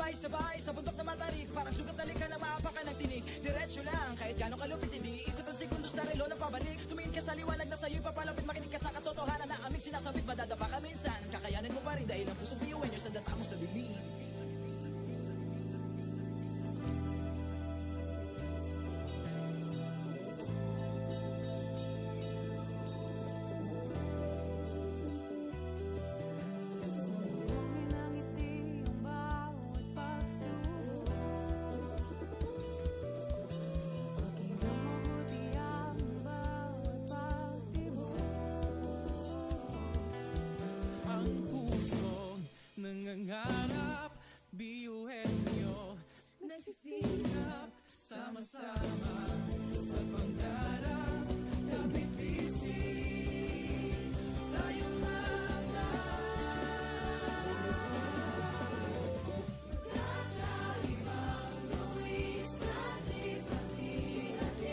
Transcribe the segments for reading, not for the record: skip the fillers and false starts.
Sabay-sabay sa bundok na matarik, parang sugat na lika na maapakan ng tinig. Diretso lang, kahit gano'ng kalupit, hindi ikot ang segundo sa relo na pabalik. Tumingin ka sa liwanag na sa'yo'y papalapit, makinig ka sa katotohanan na aming sinasabit. Madadapa ka minsan, kakayanin mo pa rin dahil ang pusong biyuan nyo sa data mo sa bibig. Nangangarap, biyuhin nyo, nagsisikap, sama-sama sa pangarap, kapit bisig, tayo mga kakaibang luwi sa lipat-hati,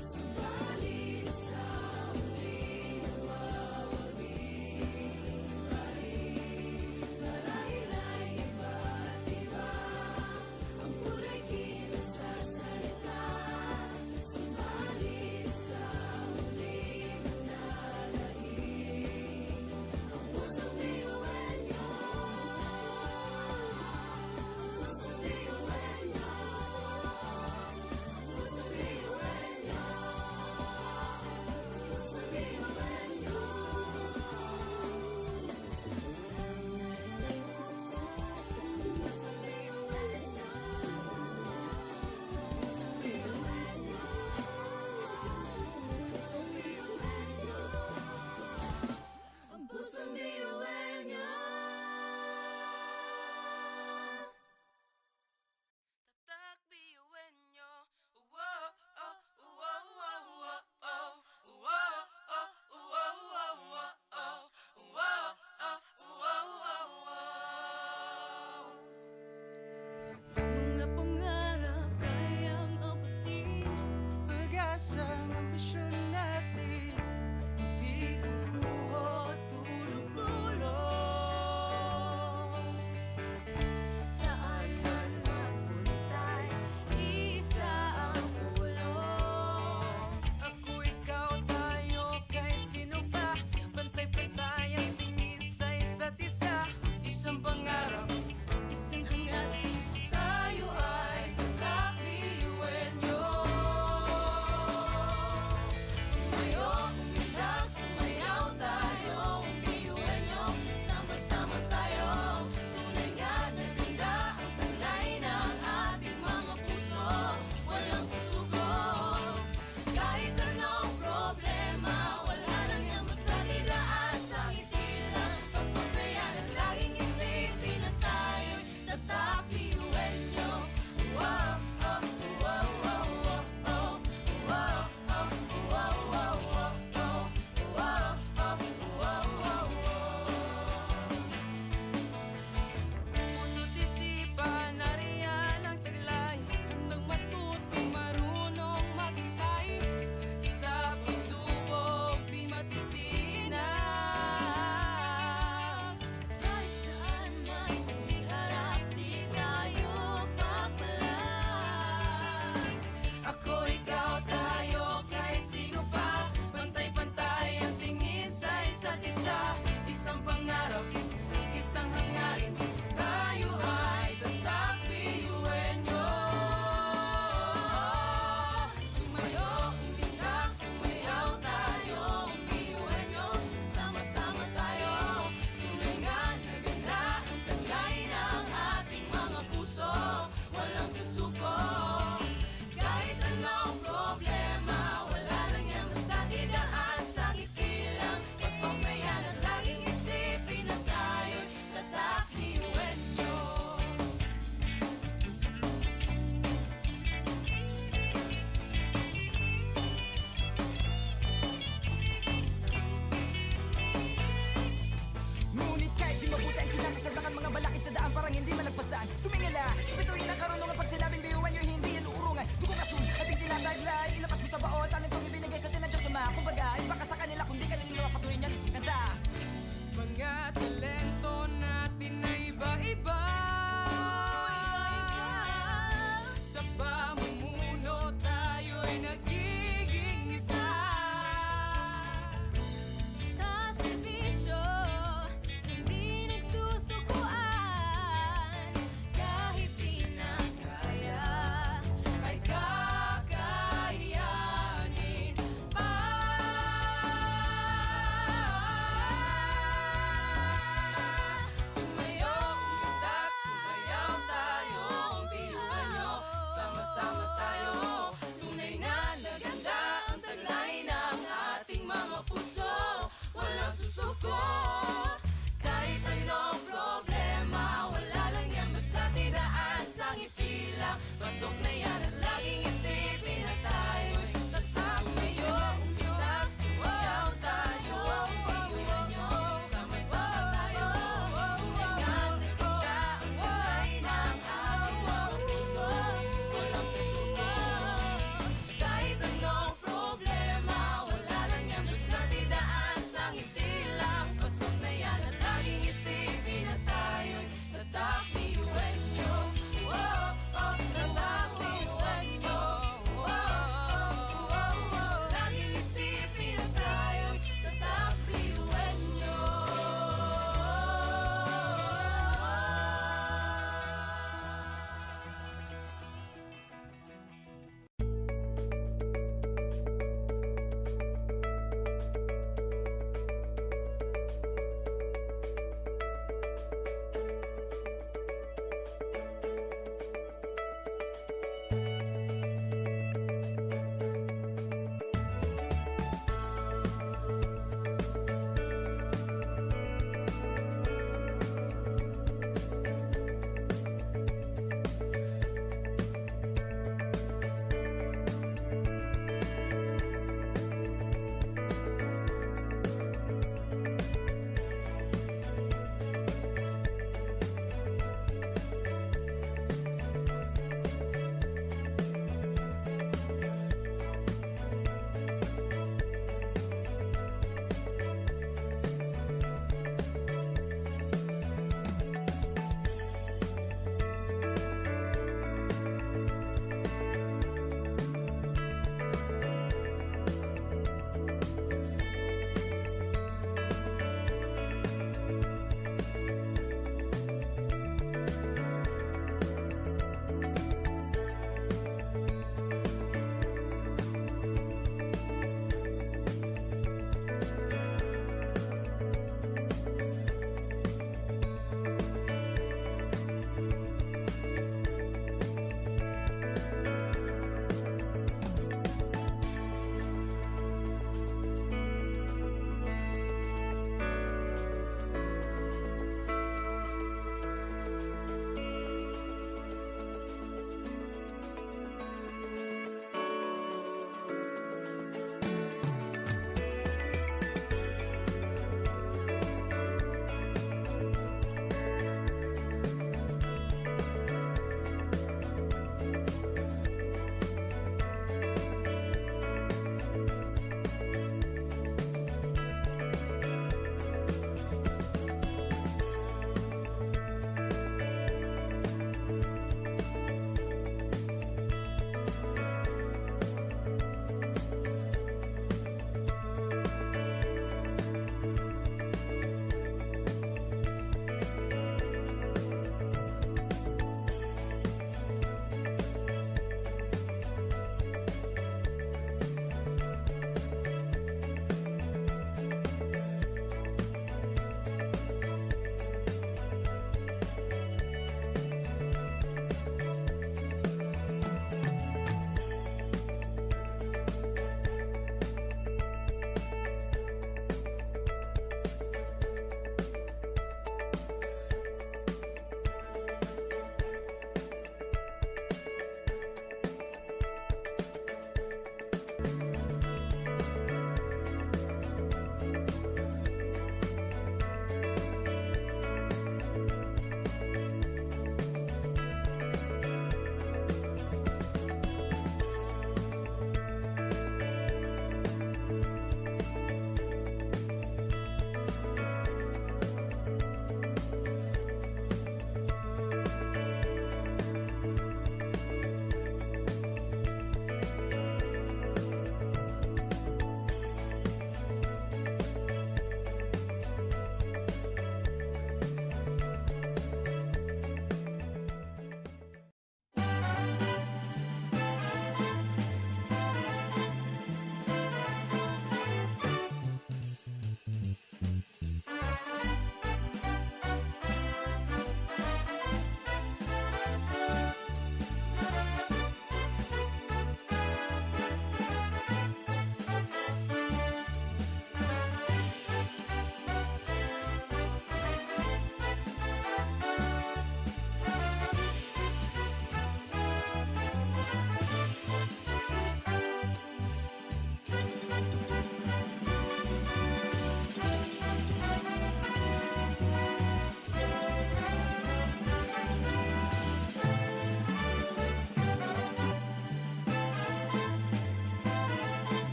subalit sa huli nawawagi pa rin. Marahil ay iba't iba ang kulay kilos sa salita, subalit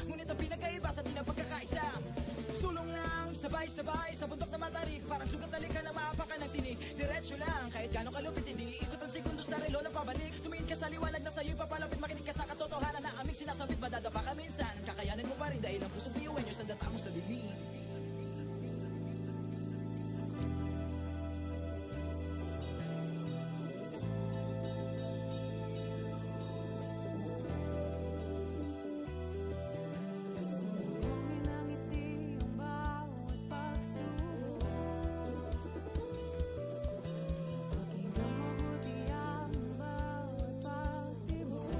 Ngunit ang pinagkaiba sa di ng pagkakaisa. Sulong lang, sabay-sabay sa bundok na matarik. Parang sugat na likha na maapakan ng tinig. Diretso lang, kahit gano'ng kalupit hindi ikot ang segundo sa relo ng pabalik. Tumingin ka sa liwanag na sa'yo'y papalapit. Makinig ka sa katotohanan na aming sinasabit. Madadapa ka minsan, kakayanin mo pa rin dahil ang pusong biyuan nyo sa data mo sa dilim. Subuhin ang ngiti ang bawat pagsubok. Pakinggan mabuti ang bawat pagtibok.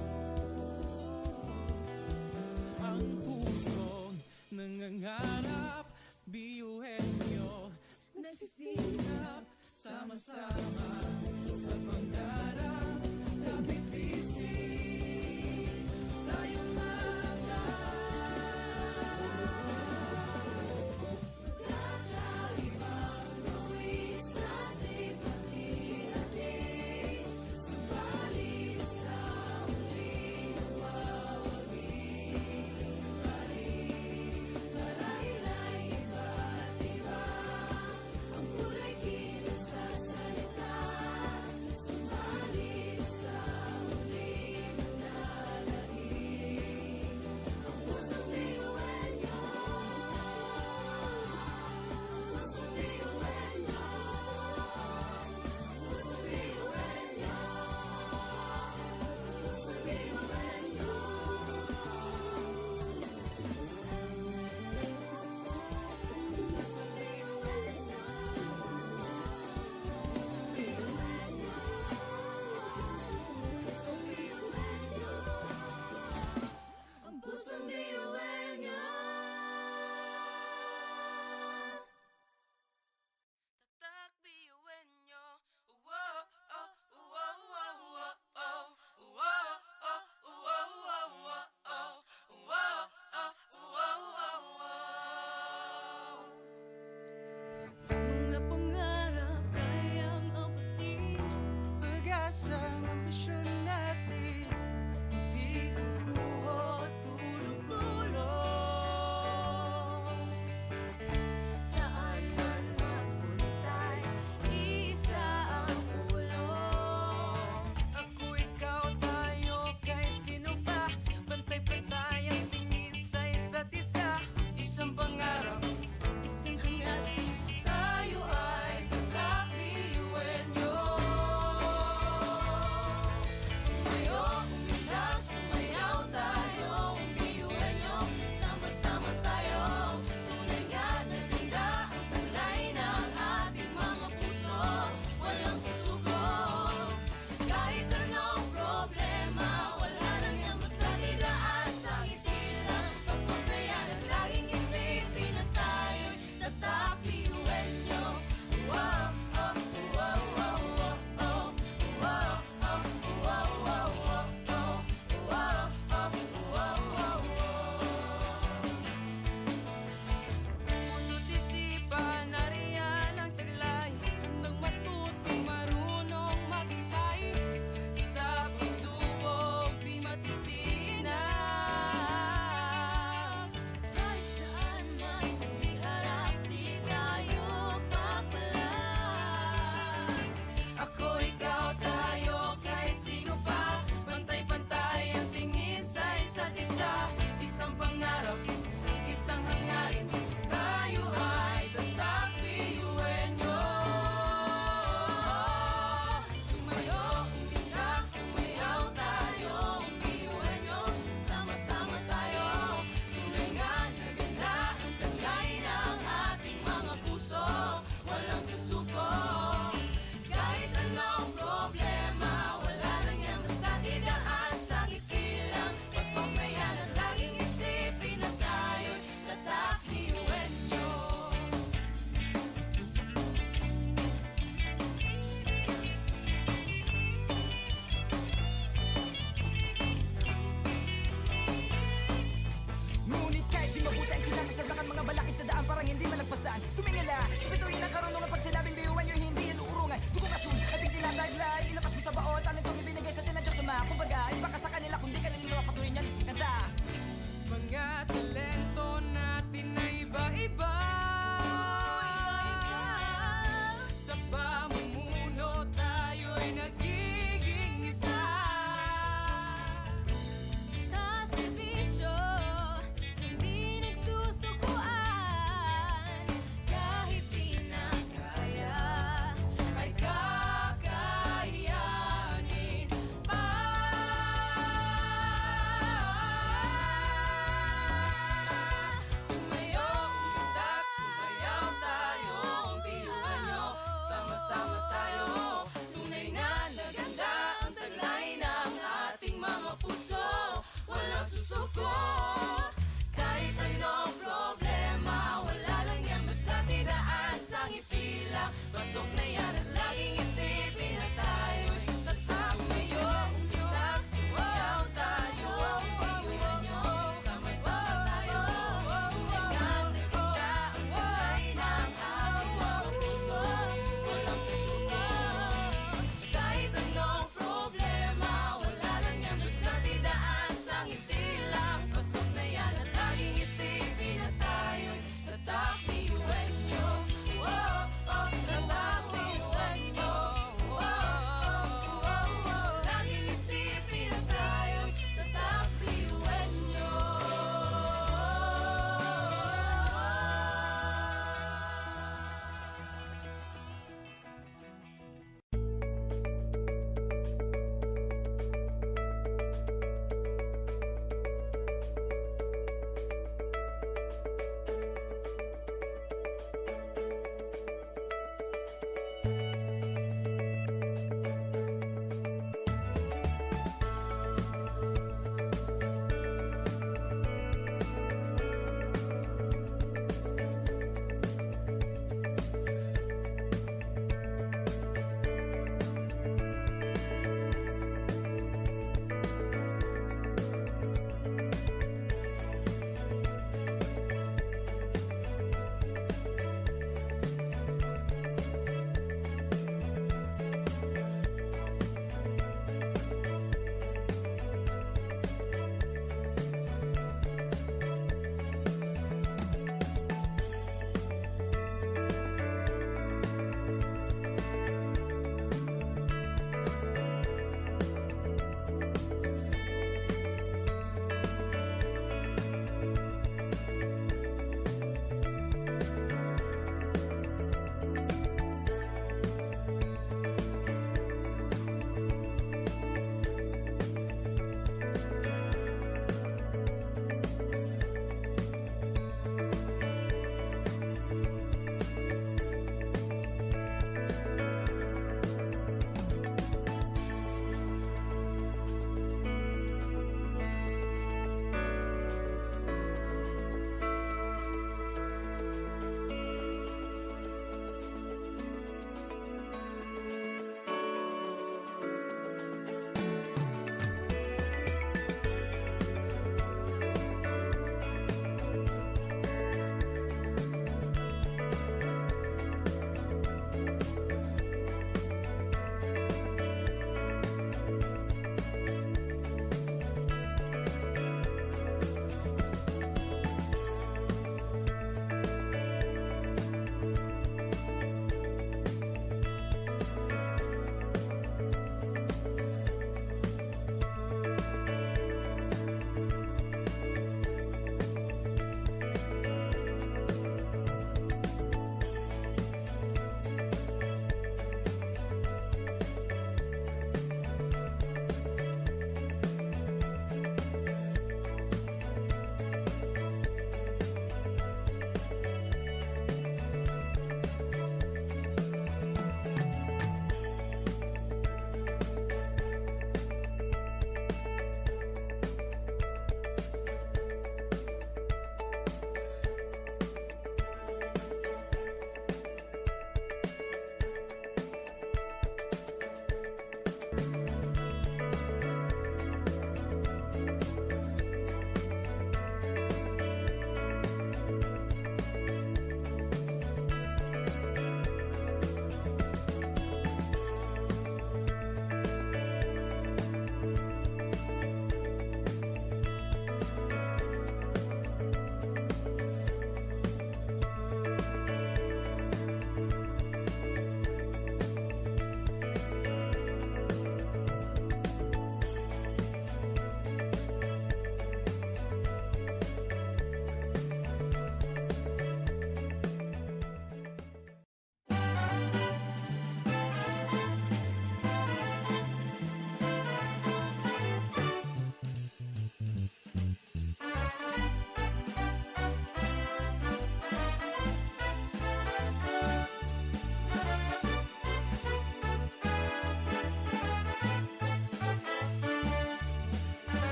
Ang pusong nangangarap, biyuhin nyo. Nagsisikap Sama-sama sa pangarap, kapit-bisig tayong mga Kakaibang gawin sa ating pati-hati. Subalit sa huling nawawagi pa rin. Marahil ay iba't iba ang kulay kilos sa salita. Subalit sa huling nanlalahim ang pusong biyuhan niyo. Pusong biyuhan niyo. Pusong biyuhan niyo. Pusong biyuhan niyo. Pusong biyuhan niyo. Ang pusong biyuhan niyo. tatak biyuhin nyo. Wow, oh, wow, wow, wow, oh. Wow, oh, wow, wow, wow, oh. Wow, oh, wow, wow, wow. Mga pangarap kayang apatin. Pag-asa ng ambisyon natin, di kukuha tulog-tulog. Saan man magpuntay, isa ang pulong. Ako, ikaw, tayo, kahit sino pa. Pantay-pantay ang tingin sa isa't isa. Isang pangarap, Isang hangarin, tayo ay kakbiyuhin niyo. Sumayo, umiyak, sumayaw tayo, biyuhin niyo. Sama-sama tayo, tunay nga na ganda ang taglay ng ating mga puso. Walang susuko, kahit anong problema, wala nang yan basta didaan sa ngiti lang. Pasok na yan at laging isipin na tayo'y tatakbiyuhin niyo. Wow, oh, wow, wow, wow, oh. Wow, oh, wow, wow, wow, oh. Wow, oh, wow, wow, wow. puso't isipan, nariyan ang taglay. Handang matuto, marunong maghintay. Sa pagsubok, di matitinag. Kahit saan man iharap, di tayo papalag. Ako, ikaw, tayo, kahit sino pa. Pantay-pantay ang tingin sa isa't isa. Isang pangarap, isang hangarin. Tayo ay tatakbiyuhin nyo. Sumayo, umiyak, sumayaw tayo, biyuhin niyo. Sama-sama tayo, tunay nga na ganda ang taglay ng ating mga puso. Walang susuko, kahit anong problema, wala lang yan basta didaan sa ngiti lang. Pasok na yan at laging isipin na tayo'y tatakbiyuhin niyo. Ngunit kahit di mabuti ang kinasasadlakan mga balakid sa daan parang hindi malagpasan. Tumingala, sa bituin ng karunungan pag sinabing biyuhan nyo hindi yan uurungan. Dugo kasun, ating tinataglay, ilapas mo sa baot, anong itong ibinigay sa tinadya sa mga. Kumbaga, iba ka sa kanila kung di ka nila mapatuloy niyan. Kanta! Mga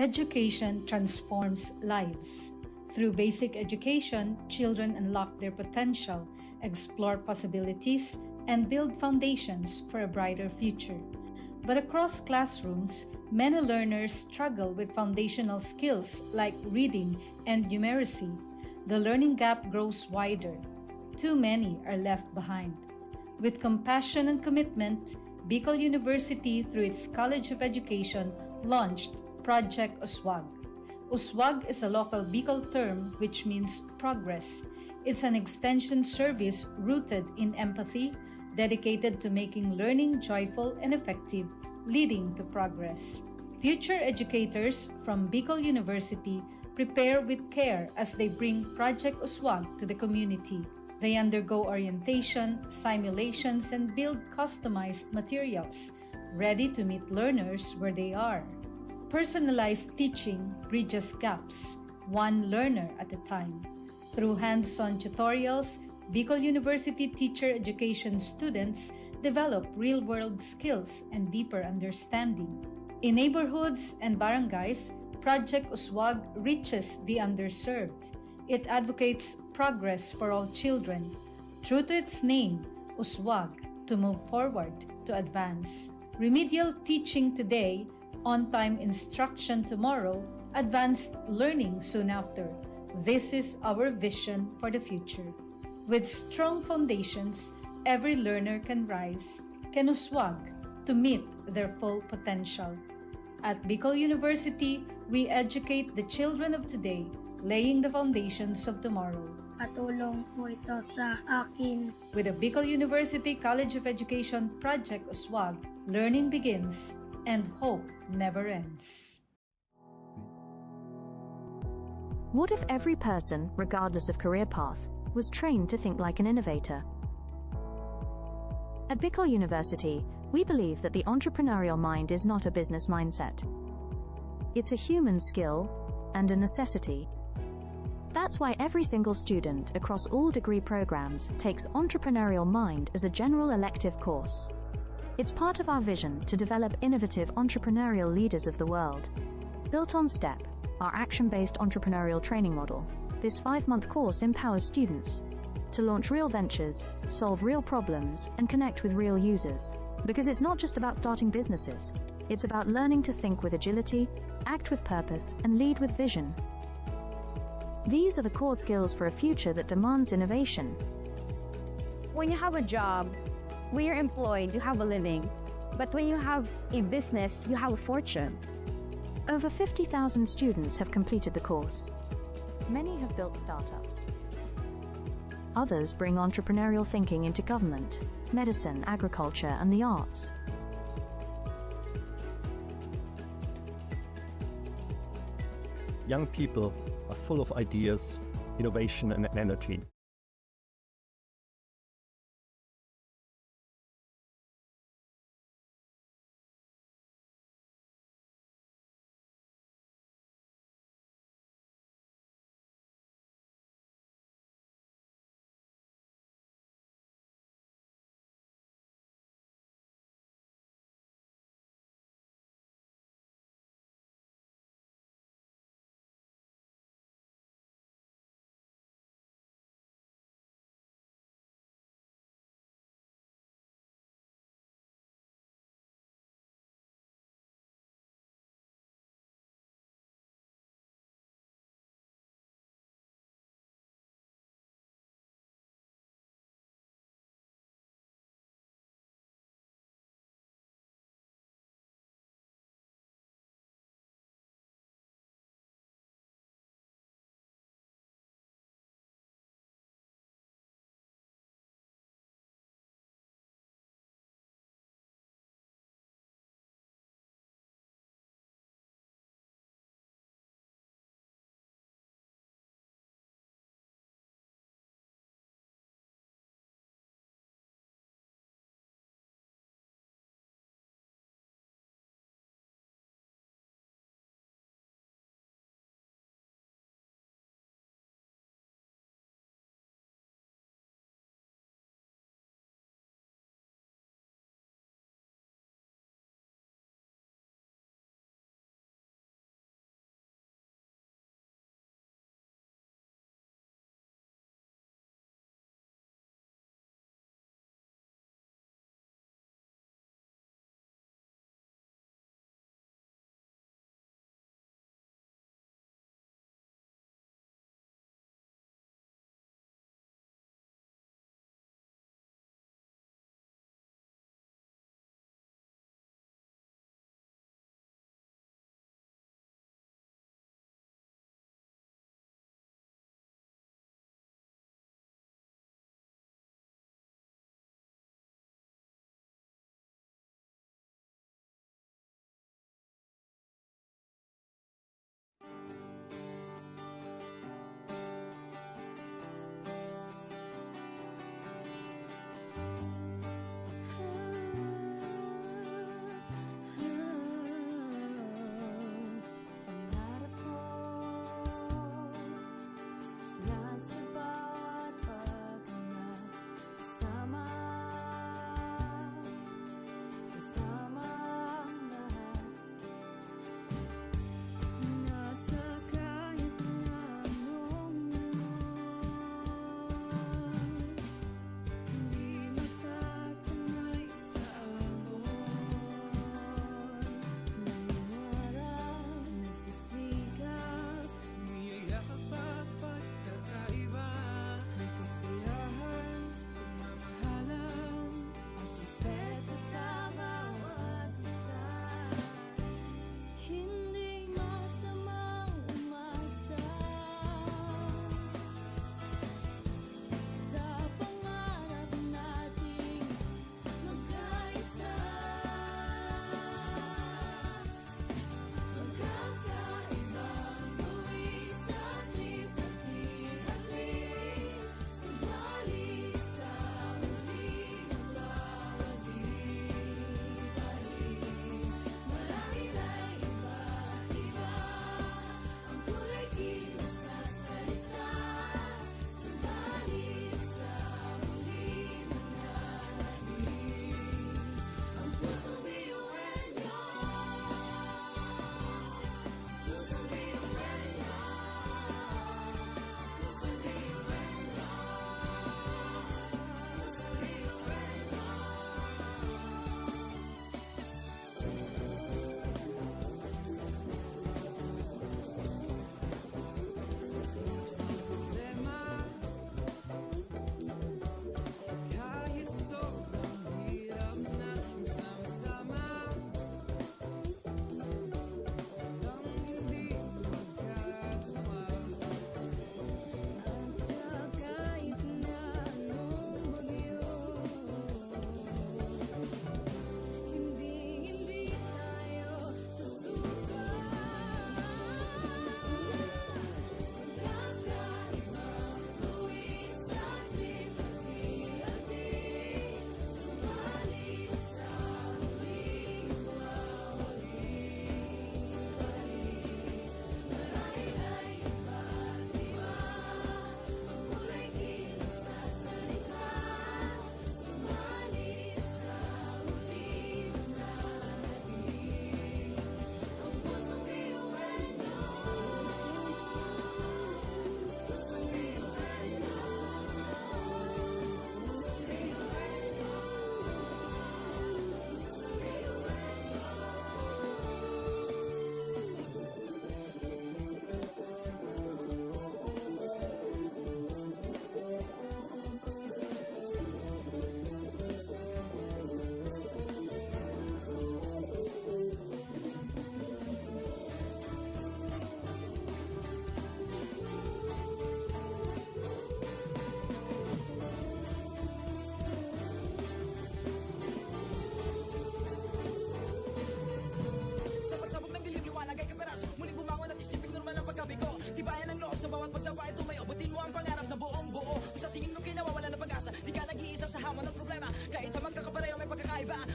Education transforms lives. Through basic education, children unlock their potential, explore possibilities, and build foundations for a brighter future. But across classrooms, many learners struggle with foundational skills like reading and numeracy. The learning gap grows wider. Too many are left behind. With compassion and commitment, Bicol University, through its College of Education, launched Project Uswag. Uswag is a local Bicol term which means progress. It's an extension service rooted in empathy, dedicated to making learning joyful and effective, leading to progress. Future educators from Bicol University prepare with care as they bring Project Uswag to the community. They undergo orientation, simulations, and build customized materials, ready to meet learners where they are. Personalized teaching bridges gaps, one learner at a time. Through hands-on tutorials, Bicol University teacher education students develop real-world skills and deeper understanding. In neighborhoods and barangays, Project Uswag reaches the underserved. It advocates progress for all children. True to its name, Uswag, to move forward, to advance. Remedial teaching today, on-time instruction tomorrow, advanced learning soon after. This is our vision for the future. With strong foundations, every learner can rise, can uswag to meet their full potential. At Bicol University, we educate the children of today, laying the foundations of tomorrow. Patulong po ito sa akin. With the Bicol University College of Education Project Uswag, learning begins and hope never ends. What if every person, regardless of career path, was trained to think like an innovator? At Bicol University, we believe that the entrepreneurial mind is not a business mindset. It's a human skill and a necessity. That's why every single student across all degree programs takes Entrepreneurial Mind as a general elective course. It's part of our vision to develop innovative entrepreneurial leaders of the world. Built on STEP, our action-based entrepreneurial training model, this 5-month course empowers students to launch real ventures, solve real problems, and connect with real users. Because it's not just about starting businesses, it's about learning to think with agility, act with purpose, and lead with vision. These are the core skills for a future that demands innovation. When you have a job, when you're employed, you have a living. But when you have a business, you have a fortune. Over 50,000 students have completed the course. Many have built startups. Others bring entrepreneurial thinking into government, medicine, agriculture, and the arts. Young people are full of ideas, innovation, and energy.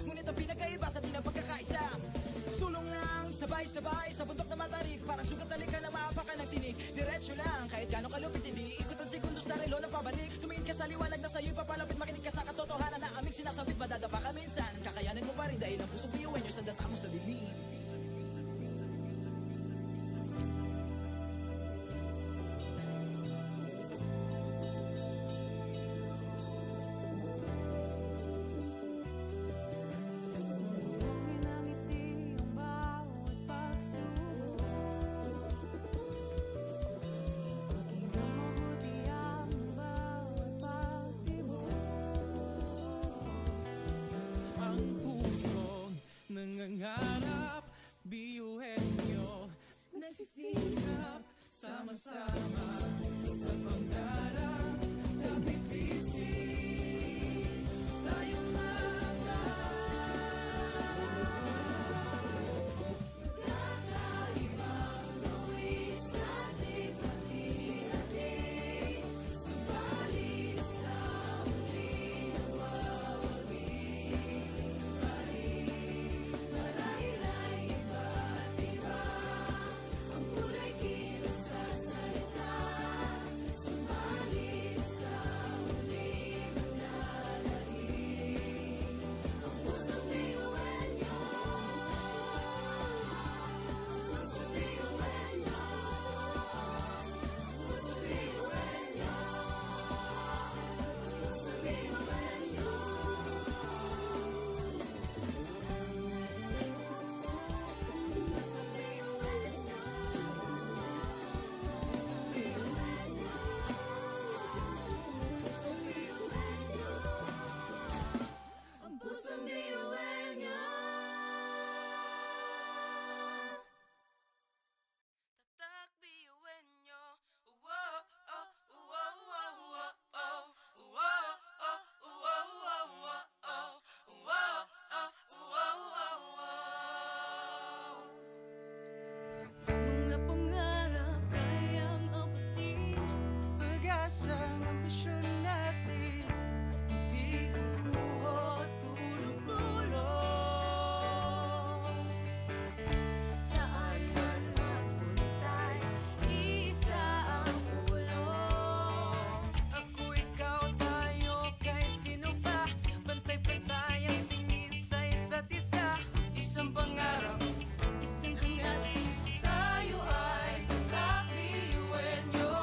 Ngunit ang pinagkaiba sa di ng pagkakaisa. Sulong lang, sabay-sabay sa bundok na matarik. Parang sugat na likha na maapakan ng tinig. Diretso lang, kahit gano'ng kalupit hindi ikot ang segundo sa relo ng pabalik. Tumingin ka sa liwanag na sa'yo'y papalapit. Makinig ka sa katotohanan na aming sinasabit. Madadapa ka minsan, kakayanin mo pa rin dahil ang pusong biyuin nyo sa data mo sa dilim. Sumbungin ang ngiti ang bawat pagsubok. Pakinggan mabuti ang bawat pagtibok. Ang pusong nangangarap, biyuhin nyo, Nagsisikap sama-sama sa pangarap. Kapit bisig, tayong kakaibang gawin sa ating pati-hati. Subalit sa huli nawawagi pa rin. Marahil ay iba't iba ang kulay kilos sa salita. Subalit sa huli manlalahim ang pusong biyuin nyo. Pusong biyuin nyo. Pusong biyuin nyo. Pusong biyuin nyo. Pusong biyuin nyo. Pusong biyuin nyo. Ang pusong biyuin nyo. tatak biyuin nyo. Wow, oh, wow, wow, wow, oh. Wow, oh, wow, wow, wow, oh. Wow, oh, wow, wow, wow. Mga pangarap kayang abutin. Pag-asa ng ambisyon natin, hindi kukuha tulog-tulog. Saan man magpuntay, isa ang ulong. Ako, ikaw, tayo, kahit sino pa. Pantay-pantay ang tingin sa isa't isa. Isang pangarap, Isang hangat, tayo ay tatak biyuin nyo.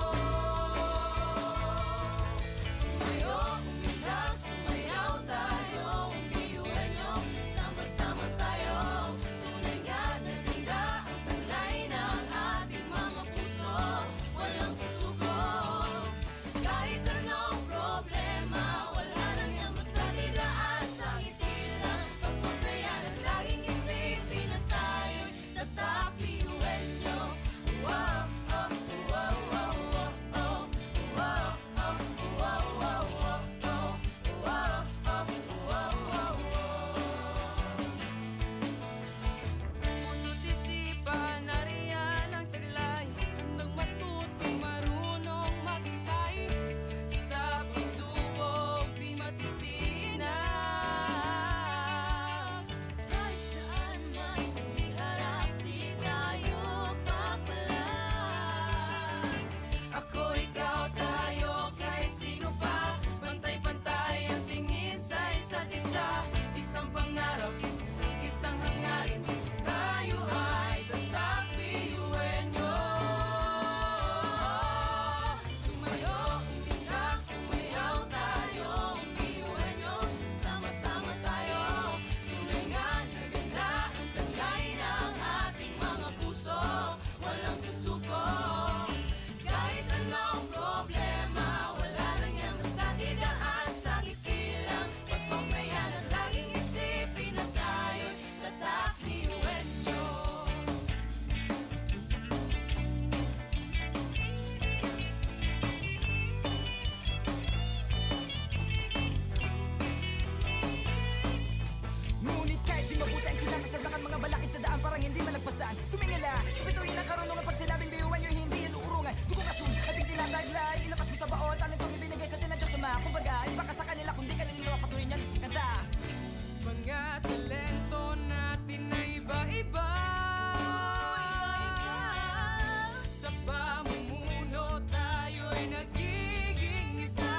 ay nagiging isa.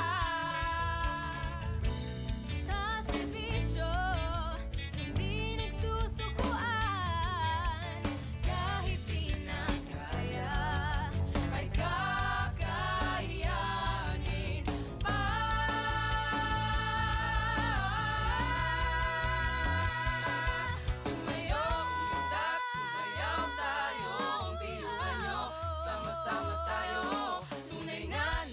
Sa serbisyo, hindi nagsusukuan. Kahit di na kaya, ay kakayanin pa. Tumayo, umundak, sumayaw tayo. Ang biyuhan nyo, sama-sama tayo. Tunay na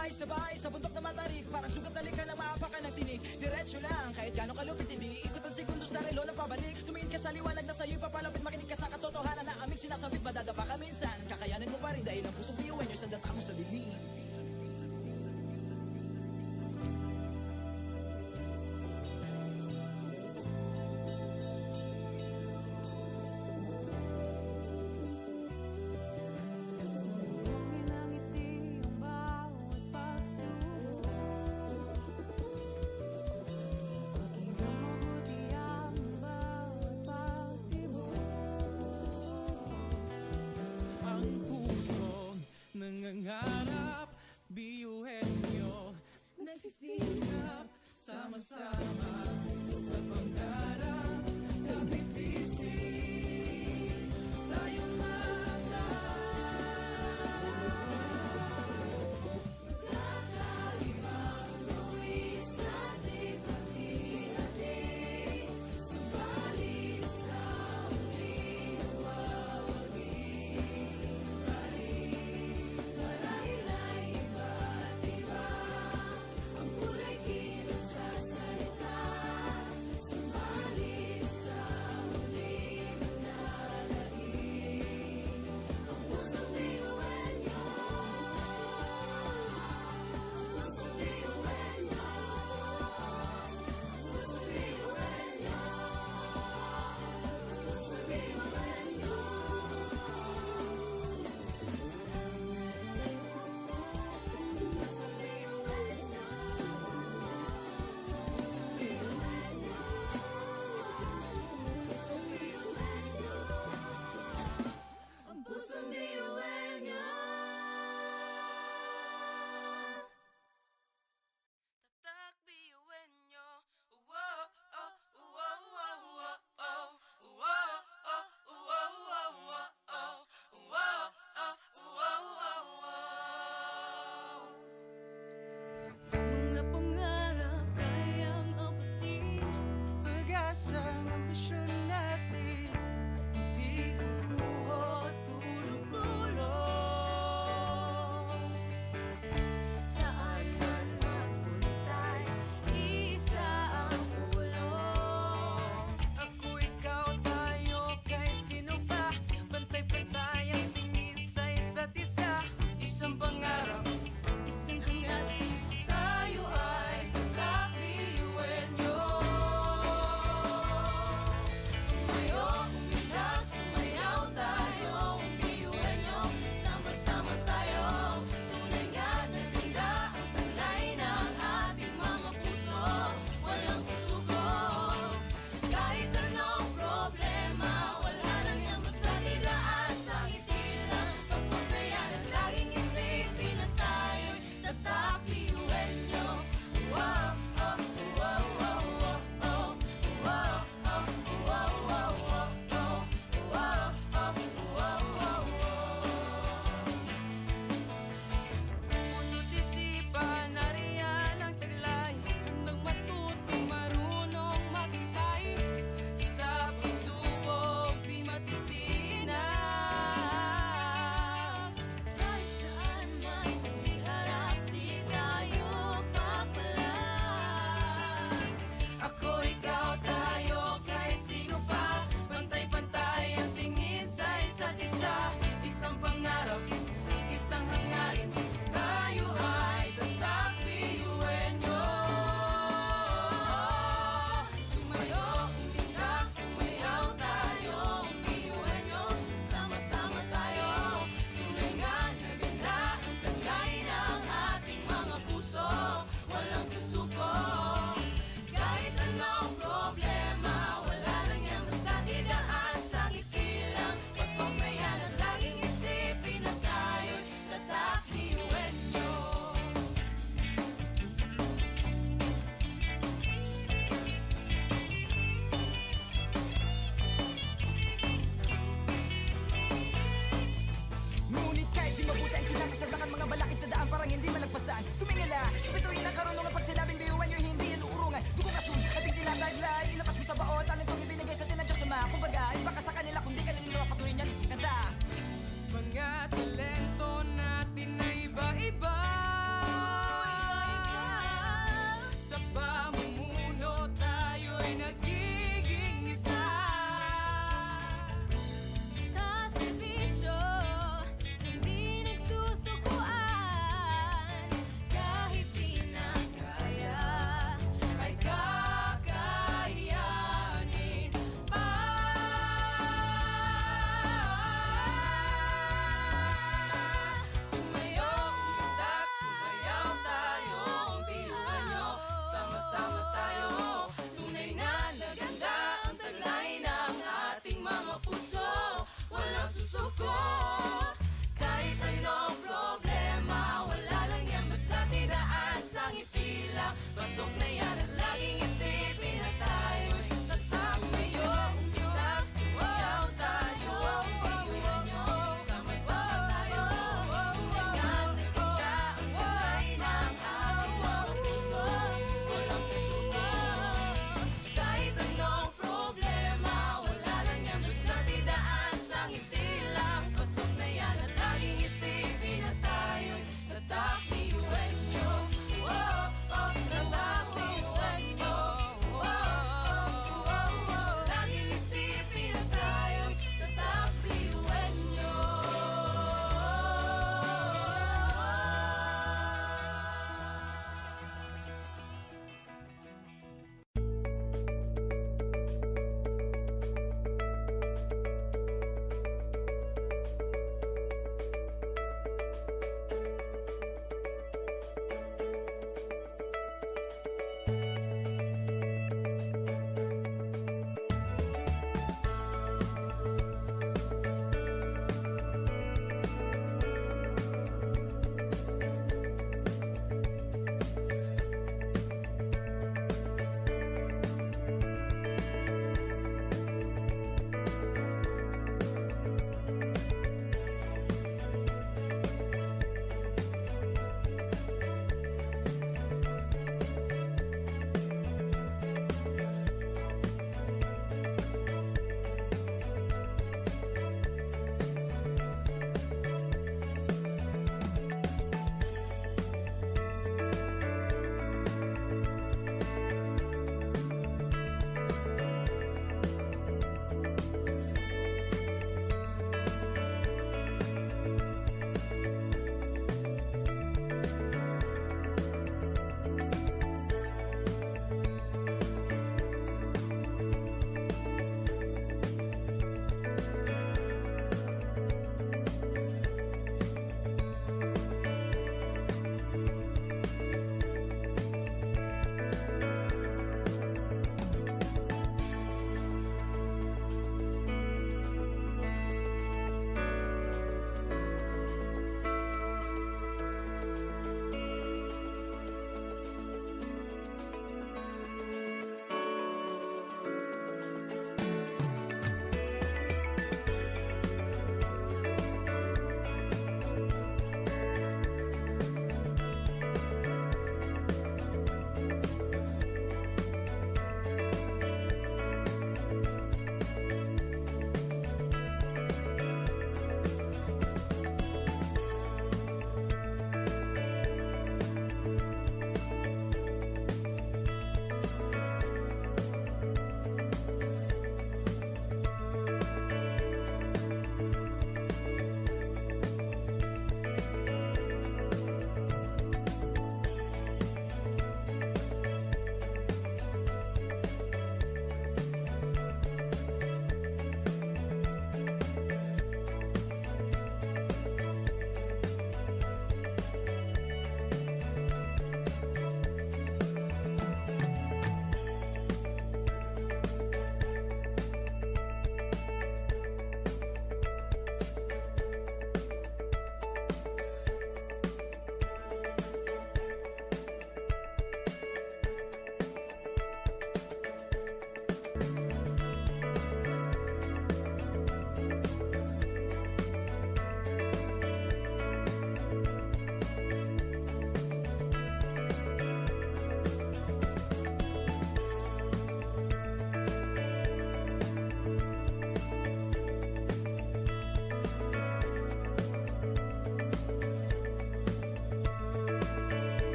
Sabay-sabay sa bundok na matarik, parang sugat na likha ng maapakan ng tinig. Diretso lang, kahit gano'ng kalupit hindi ikot ang segundo sa relo ng pabalik. Tumingin ka sa liwanag na sa'yo'y papalapit, makinig ka sa katotohanan na aming sinasabit. Madadapa ka minsan, kakayanin mo pa rin dahil ang pusong biyuan nyo'y sandata mo sa dilim. Sumuhin ang ngiti ang bawat pagsubok. Pakinggan mabuti ang bawat pagtibok. Ang pusong nangangarap, biyuhin nyo, Nagsisikap sama-sama sa pangarap. Kapit bisig, tayong Kakaibang luwi sa ating pati-hati. Subalit sa huling mawawagi pa rin. Marahil ay iba't iba ang kulay kilos sa salita. Subalit sa huling manlalangin. Ang pusong biyuhan niyo. Pusong biyuhan niyo. Pusong biyuhan niyo. Pusong biyuhan niyo. Pusong biyuhan niyo. Pusong biyuhan niyo. Ang pusong biyuhan niyo. tatak biyuhin nyo. Wow, oh, wow, wow, wow, oh. Wow, oh, wow, wow, wow, oh. Wow, oh, wow, wow, wow. Mga pangarap kayang abutin. Pag-asa ng ambisyon natin, hindi kukuha tulog-tulog. Saan man magpuntay, isa ang pulong. Ako, ikaw, tayo, kahit sino pa. Pantay-pantay ang tingin sa isa't isa. Isang pangarap, Isang hangarin, tayo ay kakbiyuhin niyo.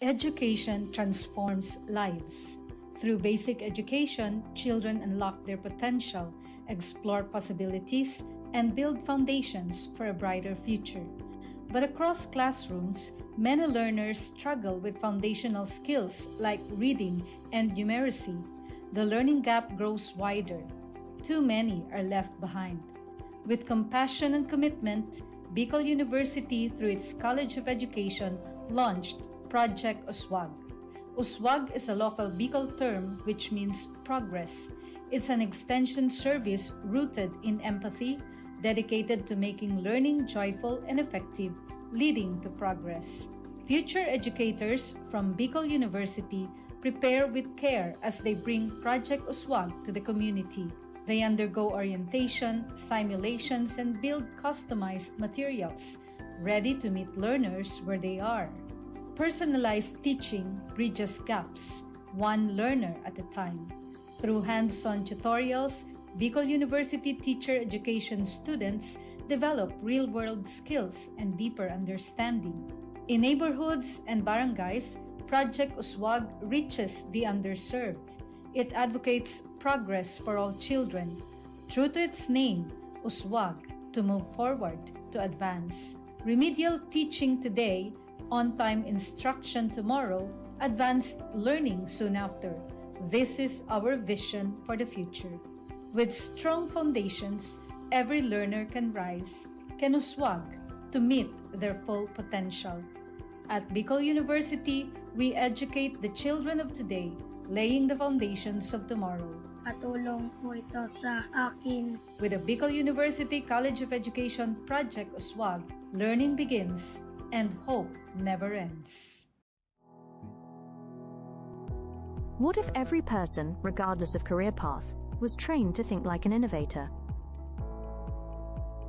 Education transforms lives. Through basic education, children unlock their potential, explore possibilities, and build foundations for a brighter future. But across classrooms, many learners struggle with foundational skills like reading and numeracy. The learning gap grows wider. Too many are left behind. With compassion and commitment, Bicol University, through its College of Education, launched Project Uswag. Uswag is a local Bicol term which means progress. It's an extension service rooted in empathy, dedicated to making learning joyful and effective, leading to progress. Future educators from Bicol University prepare with care as they bring Project Uswag to the community. They undergo orientation, simulations, and build customized materials, ready to meet learners where they are. Personalized teaching bridges gaps, one learner at a time. Through hands-on tutorials, Bicol University teacher education students develop real-world skills and deeper understanding. In neighborhoods and barangays, Project Uswag reaches the underserved. It advocates progress for all children. True to its name, Uswag, to move forward, to advance. Remedial teaching today, on-time instruction tomorrow, advanced learning soon after. This is our vision for the future. With strong foundations, every learner can rise, can uswag to meet their full potential. At Bicol University, we educate the children of today, laying the foundations of tomorrow. Patulong po ito sa akin. With the Bicol University College of Education Project Uswag, learning begins and hope never ends. What if every person, regardless of career path, was trained to think like an innovator?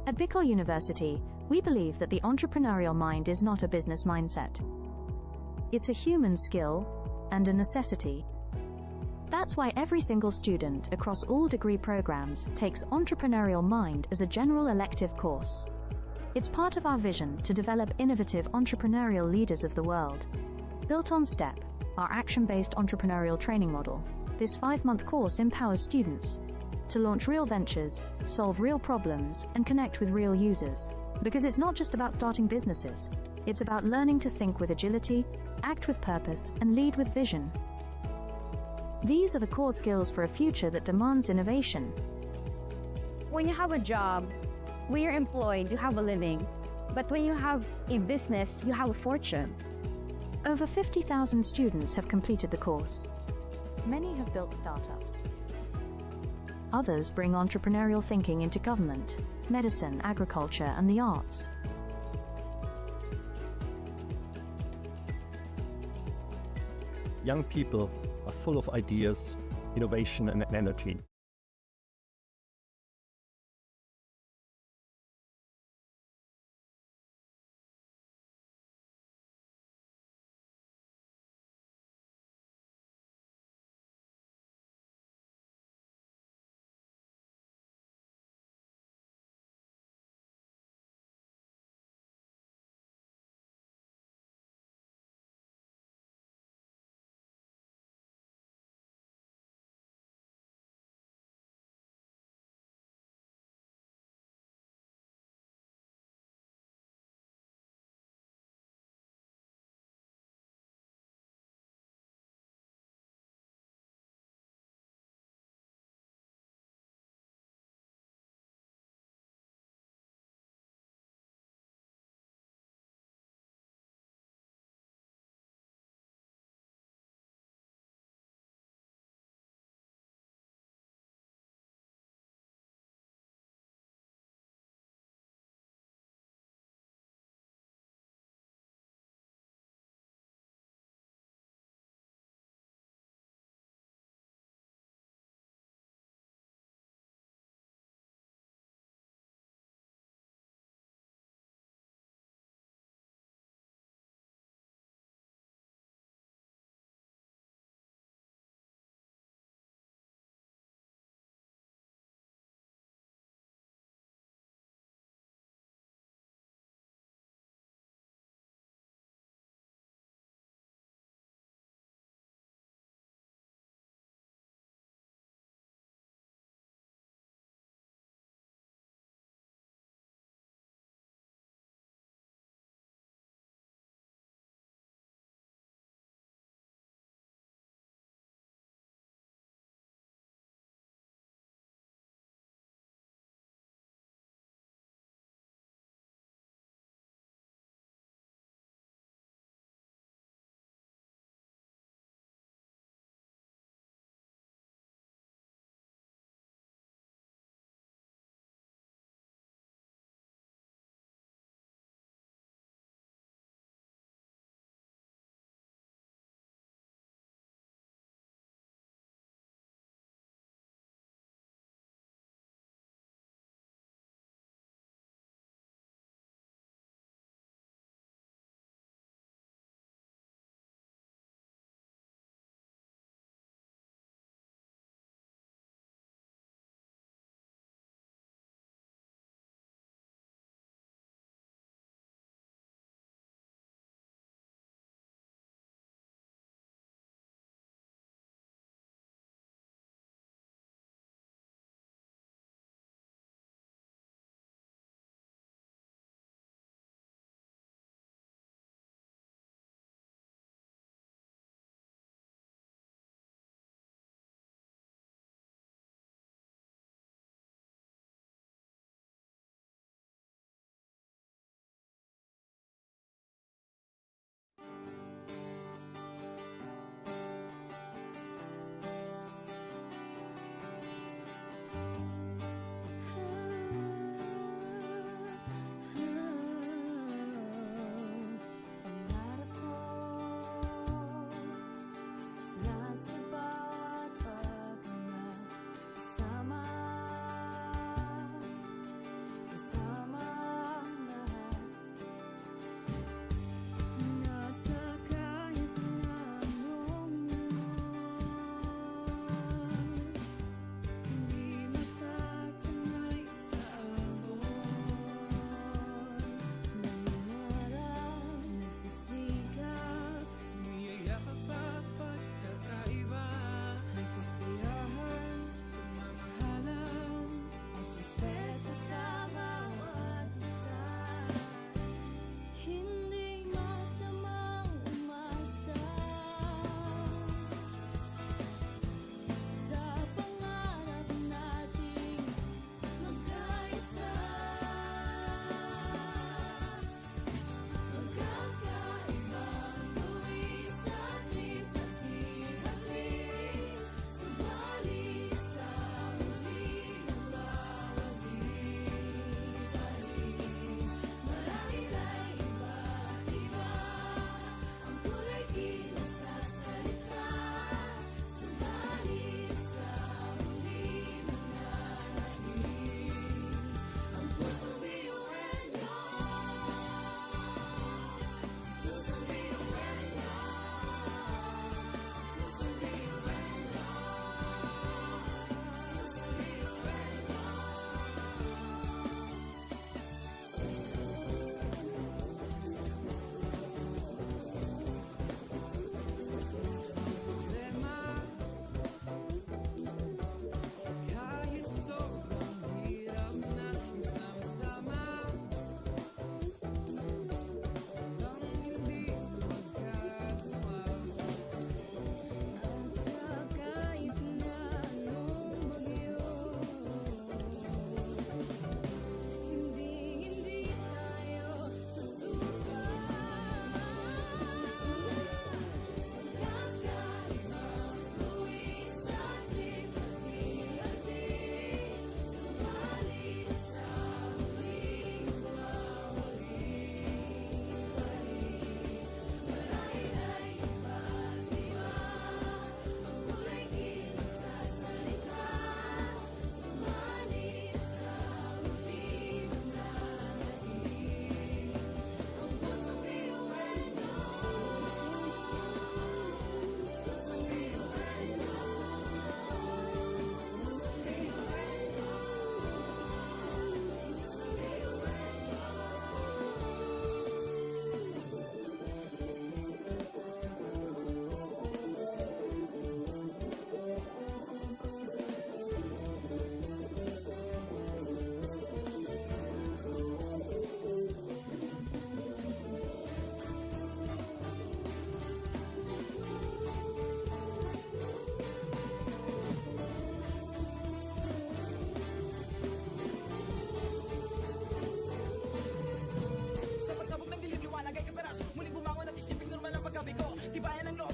At Bicol University, we believe that the entrepreneurial mind is not a business mindset. It's a human skill and a necessity. That's why every single student across all degree programs takes Entrepreneurial Mind as a general elective course. It's part of our vision to develop innovative entrepreneurial leaders of the world. Built on STEP, our action-based entrepreneurial training model, this 5-month course empowers students to launch real ventures, solve real problems, and connect with real users. Because it's not just about starting businesses, it's about learning to think with agility, act with purpose, and lead with vision. These are the core skills for a future that demands innovation. When you have a job, when you're employed, you have a living. But when you have a business, you have a fortune. Over 50,000 students have completed the course. Many have built startups. Others bring entrepreneurial thinking into government, medicine, agriculture, and the arts. Young people are full of ideas, innovation, and energy.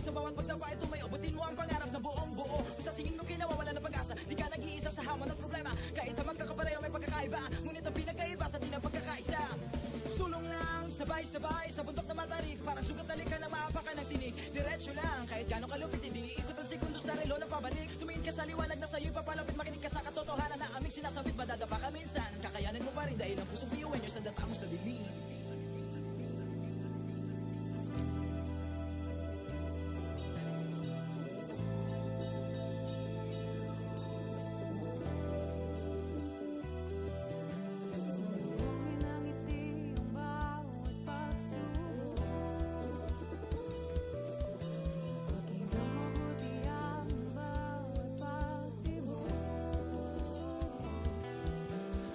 Sa bawat pagdapa ay tumayo, butin mo ang pangarap na buong buo. Kung sa tingin mo kinawawala ng pag-asa, di ka nag-iisa sa hamon at problema. Kahit na magkakapareho may pagkakaiba, ngunit ang pinagkaiba sa di na pagkakaisa. Sulong lang, sabay-sabay sa bundok na matarik. Parang sugat na lika na maapakan ng tinig. Diretso lang, kahit gano'ng kalupit, hindi ikot ang segundo sa relo na pabalik. Tumingin ka sa liwanag na sa'yo'y papalapit, makinig ka sa katotohanan na aming sinasabit. Madadapa ka minsan, kakayanin mo pa rin dahil ang pusong biyuwen nyo sa data mo sa dilim. Sumulungin ang ngiti ang bawat pagsubok. Pakinggan mabuti ang bawat pagtibok.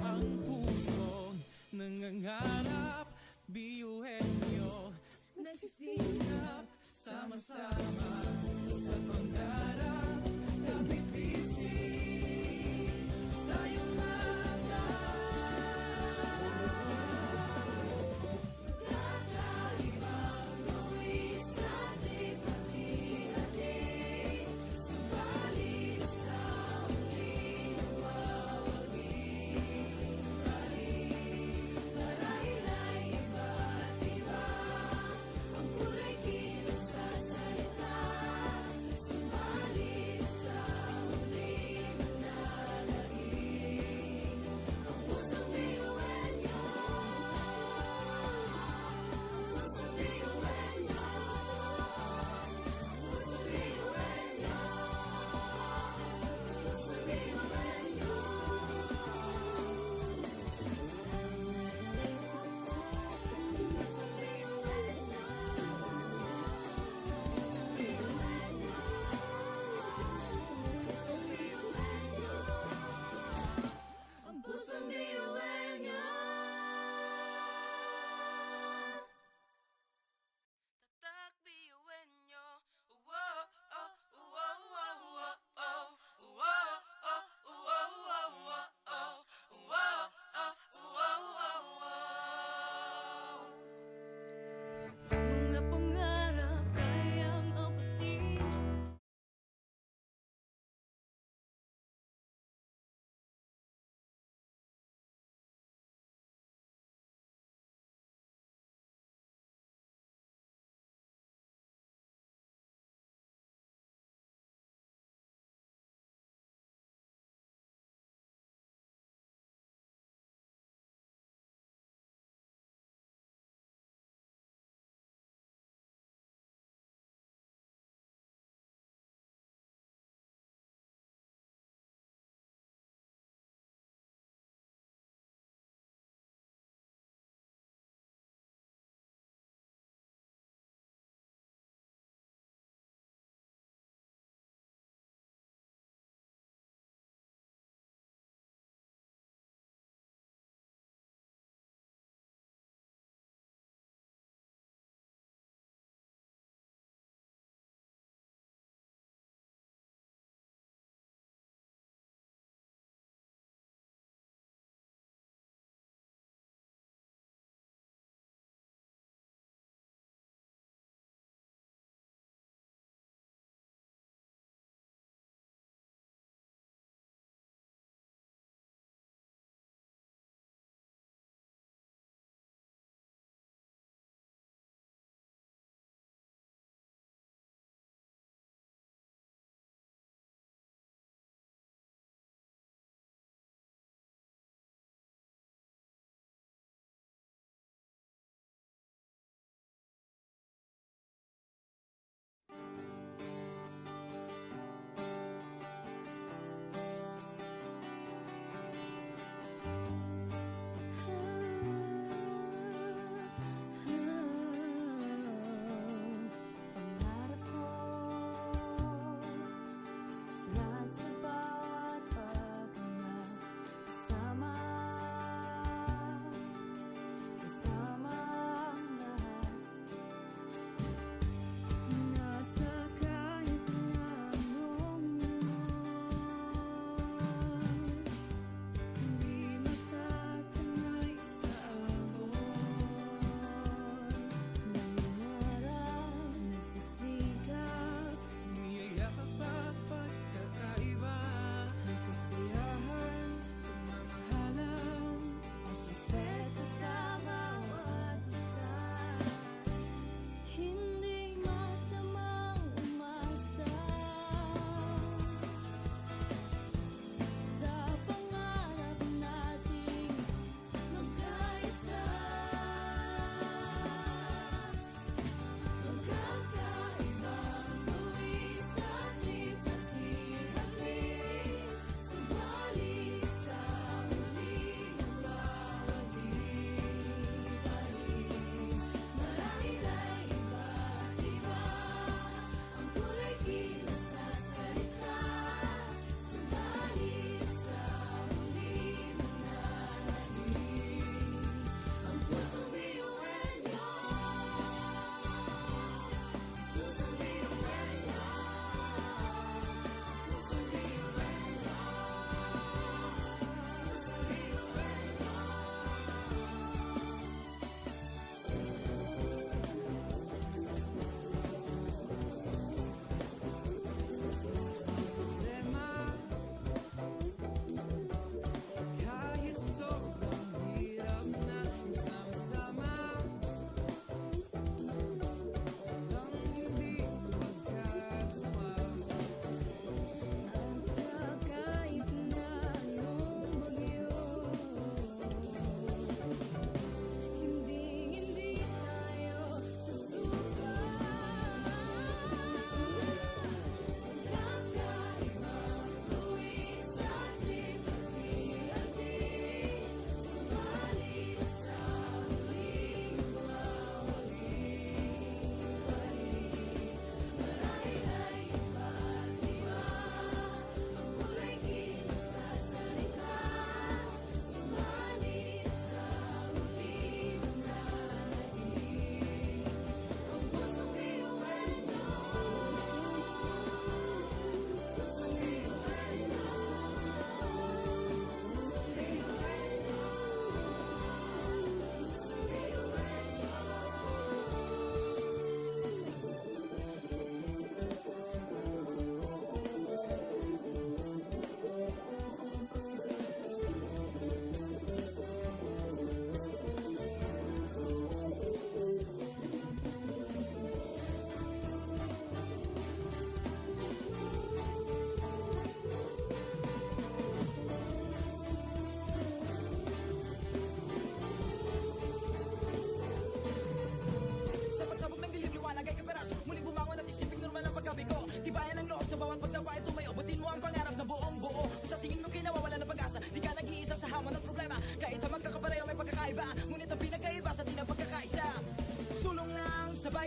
Ang pusong nangangarap, biyuhen nyo Nagsisilap, sama-sama sa pangarap. Kapit-bisig tayong kakaibang luwis sa ating hati-hati. Subalit sa muling mawagi. Marahil ay iba't iba ang kulay kilos sa salita. Subalit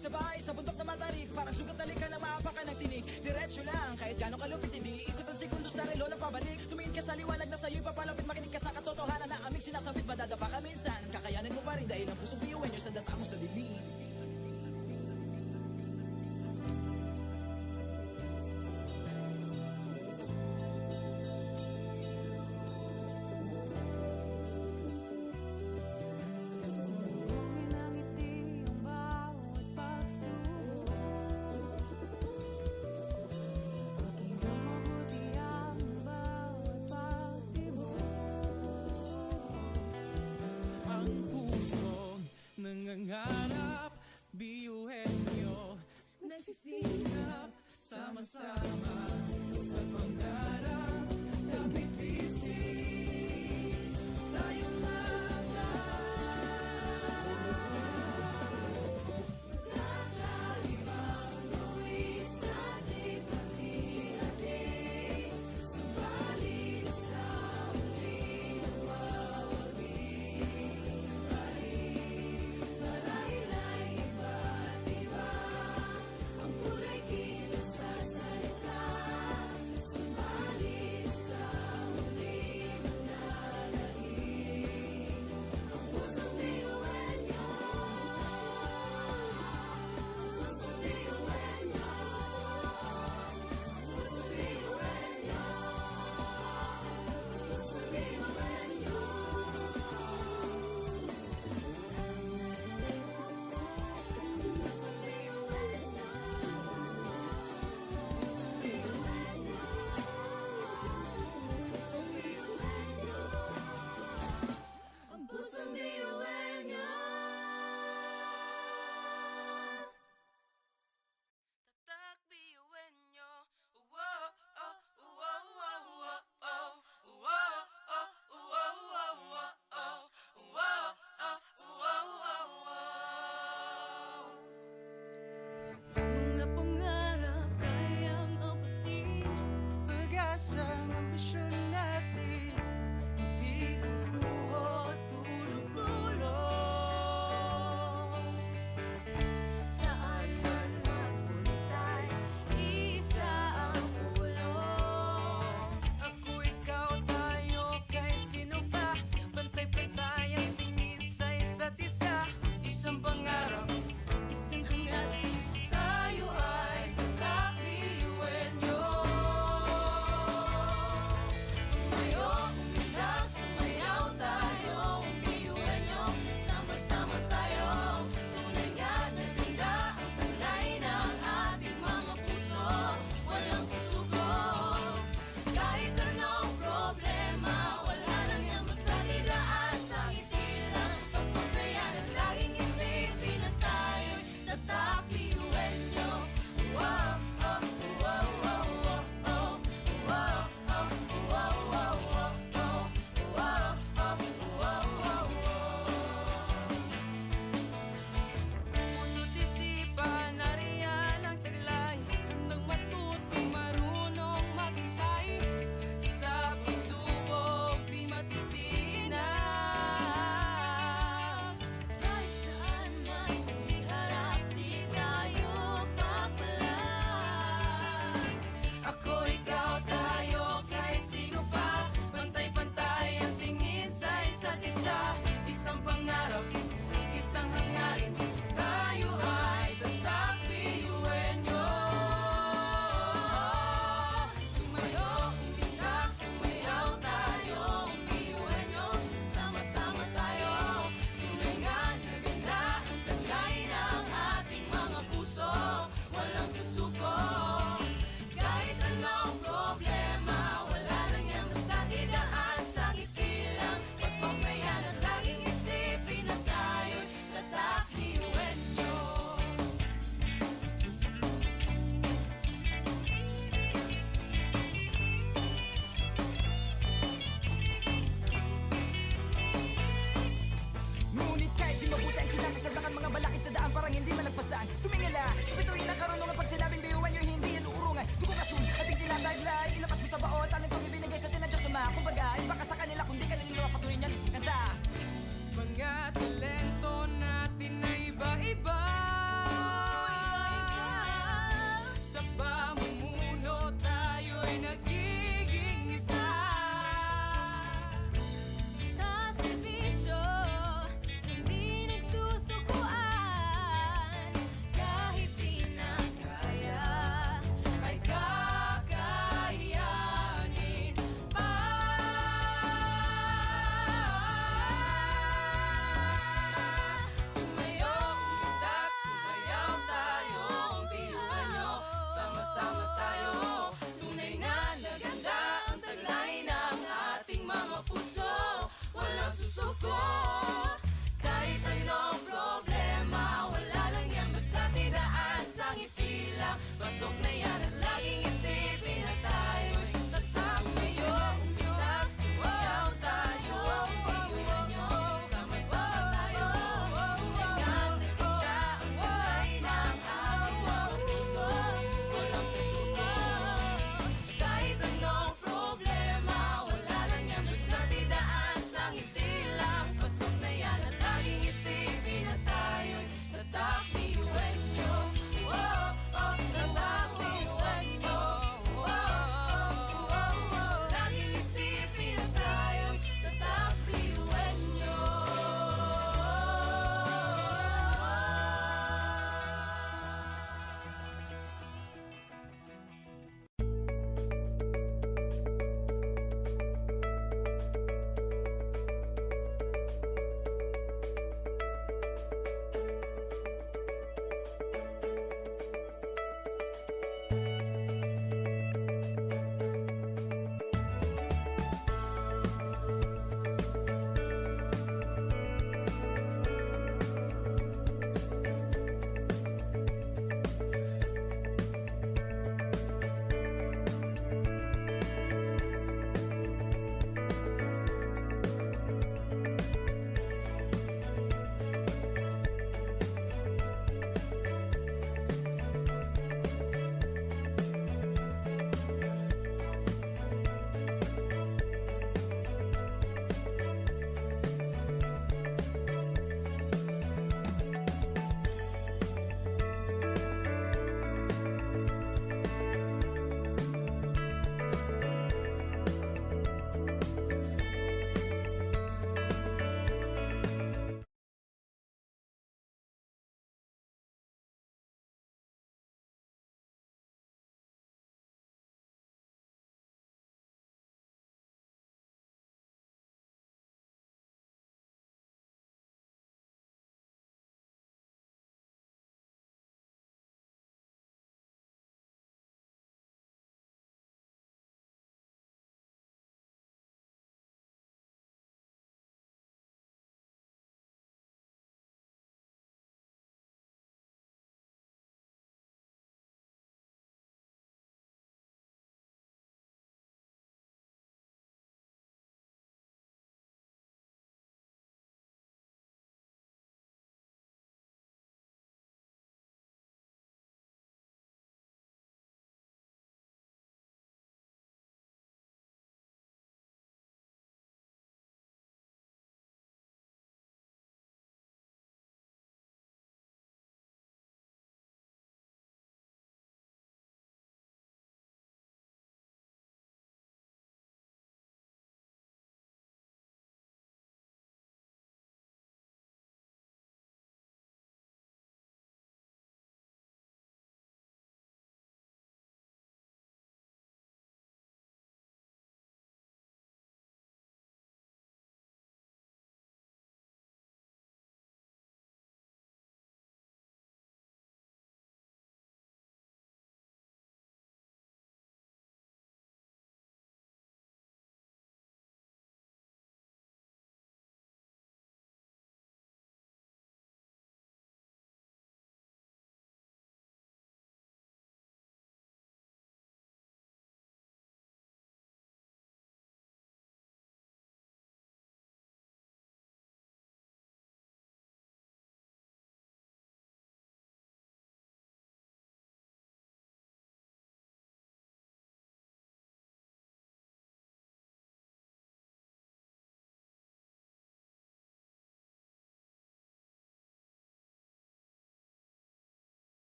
sabay sa bundok na matarik, parang sugat na likha ng maapakan ng tinig. Diretso lang, kahit gano'ng kalupit, hindi ikot ang segundo sa relo ng pabalik. Tumingin ka sa liwanag na sa'yo'y papalapit, makinig ka sa katotohanan na aming sinasabit. Madadapa ka minsan, kakayanin mo pa rin dahil ang pusong biyuin nyo sa data mo sa dilim. Sumbungin ang ngiti ang bawat pagsubok. Pakinggan mabuti ang bawat pagtibok. Ang pusong nangangarap, biyuhin nyo Nagsisikap sama-sama sa pangarap. Kapit bisig, tayong Kakaibang buwis at hati-hati. Subalit sa huli nagwawagi. Marahil ay iba't iba ang kulay kilos sa salita. Subalit sa huli mananahig ang pusong biyuhin nyo. Pusong biyuhin nyo. Pusong biyuhin nyo. Pusong biyuhin nyo. Pusong biyuhin nyo. Pusong biyuhin nyo. Ang pusong biyuhin nyo. Tatak biyuin nyo. Wow, oh, wow, wow, wow, oh. Wow, oh, wow, wow, wow, oh. Wow, oh, wow, wow, wow. Mga pangarap kayang apatin. pag-asang ambisyon natin, di kukuha tulog-tulog. Saan man magpuntay, isa ang ulong. Ako, ikaw, tayo, kahit sino pa, pantay-pantay ang tingin sa isa't isa. Isang pangarap, Isang hangat, tayo ay tatak biyuhin nyo. lang. Pasok na yan at laging isipin na tayo'y tatak ngayon. Umitak, sumayaw tayo. Piyuhan nyo, sama-sama tayo. Tulingan, naganda ang kulay ng ating mga puso. Walang susuko. Kahit anong problema, wala lang yan, basta't idaan sa ngiti lang. Pasok na yan at laging isipin na tayo'y tatak piyuhan nyo. Tatak piyuhan nyo.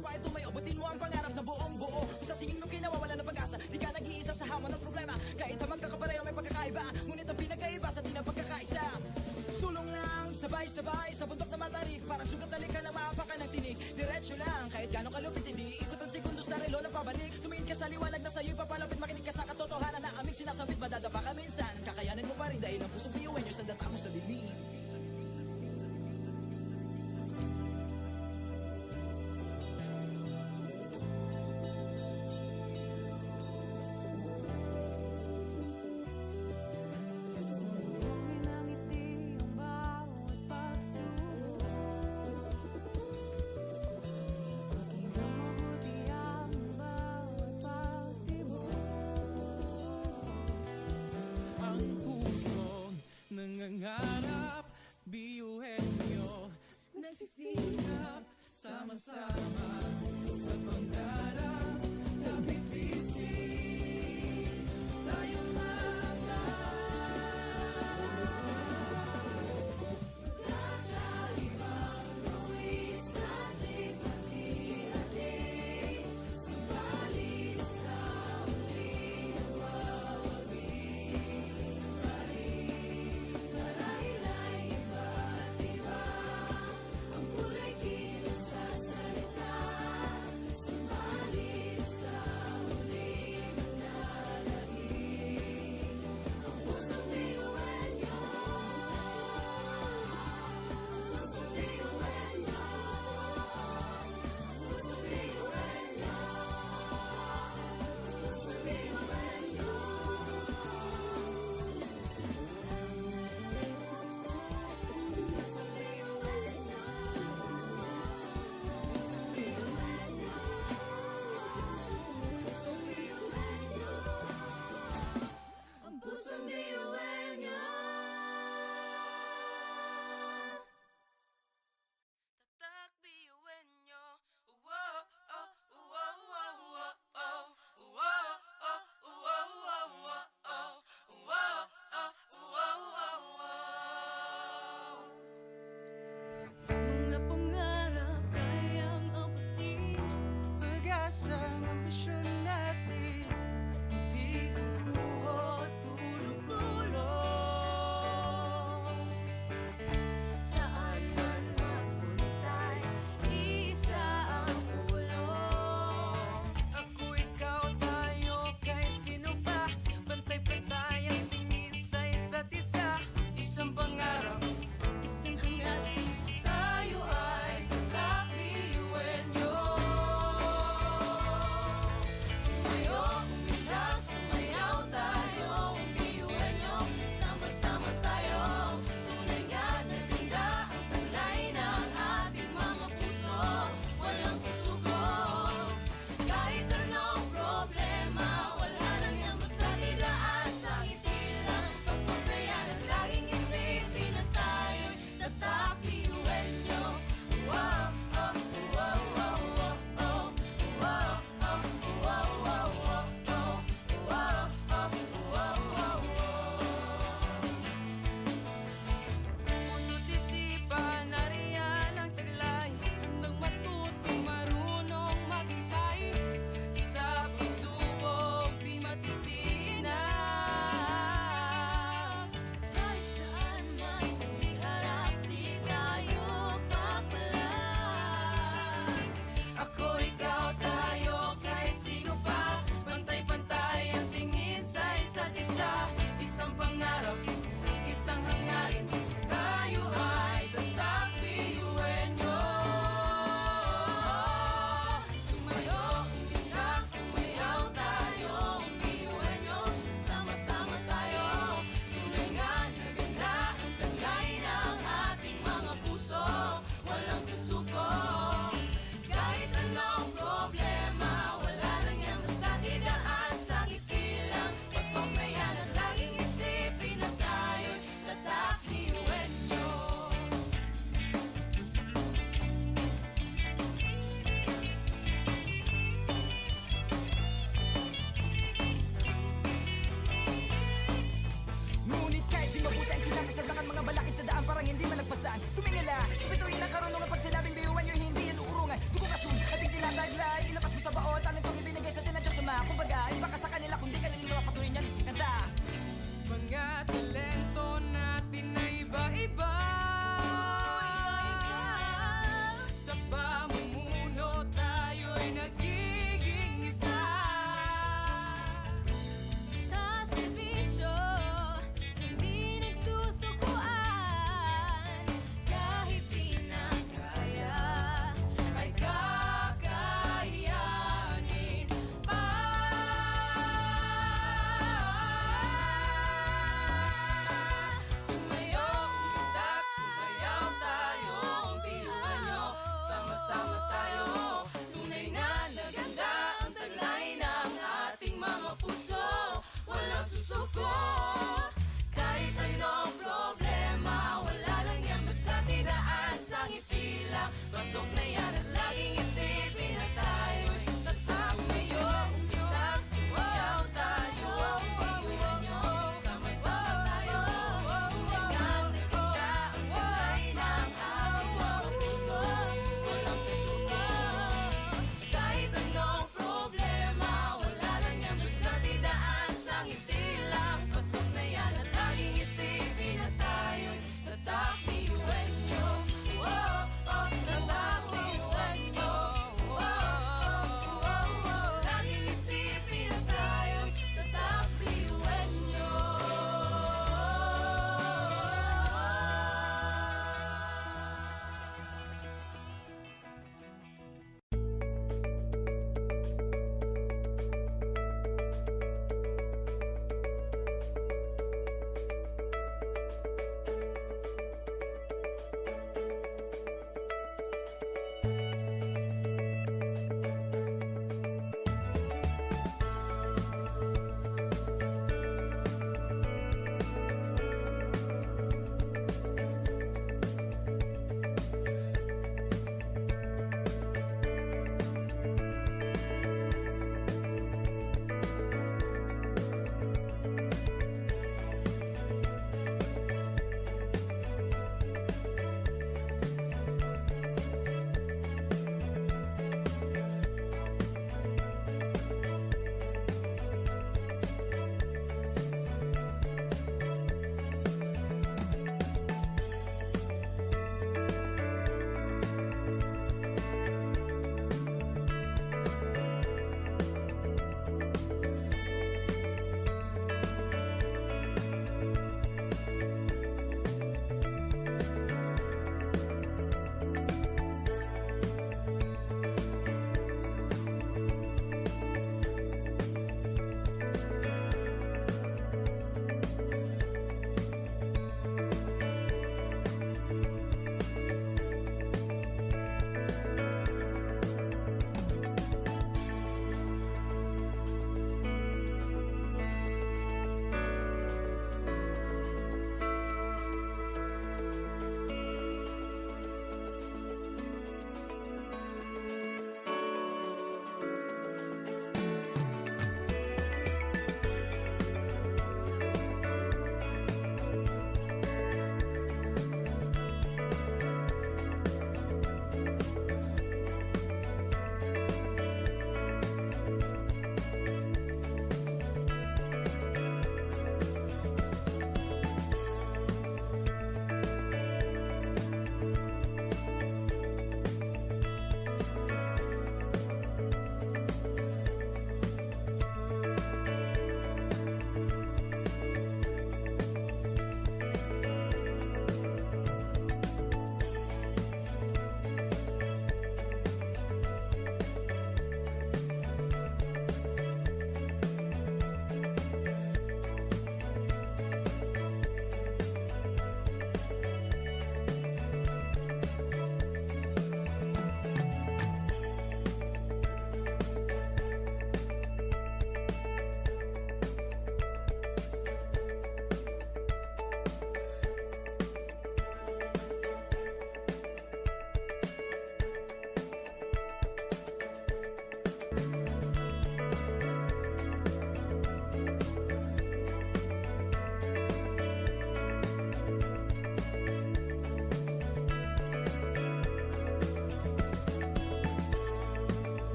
pa ito may abutin mo ang pangarap na buong buo. Kung sa tingin mo kinawawala ng pag-asa, di ka nag-iisa sa hamon at problema. Kahit ang magkakapareho may pagkakaiba, ngunit ang pinagkaiba sa di ng pagkakaisa. Sulong lang, sabay-sabay sa bundok na matarik, parang sugat na likha na maapakan ng tinig. Diretso lang, kahit gano'ng kalupit hindi ikot ang segundo sa relo na pabalik. Tumingin ka sa liwanag na sa'yo'y papalapit, makinig ka sa katotohanan na aming sinasambit. Madadapa ka minsan, kakayanin mo pa rin dahil ang pusong biyuin nyo sa data mo sa dilim. Salubungin ng ngiti ang bawat pagsubok. Pakinggan mabuti ang bawat pagtibok. Ang pusong nangangarap, biyuhin nyo Nagsisikap, sama-sama sa pangarap. Kapit bisig, tayong kakaibang buwis sa ating pati-hati. Subalit sa huli, nawawagi pa rin. Marahil ay iba't iba ang kulay kilos sa salita.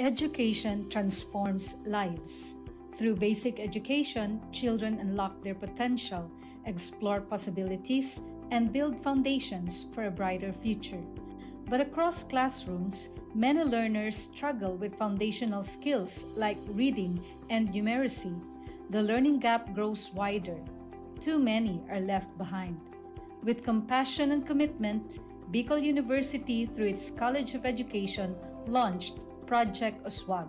Education transforms lives. Through basic education, children unlock their potential, explore possibilities, and build foundations for a brighter future. But across classrooms, many learners struggle with foundational skills like reading and numeracy. The learning gap grows wider. Too many are left behind. With compassion and commitment, Bicol University, through its College of Education, launched Project Uswag.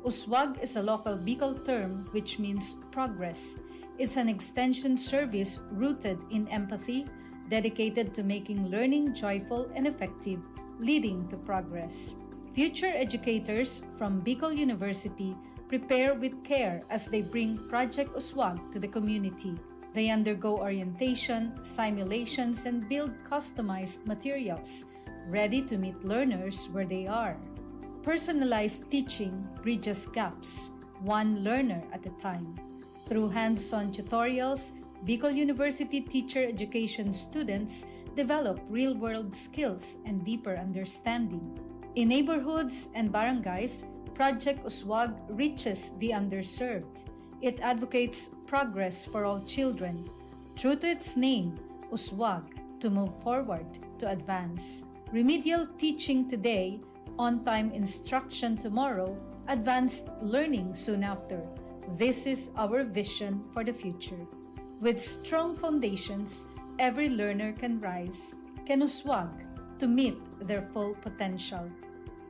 Uswag is a local Bicol term which means progress. It's an extension service rooted in empathy, dedicated to making learning joyful and effective, leading to progress. Future educators from Bicol University prepare with care as they bring Project Uswag to the community. They undergo orientation, simulations, and build customized materials, ready to meet learners where they are. Personalized teaching bridges gaps, one learner at a time. Through hands-on tutorials, Bicol University teacher education students develop real-world skills and deeper understanding. In neighborhoods and barangays, Project Uswag reaches the underserved. It advocates progress for all children. True to its name, Uswag, to move forward, to advance. Remedial teaching today, on-time instruction tomorrow, advanced learning soon after. This is our vision for the future. With strong foundations, every learner can rise, can uswag, to meet their full potential.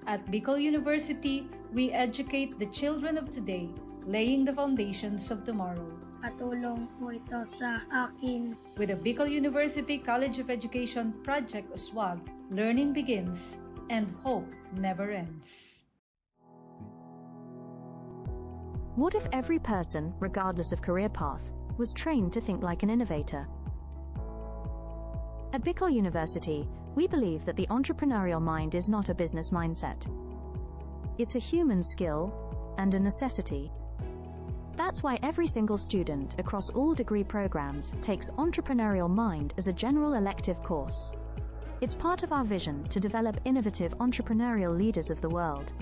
At Bicol University, we educate the children of today, laying the foundations of tomorrow. Katulong po ito sa akin. With the Bicol University College of Education Project Uswag, learning begins and hope never ends. What if every person, regardless of career path, was trained to think like an innovator? At Bicol University, we believe that the entrepreneurial mind is not a business mindset. It's a human skill and a necessity. That's why every single student across all degree programs takes Entrepreneurial Mind as a general elective course. It's part of our vision to develop innovative entrepreneurial leaders of the world.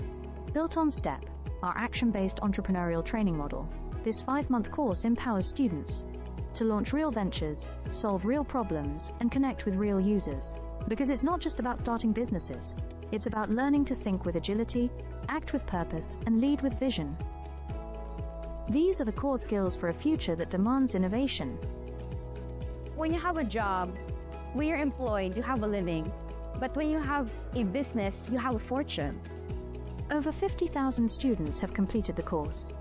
Built on STEP, our action-based entrepreneurial training model, this 5-month course empowers students to launch real ventures, solve real problems, and connect with real users. Because it's not just about starting businesses, it's about learning to think with agility, act with purpose, and lead with vision. These are the core skills for a future that demands innovation. When you have a job, when you're employed, you have a living. But when you have a business, you have a fortune. Over 50,000 students have completed the course.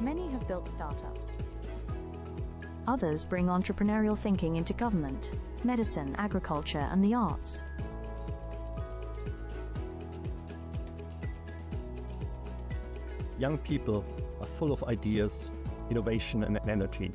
Many have built startups. Others bring entrepreneurial thinking into government, medicine, agriculture, and the arts. Young people are full of ideas, innovation, and energy.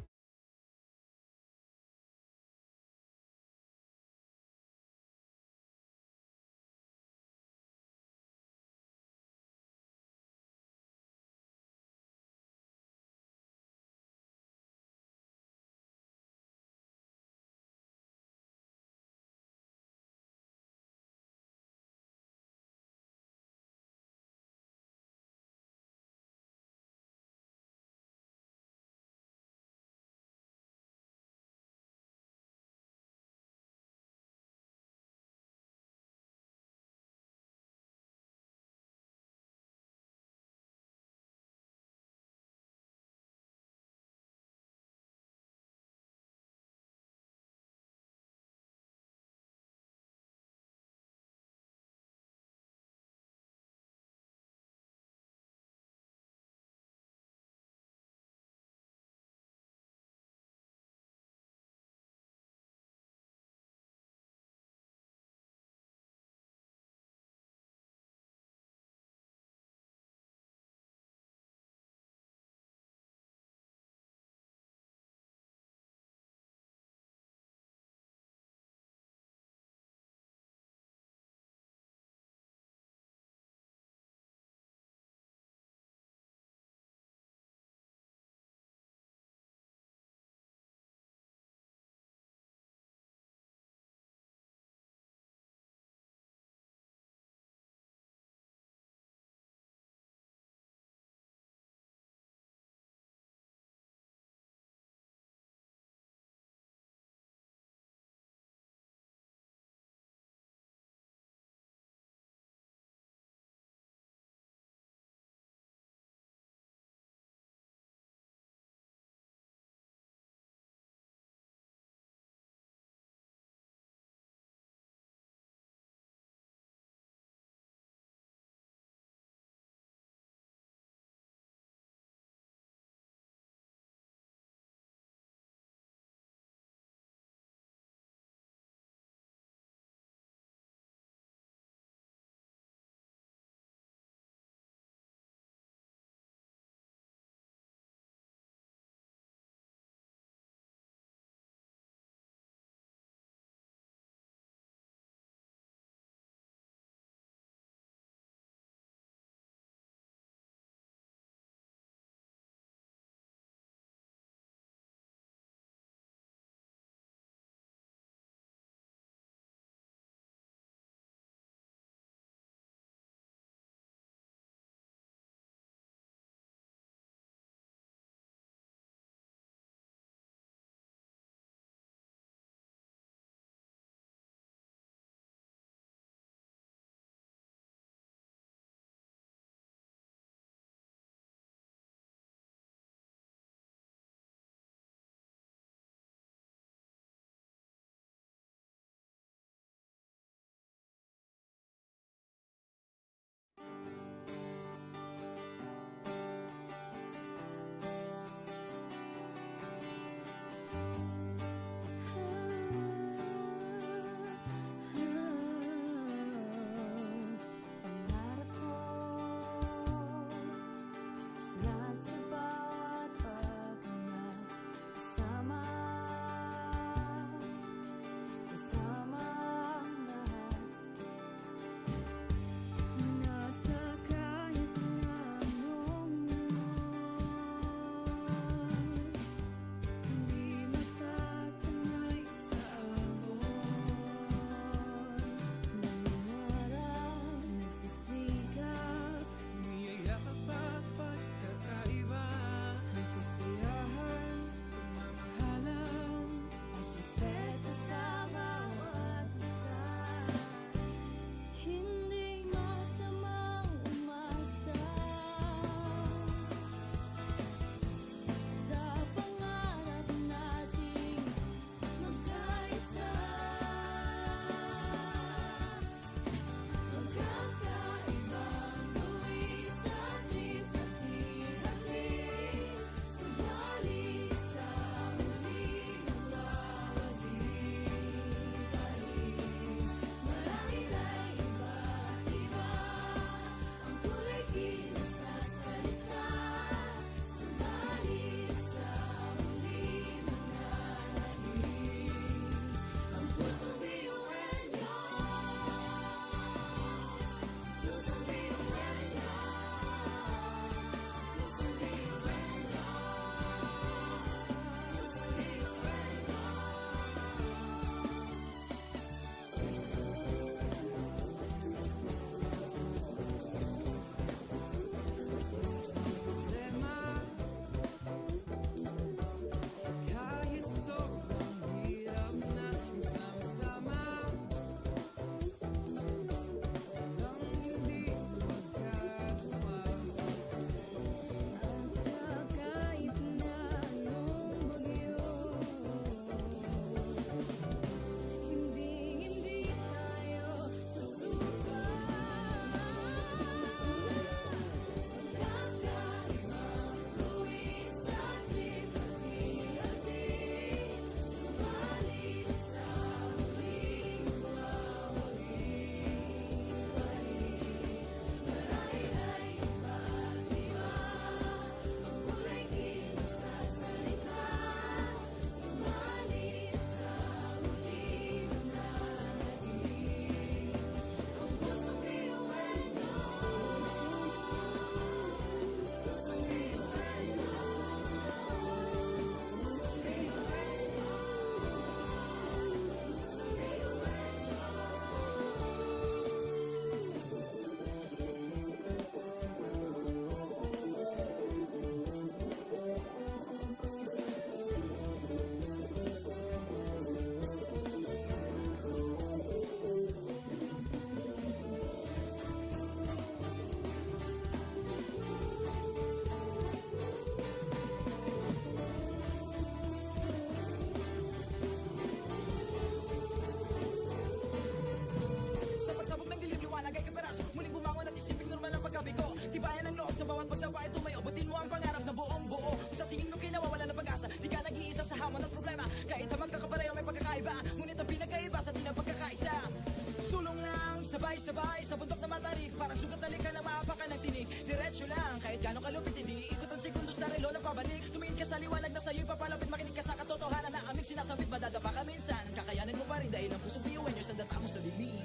Sabay-sabay sa bundok na matarik, parang sugat talikan na maapakan ng tinig. Diretso lang, kahit gano'ng kalupit hindi ikot ang sekundos na relo na pabalik. Tumingin ka sa liwanag na sa'yo'y papalapit, makinig ka sa katotohanan na aming sinasabit. Madadapa ka minsan, kakayanin mo pa rin dahil ang pusong biyuan nyo sa data mo sa lilim.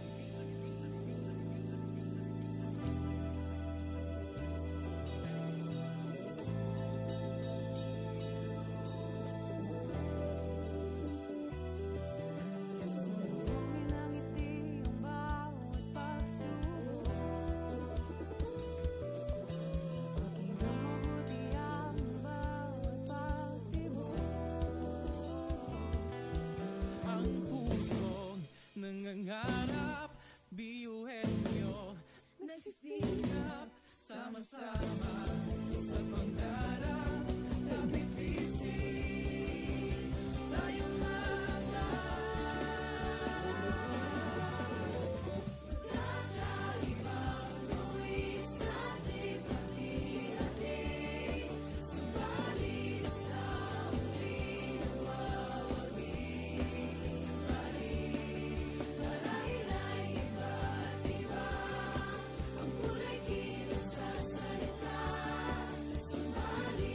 Sumubungin ang ngiti ang bawat pagsubok. Pakinggan mabuti ang bawat pagtibok. Ang pusong nangangarap, biyuhin nyo Nagsisikap, sama-sama sa pangarap. Kapit bisig, tayong kakaibang buwis sa ating pati-hati. Subalit sa huli nawawagi pa rin. Marahil ay iba't iba ang kulay kilos sa salita. Subalit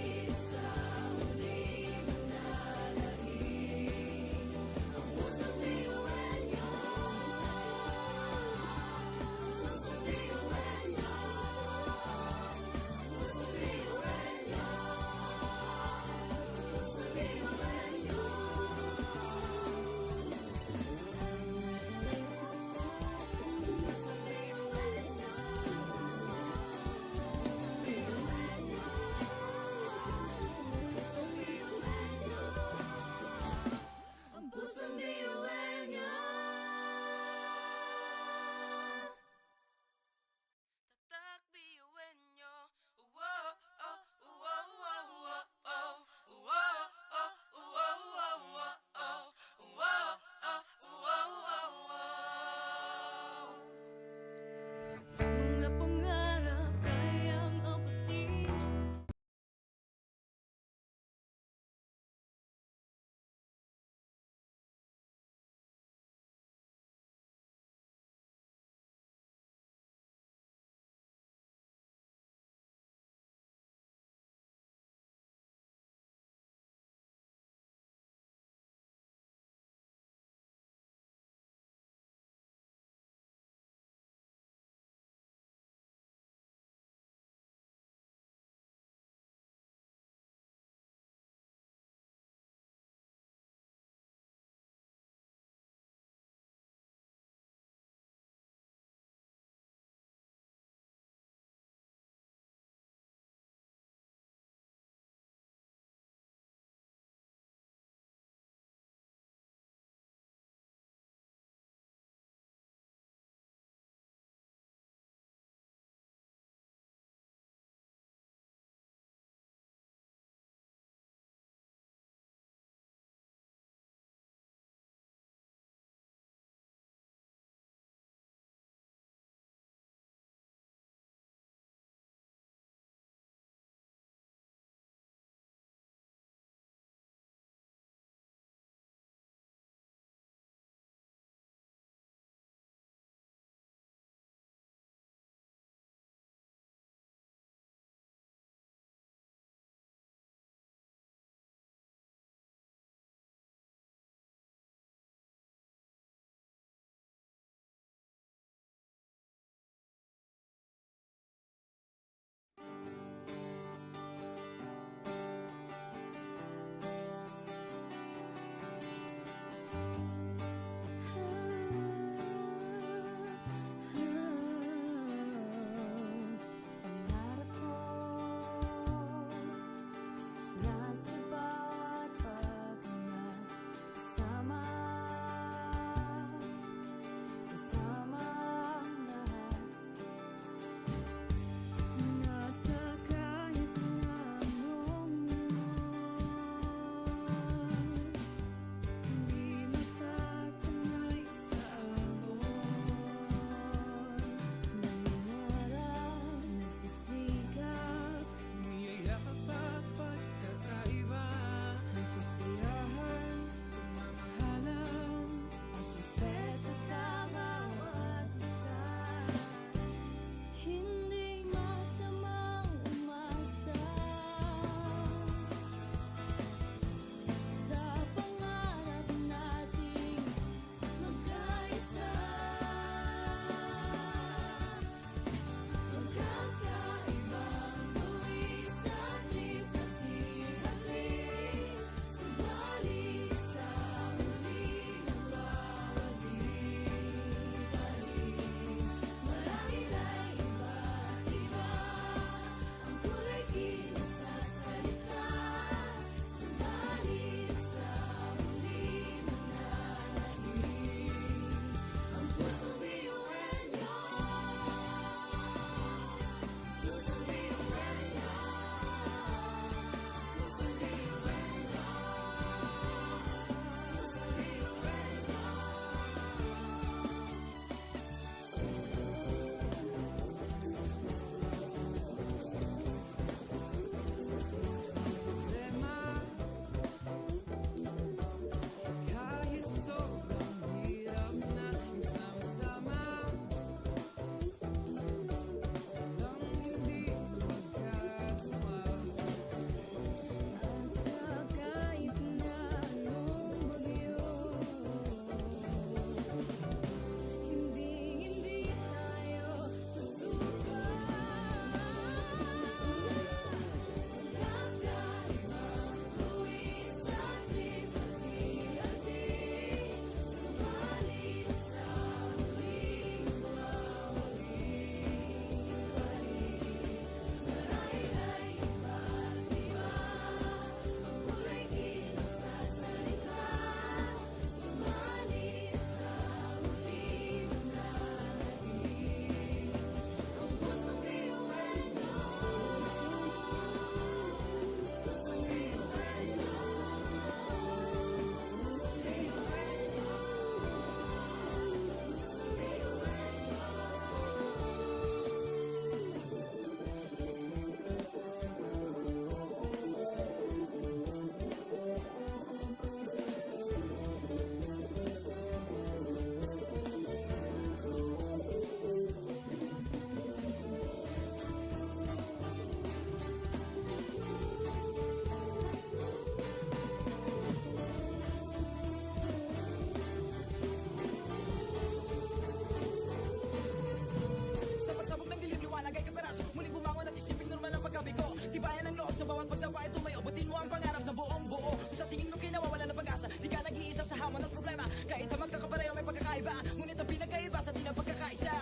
bawat pagtawa ay tumayo, abutin mo ang pangarap na buong buo. Kung sa tingin mo kinawawala ng pag-asa, di ka nag-iisa sa hamon at problema. Kahit na magkakapareho may pagkakaiba, ngunit ang pinagkaiba sa di na pagkakaisa.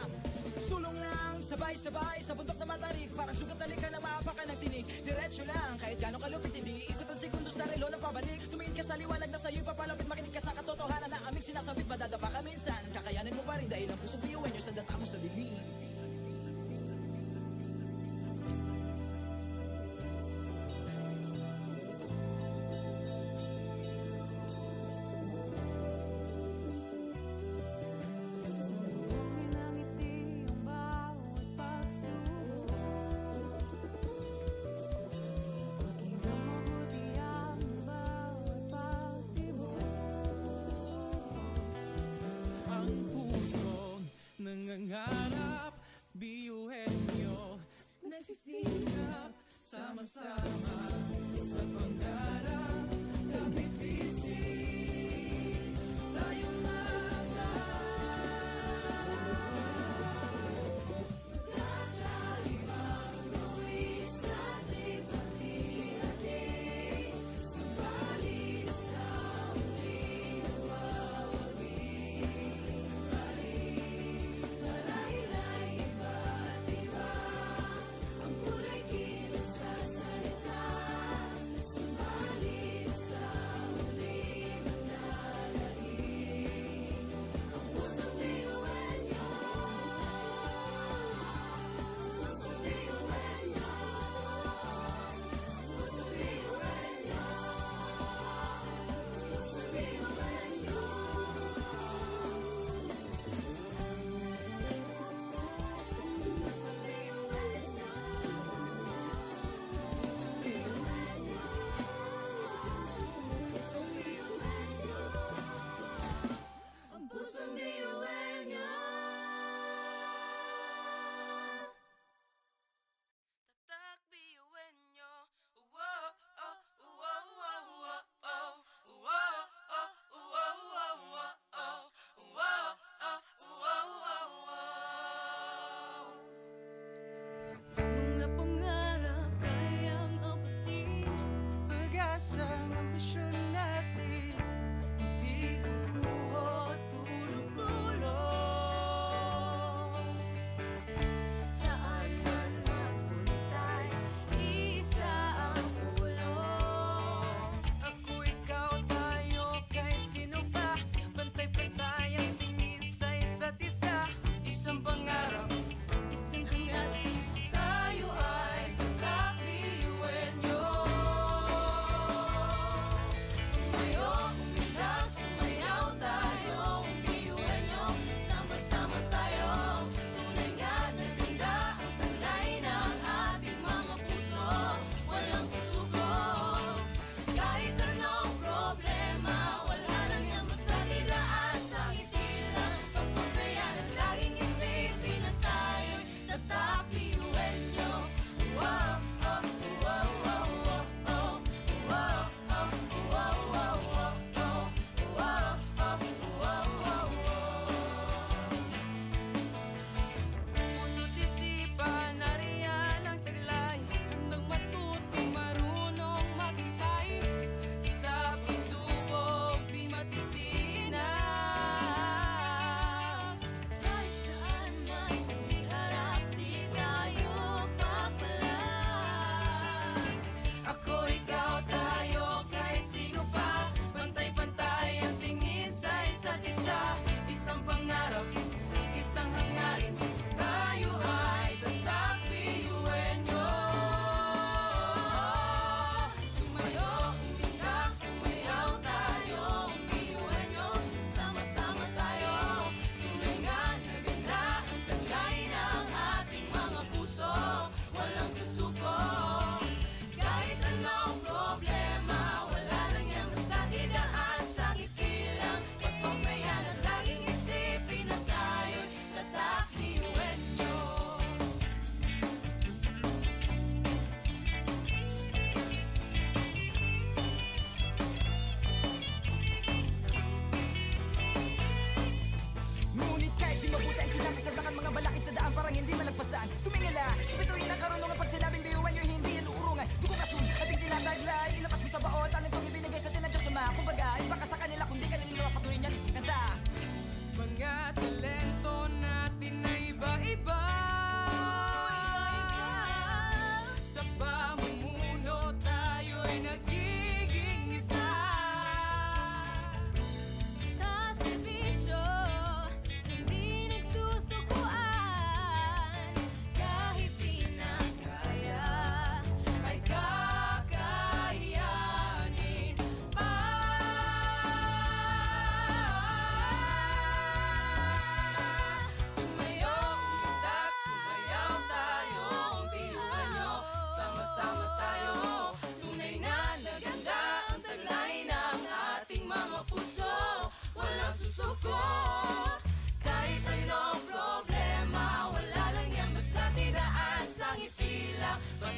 Sulong lang, sabay-sabay sa bundok na matarik, parang sugat na lika na maapakan ng tinig. Diretso lang, kahit gano'ng kalupit, hindi ikot ang sekundos na relo ng pabalik. Tumingin ka sa liwanag na sa'yo'y papalapit, makinig ka sa katotohanan na aming sinasabit. Madadapa ka minsan, kakayanin mo pa rin dahil ang pusong biyuin nyo sa data mo sa dilim. Sambungin ang ngiti ang bawat pagsubok. Pakinggan mabuti ang bawat pagtibok. Ang pusong nangangarap, biyuhin nyo, Nagsisikap sama-sama sa pangarap. Kapit bisig, tayo mga kakaibang luwis at lipat-lihati. Subalit sa huli nawawagi pa rin. Marahil ay iba't iba ang kulay kilos sa salita. Subalit sa huli manlalahim ang pusong biyuhin nyo. Pusong biyuhin nyo. Pusong biyuhin nyo. Pusong biyuhin nyo. Pusong biyuhin nyo. Pusong biyuhin nyo. Ang pusong biyuhin nyo. Tatak biyuin nyo. Wow, oh, wow, wow, wow, oh. Wow, oh, wow, wow, wow, oh. Wow, oh, wow, wow, wow. mga pangarap kayang abutin, pag-asang ambisyon natin, hindi kukuha tulog-tulog. Saan man magpuntay, isa ang ulo. Ako, ikaw, tayo, kahit sino pa, pantay-pantay ang tingin sa isa't isa. Isang pangarap, isang hangarin. Tayo ay tatak-biyuhin nyo. Tumayo, umilag, sumayaw tayo. Biyuhin nyo, sama-sama tayo. Tunay nga na ganda ang taglay ng ating mga puso. Walang susuko. Kahit anong problema, wala lang yan basta dilaan sa ngiti lang. Pasok na yan at laging isipin na tayo'y tatak-biyuhin nyo. Wow, oh, wow, wow, wow, oh. Wow, oh, wow, wow, wow, oh. Wow, oh, wow, wow, wow. Puso't isipan, nariyan ang taglay. Handang matutong marunong maghintay. Sa pagsubok, di matitinag. Kahit saan man iharap, di tayo papalag. Ako, ikaw, tayo, kahit sino pa. Pantay-pantay ang tingin sa isa't isa. Isang pangarap, isang hangarin. Tayo ay tatak-biyuhin nyo. Tumayo, umilag, sumayaw tayo. Biyuhin nyo, sama-sama tayo. Tunay nga na ganda ang taglay ng ating mga puso. Walang susuko. Kahit anong problema, wala lang yan basta didaan sa ngiti lang. Pasok na yan at laging isipin na tayo'y tatak-biyuhin nyo. Ngunit kahit di mabuti ang kinasasabakan, mga balakid sa daan parang hindi malagpasan. Tumingala, sa bituin ng karunungan, pag sinabing biyuhan nyo, hindi yan uurungan. Dugo kasun, at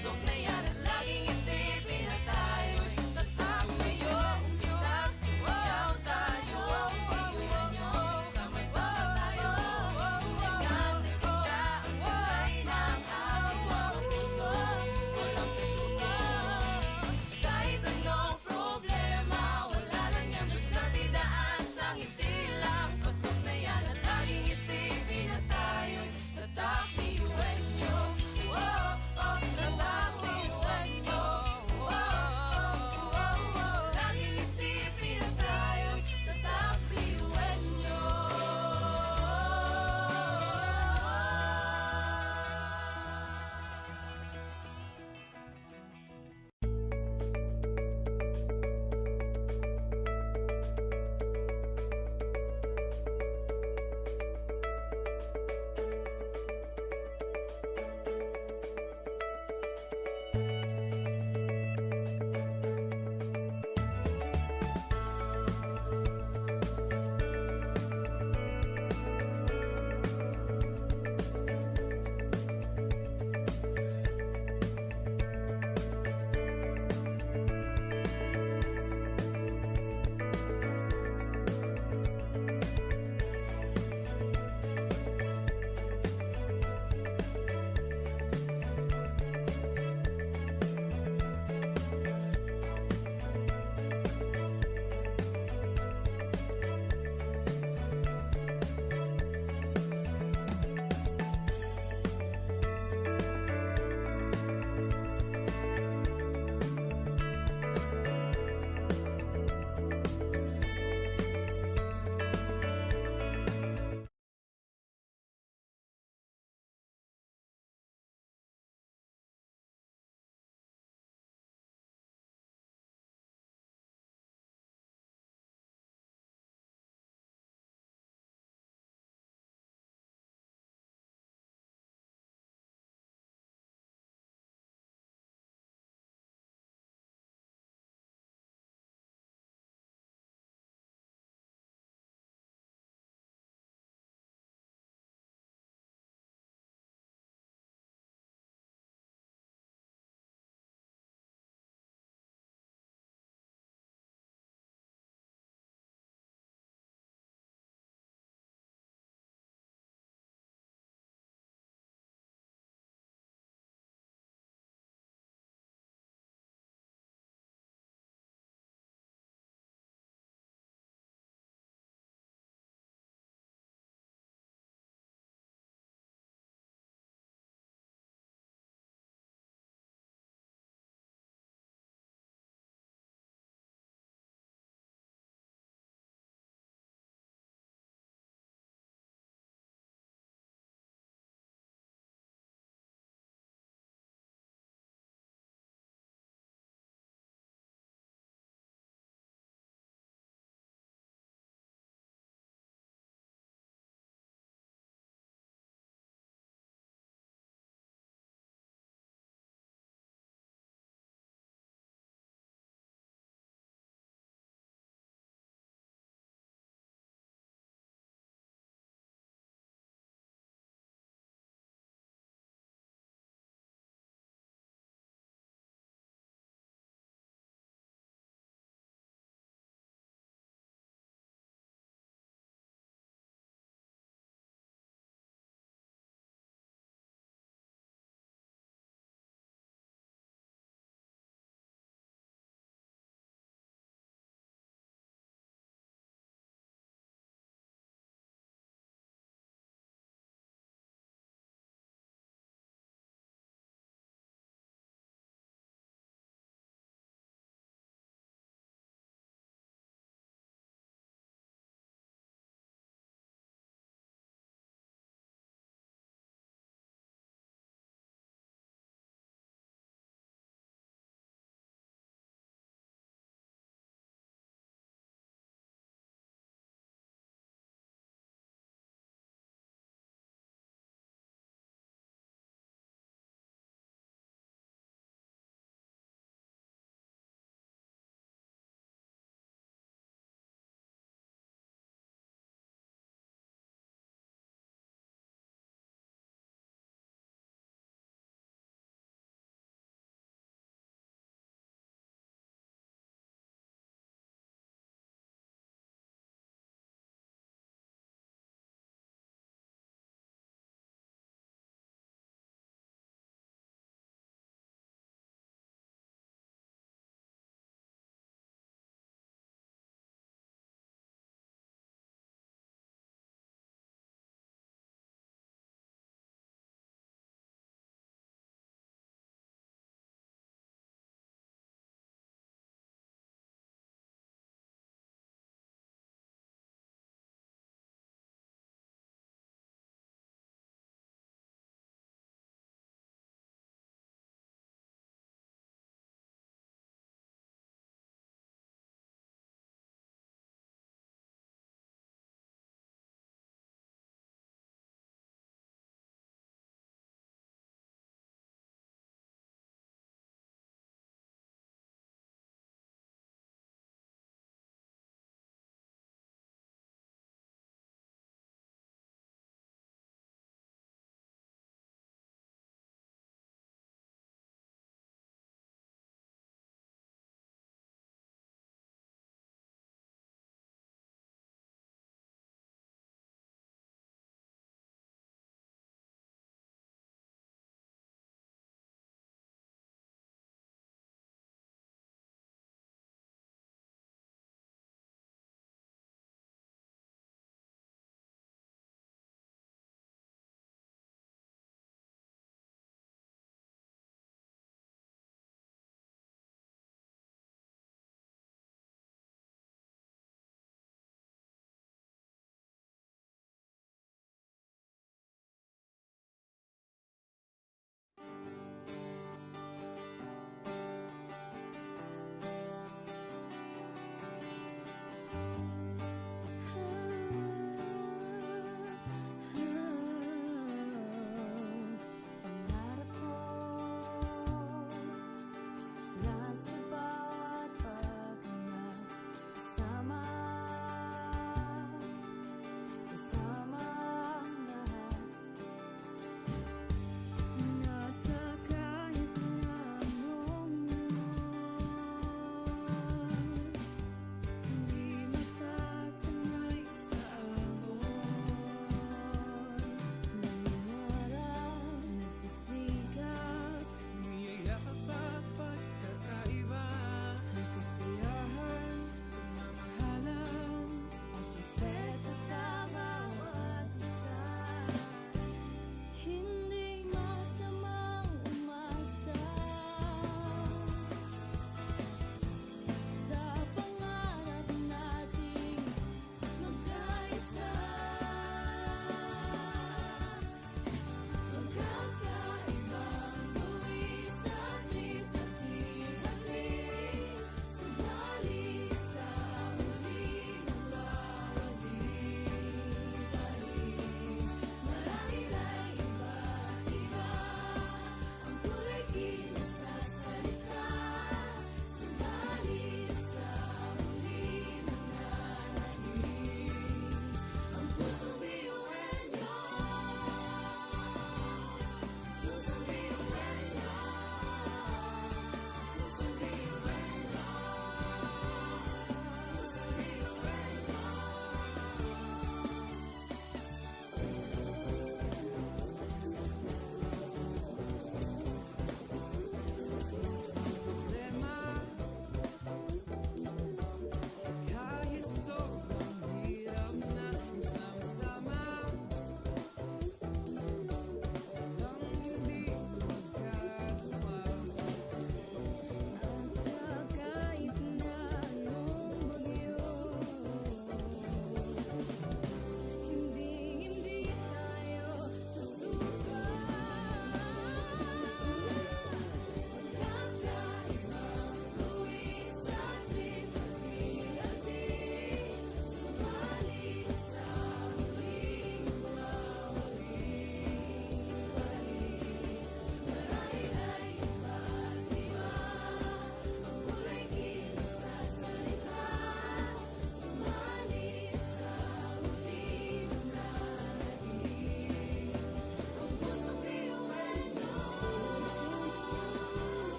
Pasok na yan at laging isipin na tayo'y tatak kayo. Umitak, sumayaw tayo. Piyuhan nyo, sama-sama tayo. Tulingan, nagkita ang kulay ng ating mga puso. Walang susuko. Kahit anong problema, wala lang yan basta't idaan sa ngiti lang. Pasok na yan at laging isipin na tayo'y tatak, piyuhan nyo. Tatak,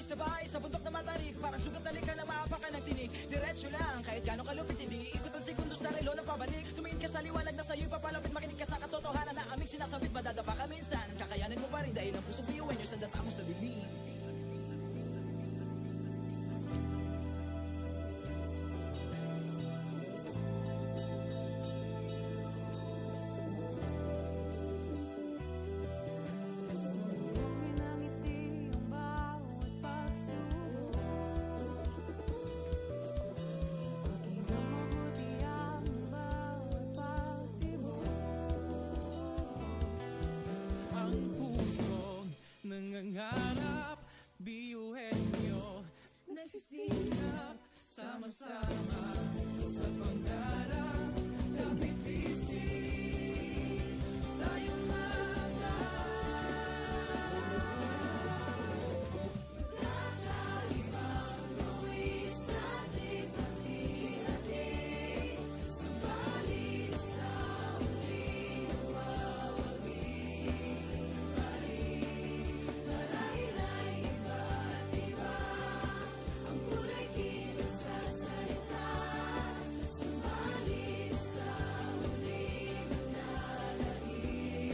Sabay-sabay sa bundok na matarik, parang sugat talikan na maapakan ng tinig. Diretso lang, kahit gano'ng kalupit hindi ikot ang sekundos na relo na pabalik. Tumingin ka sa liwanag na sa'yo'y papalapit, makinig ka sa katotohanan na aming sinasabit. Madadapa ka minsan, kakayanin mo pa rin dahil ang pusong biyuin nyo sa data mo sa bibig. Sumugin ang ngiti ang bawat pagsubok. Pakinggan mabuti ang bawat pagtibok. Ang pusong nangangarap, biyuhin nyo Nagsisikap, sama-sama sa pangarap. Kapit bisig, tayong mga kakaibang buwis sa ating pati-hati. Subalit sa huling mawawagi pa rin. Marahil ay iba't iba ang kulay kilos sa salita. Subalit sa huling nalagay.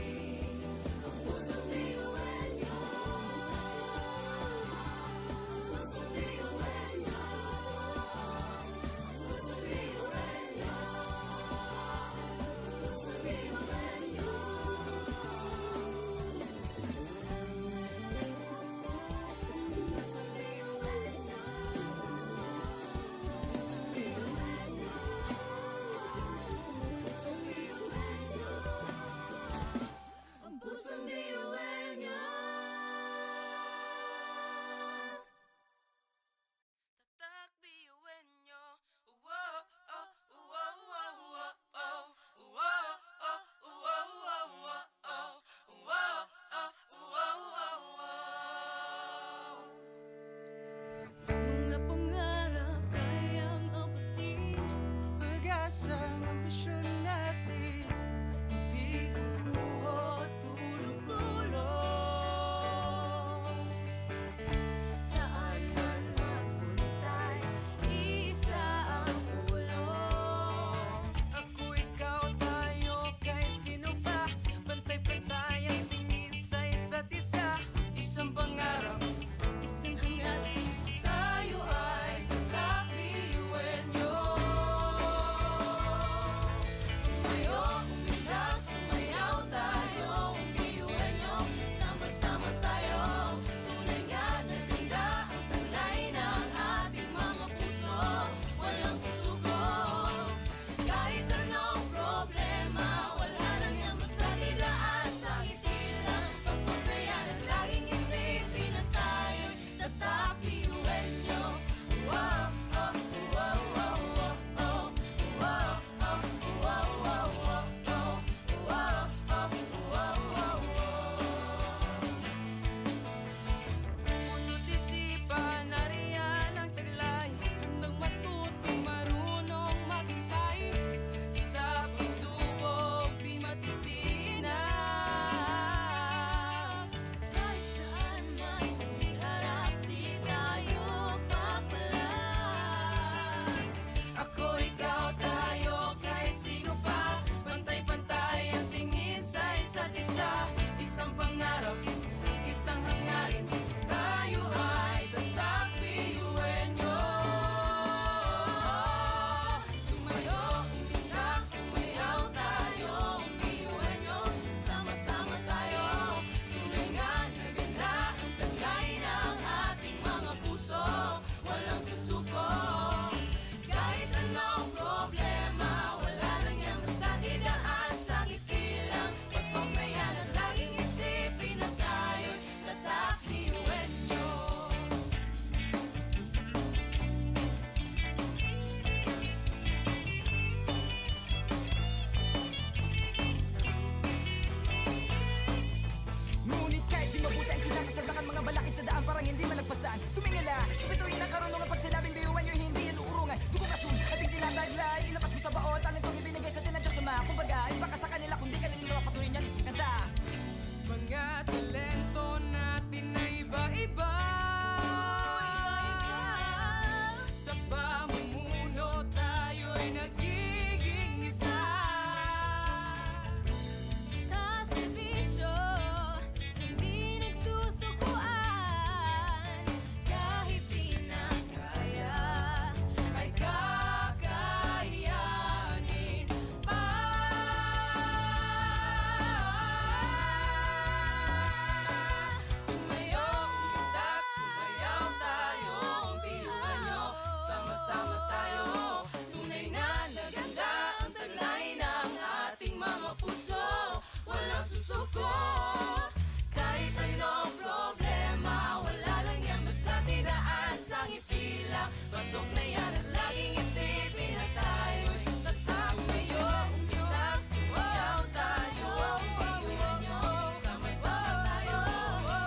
ngiti lang. Pasok na yan at laging isipin na tayo'y tatakbayo. Umitak, sumayaw tayo. Iwan nyo, sama-sama tayo.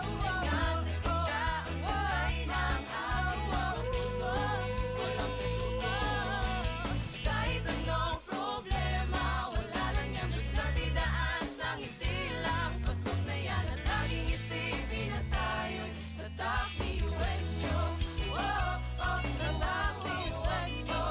Tulingan, naganda ang kulay ng ating mga puso. Walang susuko. Kahit anong problema, wala lang yan basta't idaan sa ngiti lang. Pasok na yan at laging isipin na tayo'y tatakbiwan nyo. Tatakbiwan nyo.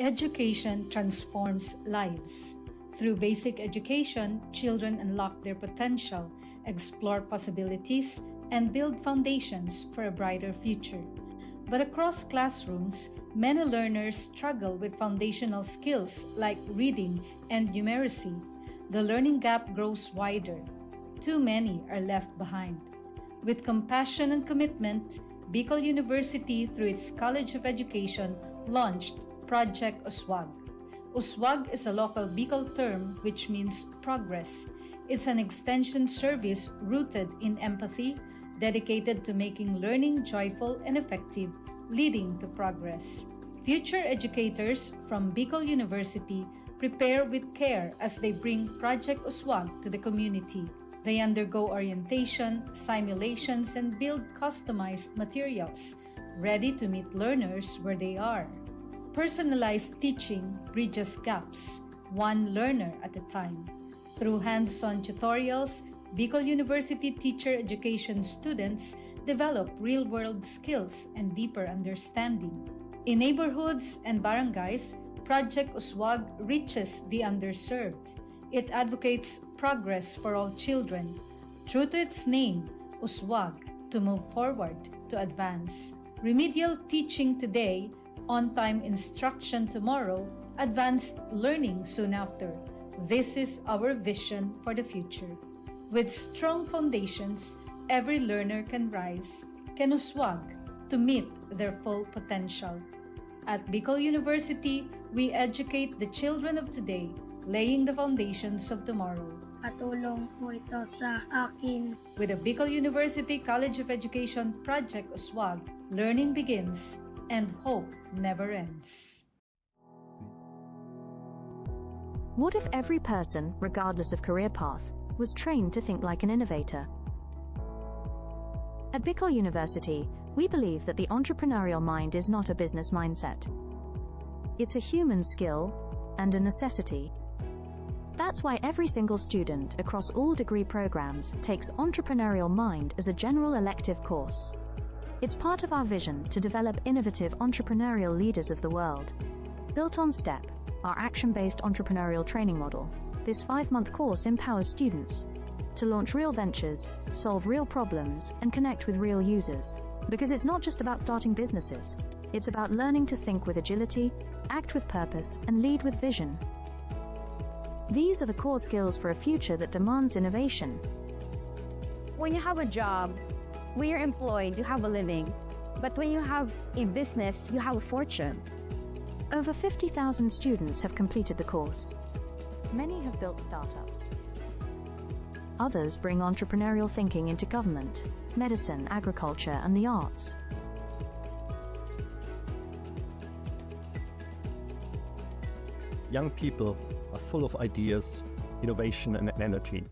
Education transforms lives. Through basic education, children unlock their potential, explore possibilities, and build foundations for a brighter future. But across classrooms, many learners struggle with foundational skills like reading and numeracy. The learning gap grows wider. Too many are left behind. With compassion and commitment, Bicol University, through its College of Education, launched Project Uswag. Uswag is a local Bicol term which means progress. It's an extension service rooted in empathy, dedicated to making learning joyful and effective, leading to progress. Future educators from Bicol University prepare with care as they bring Project Uswag to the community. They undergo orientation, simulations, and build customized materials, ready to meet learners where they are. Personalized teaching bridges gaps, one learner at a time. Through hands-on tutorials, Bicol University teacher education students develop real-world skills and deeper understanding. In neighborhoods and barangays, Project Uswag reaches the underserved. It advocates progress for all children. True to its name, Uswag, to move forward, to advance. Remedial teaching today, on-time instruction tomorrow, advanced learning soon after. This is our vision for the future. With strong foundations, every learner can rise, can uswag, to meet their full potential. At Bicol University, we educate the children of today, laying the foundations of tomorrow. Patulong po ito sa akin. With the Bicol University College of Education Project Uswag, learning begins and hope never ends. What if every person, regardless of career path, was trained to think like an innovator? At Bicol University, we believe that the entrepreneurial mind is not a business mindset. It's a human skill and a necessity. That's why every single student across all degree programs takes Entrepreneurial Mind as a general elective course. It's part of our vision to develop innovative entrepreneurial leaders of the world. Built on STEP, our action-based entrepreneurial training model, this 5-month course empowers students to launch real ventures, solve real problems, and connect with real users. Because it's not just about starting businesses, it's about learning to think with agility, act with purpose, and lead with vision. These are the core skills for a future that demands innovation. When you have a job, when you're employed, you have a living. But when you have a business, you have a fortune. Over 50,000 students have completed the course. Many have built startups. Others bring entrepreneurial thinking into government, medicine, agriculture, and the arts. Young people are full of ideas, innovation, and energy.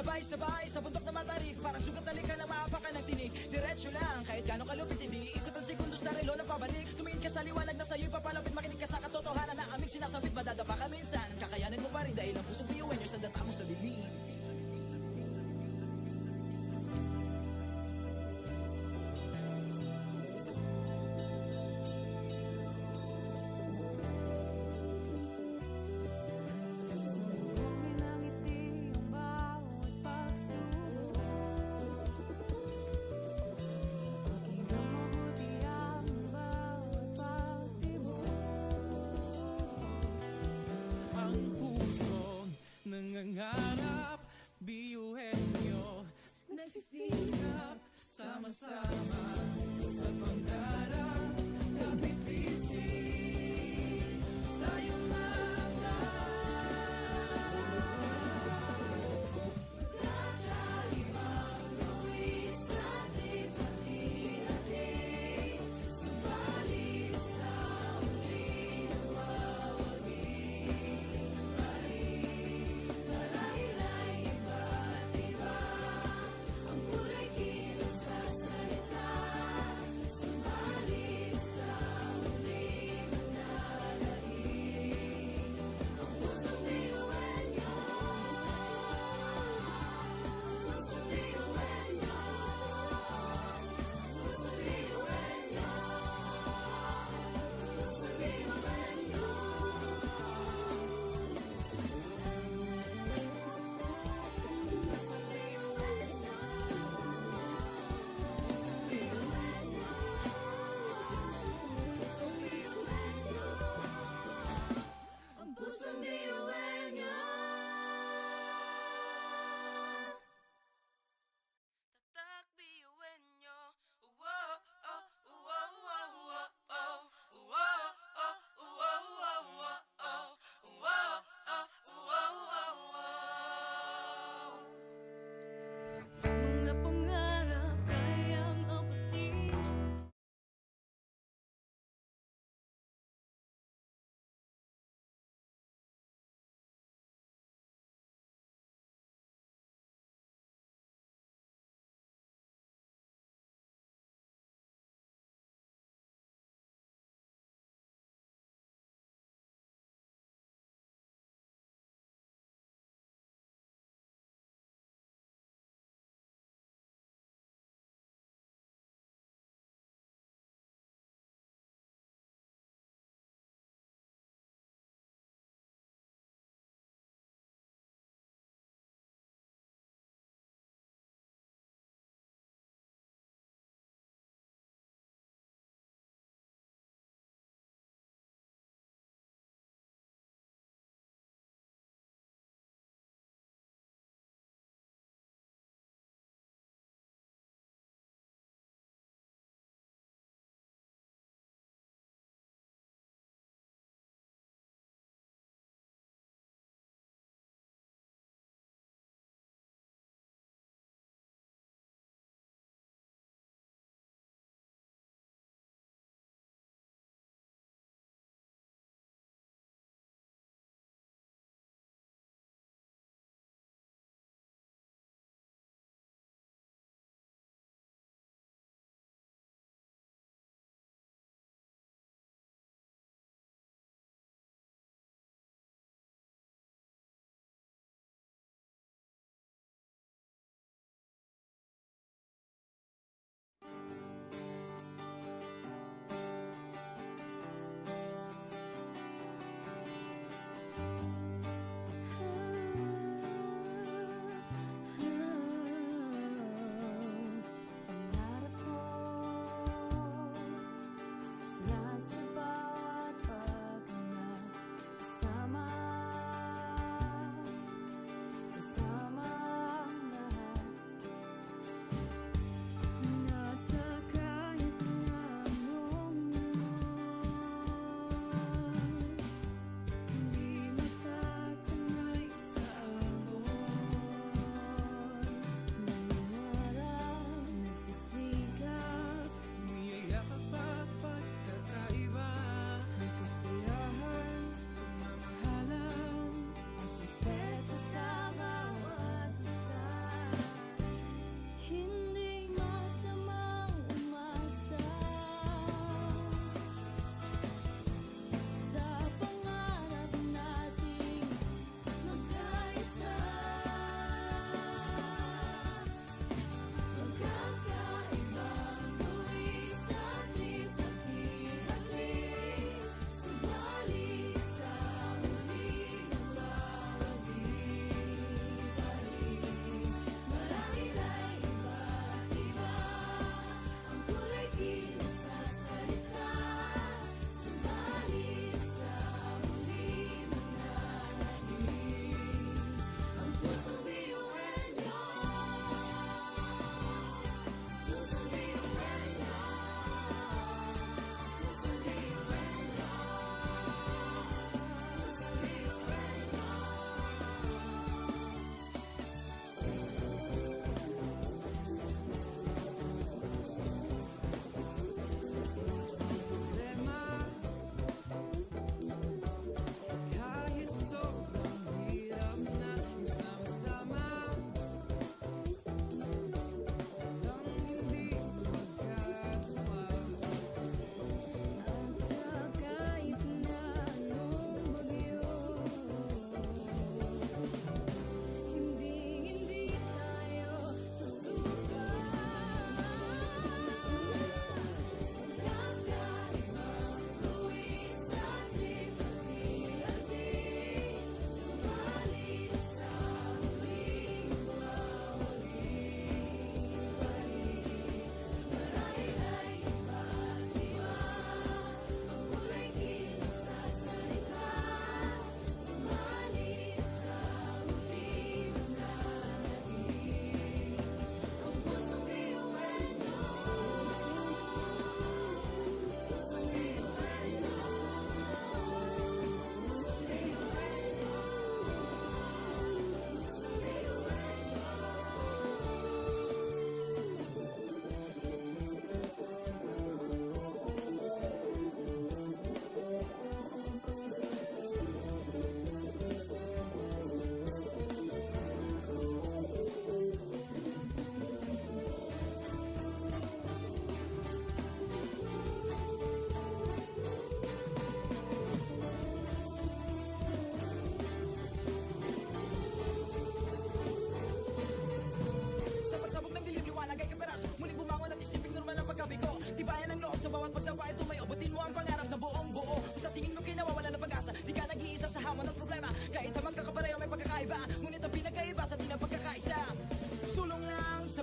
Sabay-sabay sa bundok na matarik, parang sugat na lika na maapakan ng tinig. Diretso lang, kahit gano'ng kalupit hindi ikot ang segundo sa relo ng pabalik. Tumingin ka sa liwanag na sa'yo'y papalapit, makinig ka sa katotohanan na aming sinasabit. Madadapa ka minsan, kakayanin mo pa rin dahil ang pusong biyuan nyo sa data mo sa bibig. Sumbungin ang ngiti ang bawat pagsubok. Pakinggan mabuti ang bawat pagtibok. Ang pusong nangangarap, biyuhin nyo Nagsisikap sama-sama sa pangarap. Kapit bisig, tayong Kakaibang gawin sa ating pati-hati. Subalit sa huli nawawagi. Marahil ay iba't iba ang kulay kilos sa salita. Subalit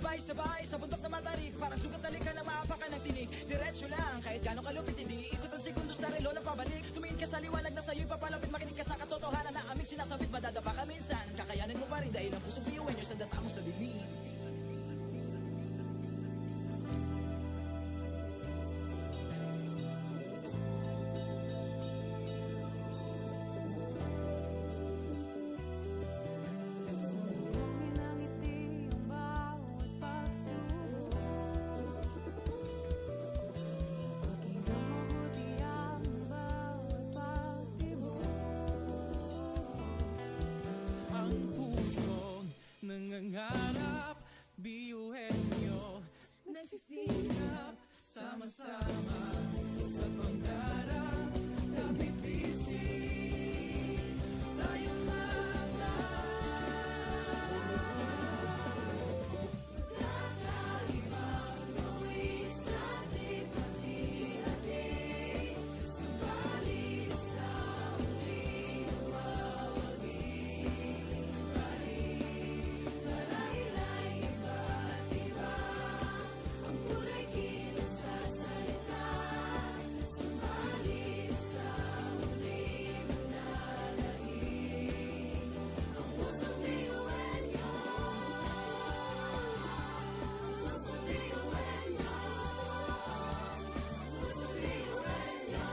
Sabay-sabay sa bundok na matarik, parang sugat na likha na maapakan ng tinig. Diretso lang, kahit gano'ng kalupit hindi ikot ang segundo sa relo ng pabalik. Tumingin ka sa liwanag na sa'yo'y papalapit, makinig ka sa katotohanan na aming sinasabit. Madadapa ka minsan, kakayanin mo pa rin dahil ang pusong biyuhin nyo sa data mo sa bibig. Ang pusong nangangarap, biyuhin nyo, nagsisikap, sama-sama sa pangarap, kapipising, tayo Kakaibang gawin sa ating pati-hati, subalit sa huling nawawagi pa rin. Marahil ay iba't iba ang kulay kilos sa salita, subalit sa huling manlalahim ang pusong biyuhin nyo. Pusong biyuhin nyo. Pusong biyuhin nyo. Pusong biyuhin nyo.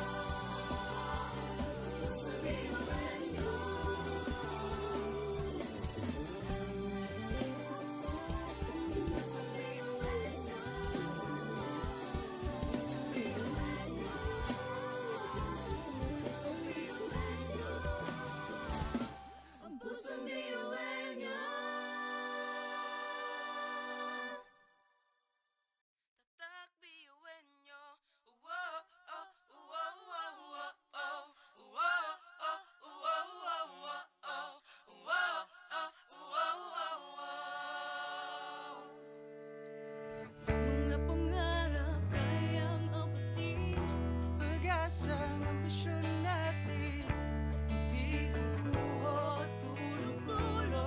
Pusong biyuhin nyo. Pusong biyuhin nyo. Ang pusong biyuhin nyo. Tatak biyuhin nyo. Wow, oh, wow, wow, wow, oh. Wow, oh, wow, wow, wow, oh. Wow, oh, wow, wow, wow. mga pangarap kayang abutin, pag-asa ng ambisyon natin, hindi kukuha tulog-tulog.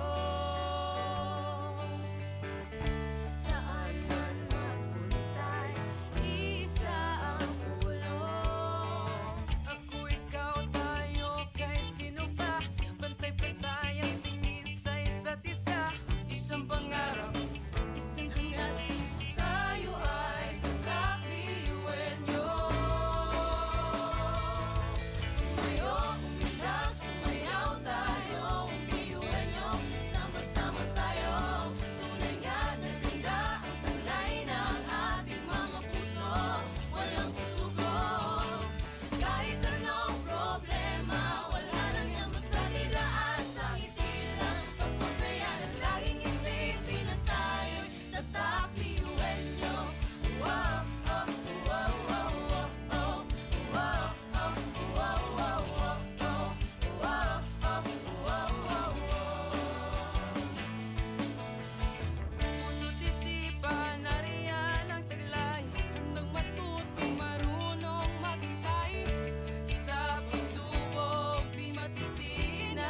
Saan man magpuntay, isa ang pulong. Ako, ikaw, tayo, kahit sino pa, pantay-pantay ang tingin sa isa't isa. Isang pangarap, isang hangarap. Tayo ay kakbiyuhin nyo. Sumayo, umilag, sumayaw tayo, biyuhin nyo. Sama-sama tayo, tunay nga na ganda ang taglay ng ating mga puso. Walang susuko, kahit anong problema, wala lang yan basta didaan sa ngiti lang. Pasok na yan at laging isipin na tayo'y tatak biyuhin nyo. Wow, oh, wow, wow, wow, oh. Wow, oh, wow, wow, wow, oh. Wow, oh, wow, wow, wow. Puso't isipan, nariyan ang taglay, handang matuto, marunong maghintay. Sa pagsubok, di matitinag.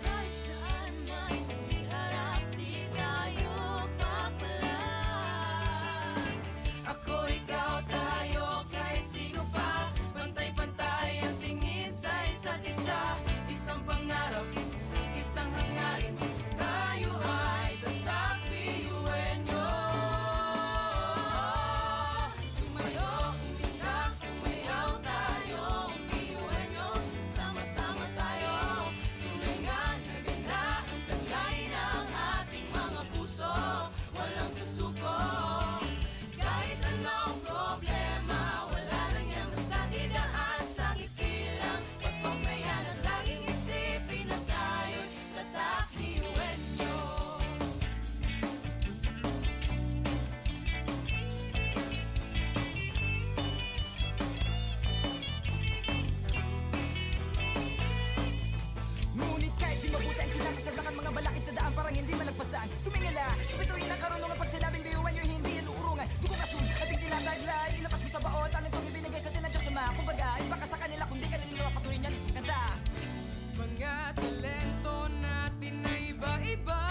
Kahit saan man iharap, di tayo papalag. Ako, ikaw, tayo, kahit sino pa, pantay-pantay ang tingin sa isa't isa. Isang pangarap, isang hangarin, tayo ay tatak biyuhin nyo. Sumayo, umilag, sumayaw tayo, biyuhin nyo. Sama-sama tayo, tunay nga na ganda ang taglay ng ating mga puso. Walang susuko, kahit anong problema, wala lang yan basta didaan sa ngiti lang. Pasok na yan at laging isipin na tayo'y tatak biyuhin nyo. Ngunit kahit di mabuti ang kinasasaglakan mga balakid sa daan parang hindi malagpasan. Tumingala, sa bituin ng karunungan pag sinabing biyuhan nyo hindi yan uurungan. Dugo kasun, ating tinataglay, ilapas mo sa baot, ang itong ibinigay sa atin ng Diyos Ama. Kumbaga, iba ka sa kanila kung di ka nila mapatuloy niyan. Kanta! Mga talento natin na iba-iba,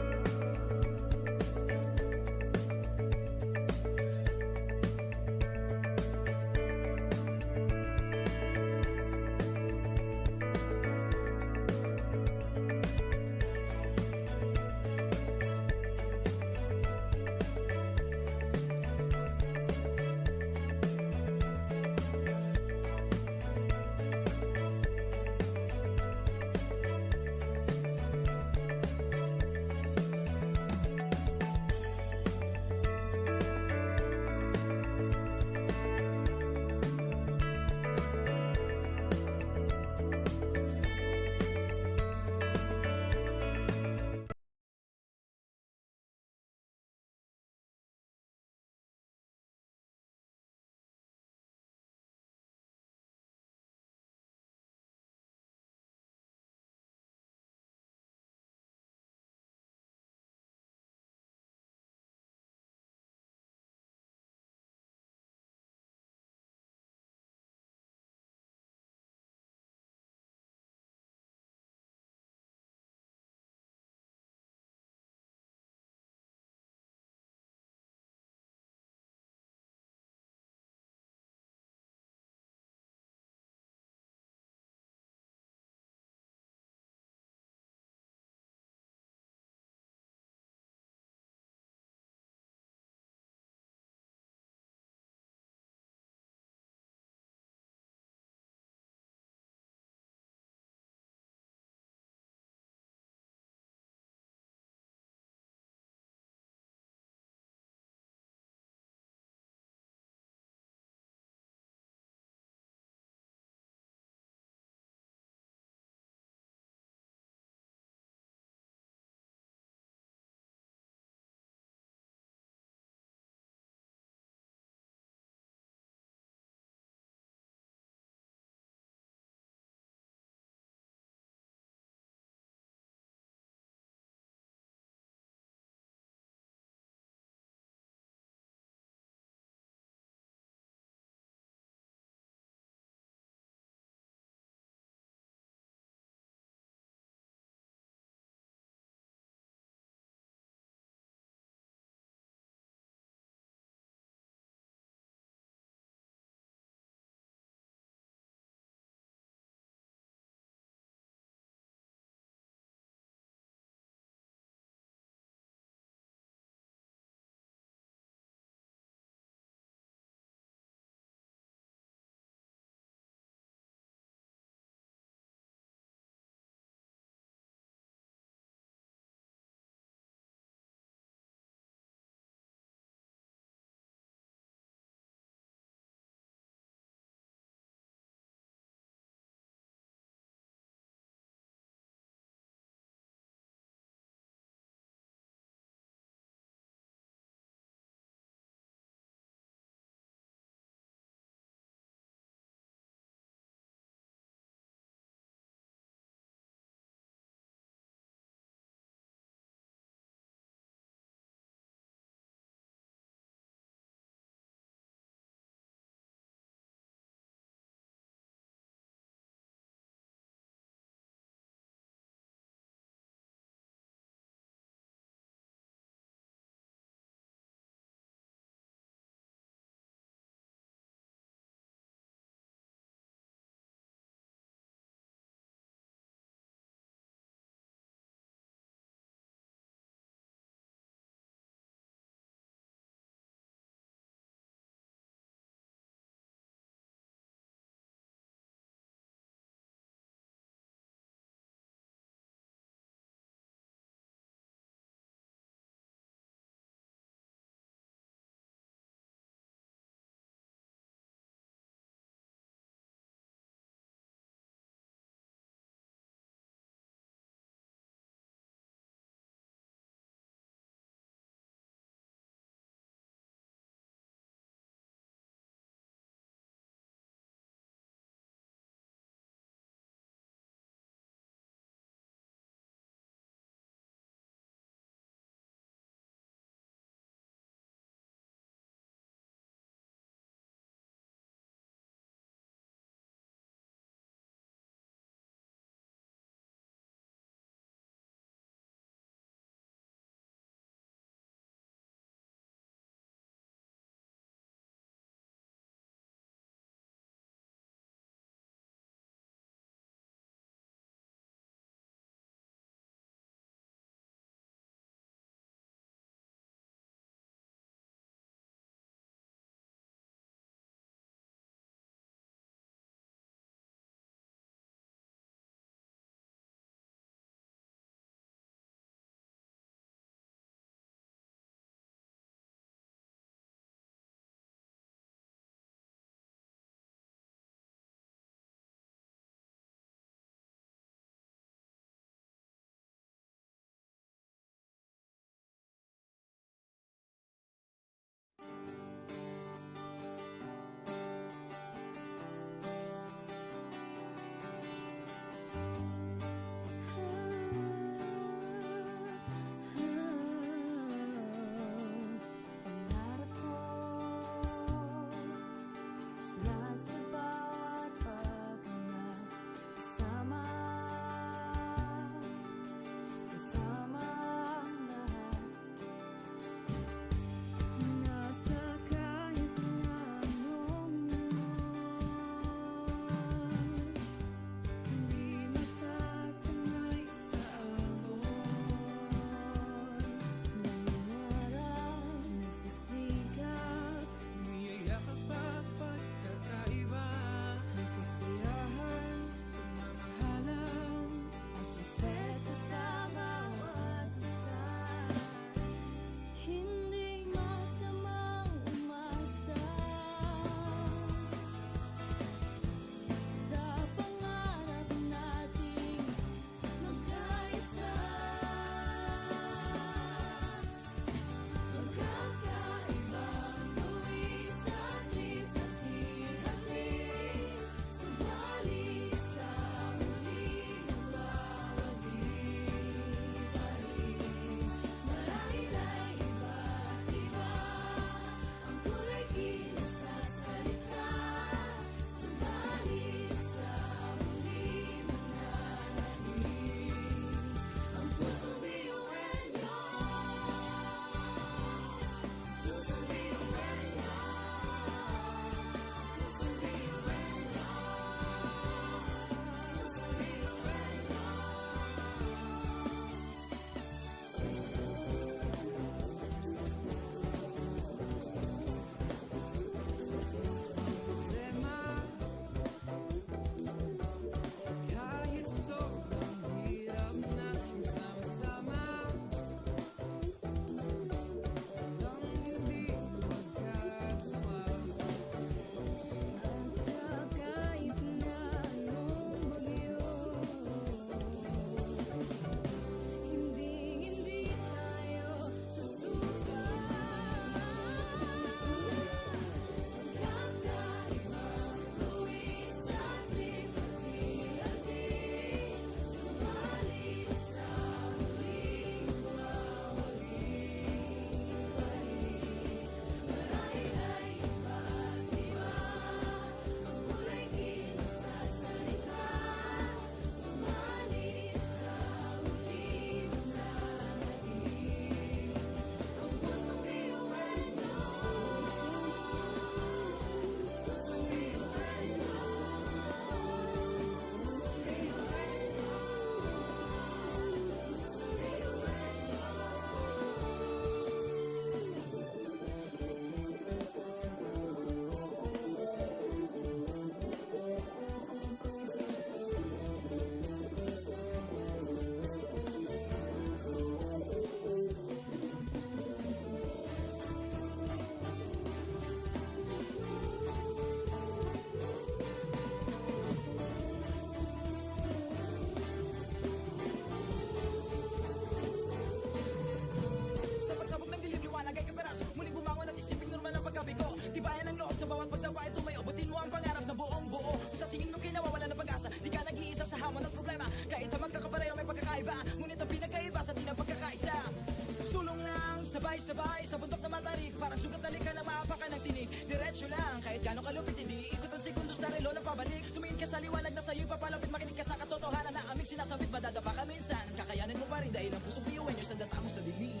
Sabay-sabay sa bundok na matarik, parang sugat na likha na maapakan ng tinig. Diretso lang, kahit gano'ng kalupit hindi ikot ang segundo sa relo ng pabalik. Tumingin ka sa liwanag na sa'yo'y papalapit, makinig ka sa katotohanan na aming sinasabit. Madadapa ka minsan, kakayanin mo pa rin dahil ang pusong biyuan nyo sa data mo sa dilim.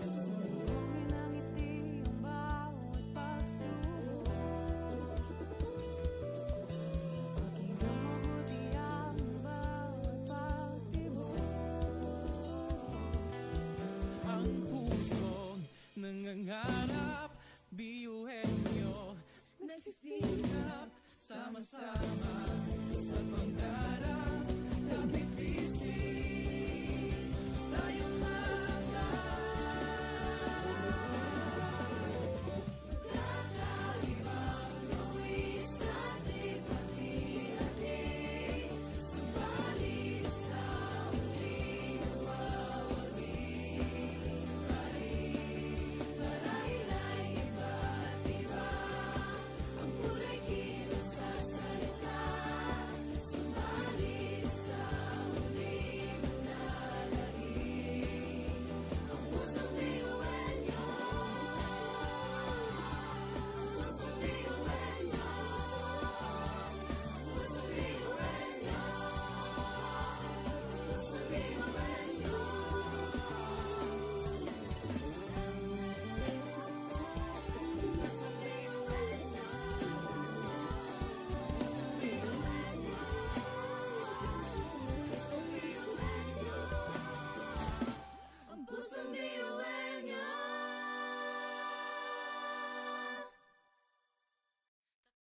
Subukin ang ngiti ang bawat pagsubok. Pakinggan mabuti ang bawat pagtibok. Ang pusong nangangarap, biyuhin nyo, nagsisikap, sama-sama sa pangarap. Kapit bisig, tayong mga Kakaibang gawin sa ating pati-hati. Subalit sa huling nawawagi. Marahil ay iba't iba ang kulay kilos sa salita. Subalit sa huling manlalagi. Ang pusong biyuhan nyo, pusong biyuhan nyo, pusong biyuhan nyo, pusong biyuhan nyo. Pusong biyuhan nyo, pusong biyuhan nyo, pusong biyuhan nyo. Ang pusong biyuhan nyo.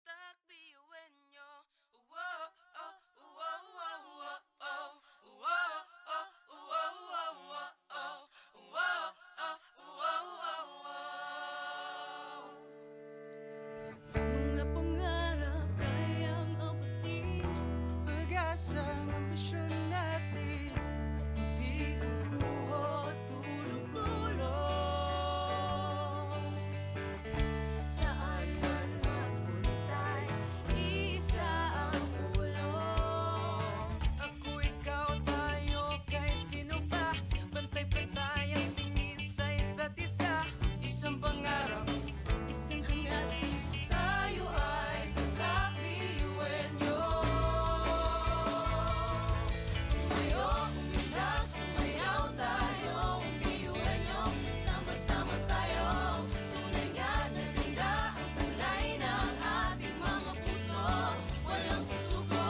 Tatak biyuhin nyo. Wow, oh, wow, wow, wow, oh. Wow, oh, wow, wow, wow, oh. Wow, oh, wow, wow, wow. mga pangarap kayang abutin. Pag-asa ng ambisyon natin, hindi kukuha tulong-tulong. Saan man magpuntay, isa ang pulong. Ako, ikaw, tayo, kahit sino pa. Pantay-pantay ang tingin sa isa't isa. Isang pangarap, isang hangarin. Tayo ay kakbiyuhin nyo. Tumayo, umilag, sumayaw tayo. Biyuhin nyo, sama-sama tayo. Tunay nga na ganda ang talay ng ating mga puso. Walang susuko.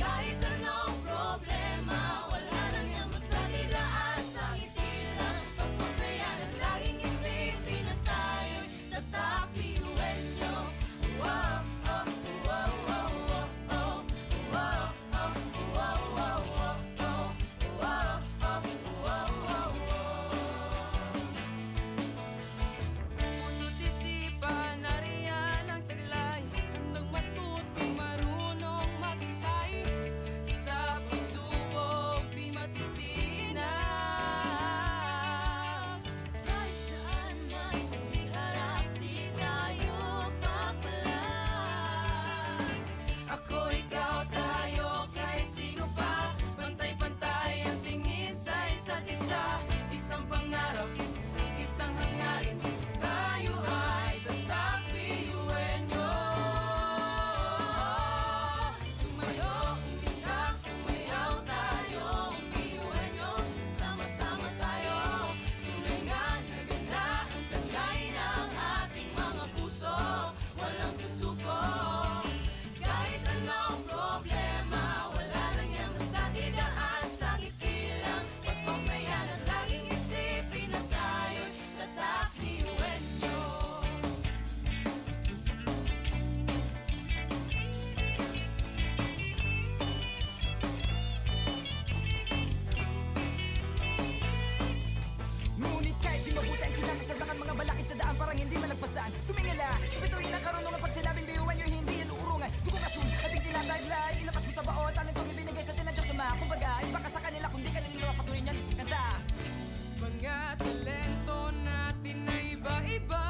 Kahit anong problema, wala lang yan basta didaan sa ngiti lang. Pasok na yan at laging isipin na tayo'y tatakbiyuhin nyo. Wow, oh, wow, wow, wow, oh. Wow, oh, wow, wow, wow, oh. Wow, oh, wow, wow, wow. Puso't isipan, nariyan ang taglay. Handang matuto, marunong maghintay. Sa pagsubok, di matitinag. Kahit saan man iharap, di tayo papalag. Ako, ikaw, tayo, kahit sino pa. Pantay-pantay ang tingin sa isa't isa. Isang pangarap, isang hangarin. Tayo ay tatakbiyuhin nyo. Tumayo, umilag, sumayaw tayo. Biyuhin nyo, sama-sama tayo. Tunay nga na ganda ang talay ng ating mga puso. Walang susuko. Kahit anong problema, wala lang yan basta didaan sa ngiti lang. Pasok na yan at laging isipin na tayo'y tatakbiyuhin nyo. Ngunit kahit di mabuti ang kinasasadlakan mga balakid sa daan parang hindi malagpasan. Tumingala, sa bituin ng karunungan pag sinabing biyuhan nyo hindi yan uurungan. Dugo kasun, ating tinataglay, ilapas mo sa baot, ang itong ibinigay sa tinadya sa mga. Kumbaga, iba ka sa kanila kung di ka nila patuloy niyan. Kanta! Mga talento natin na iba-iba.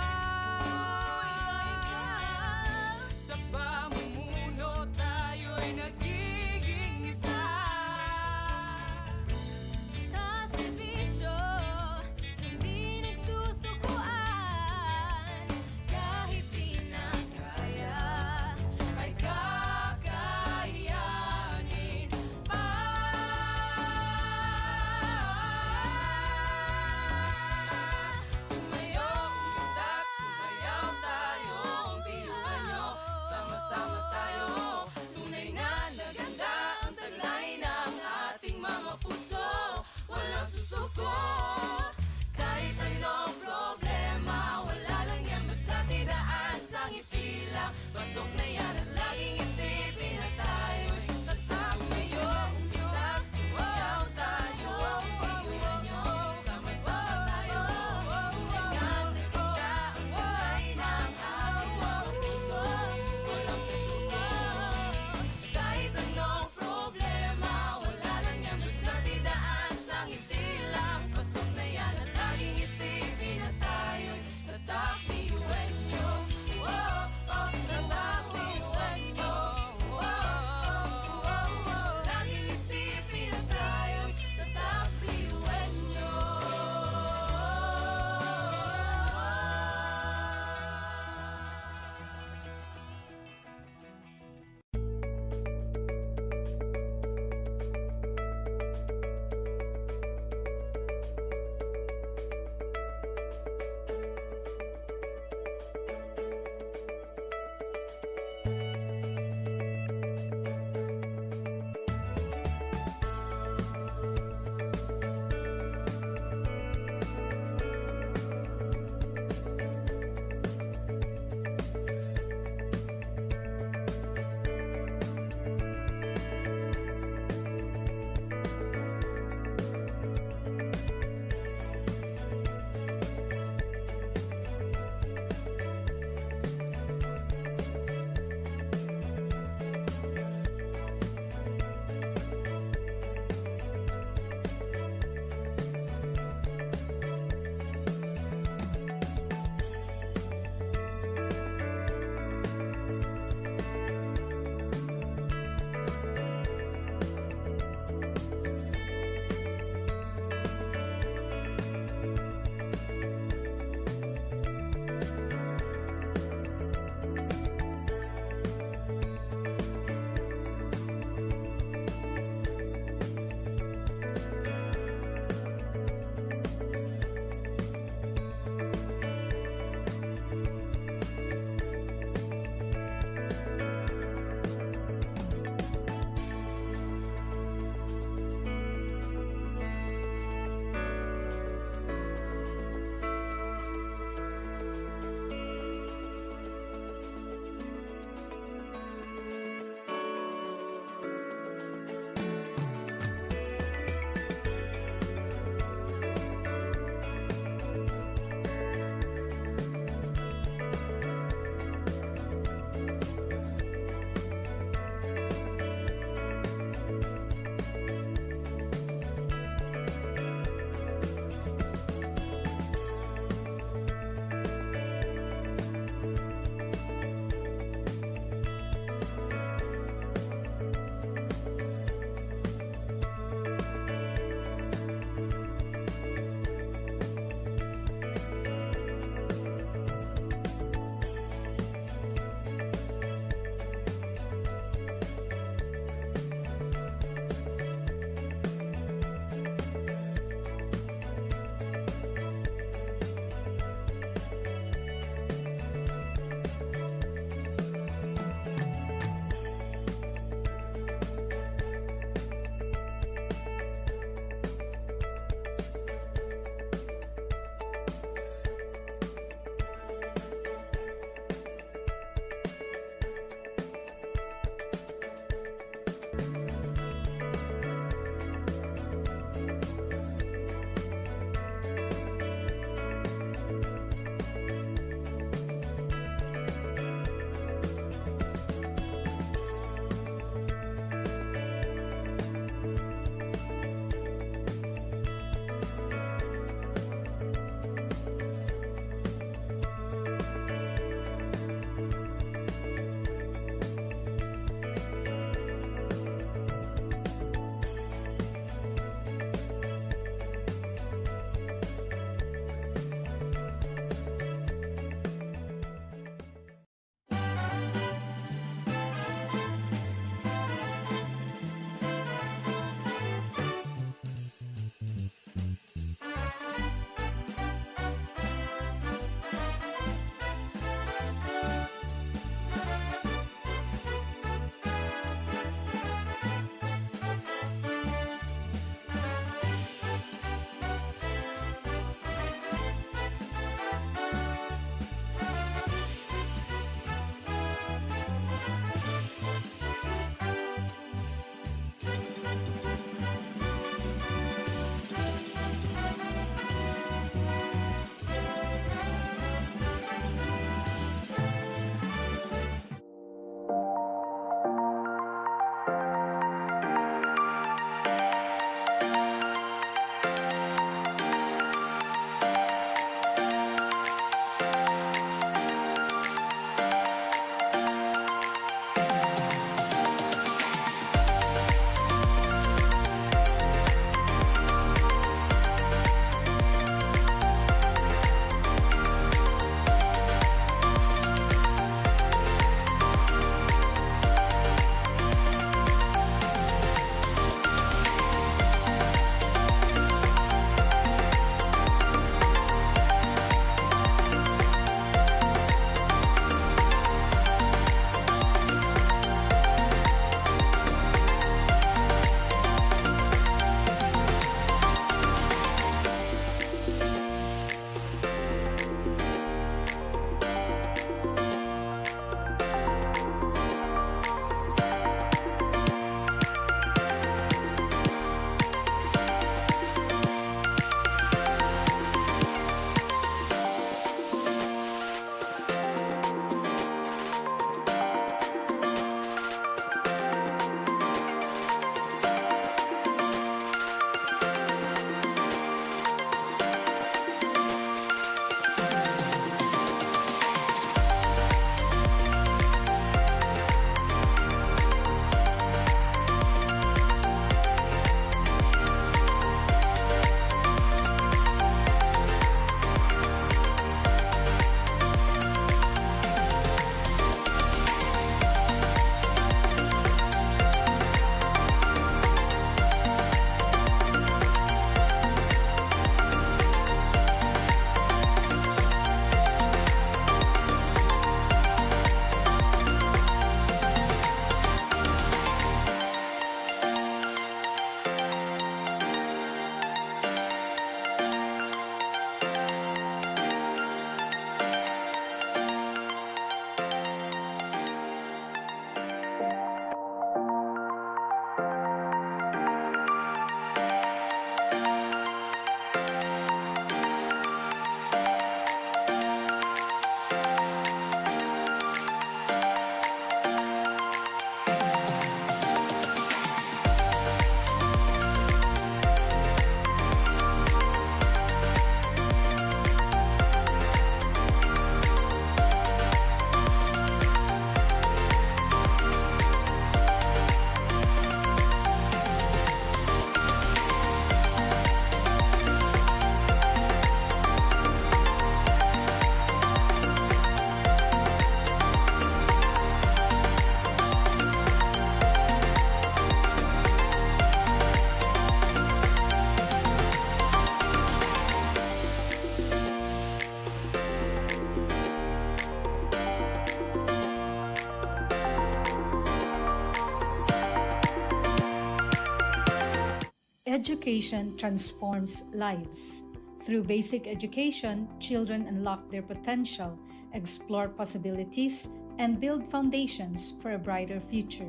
Education transforms lives. Through basic education, children unlock their potential, explore possibilities, and build foundations for a brighter future.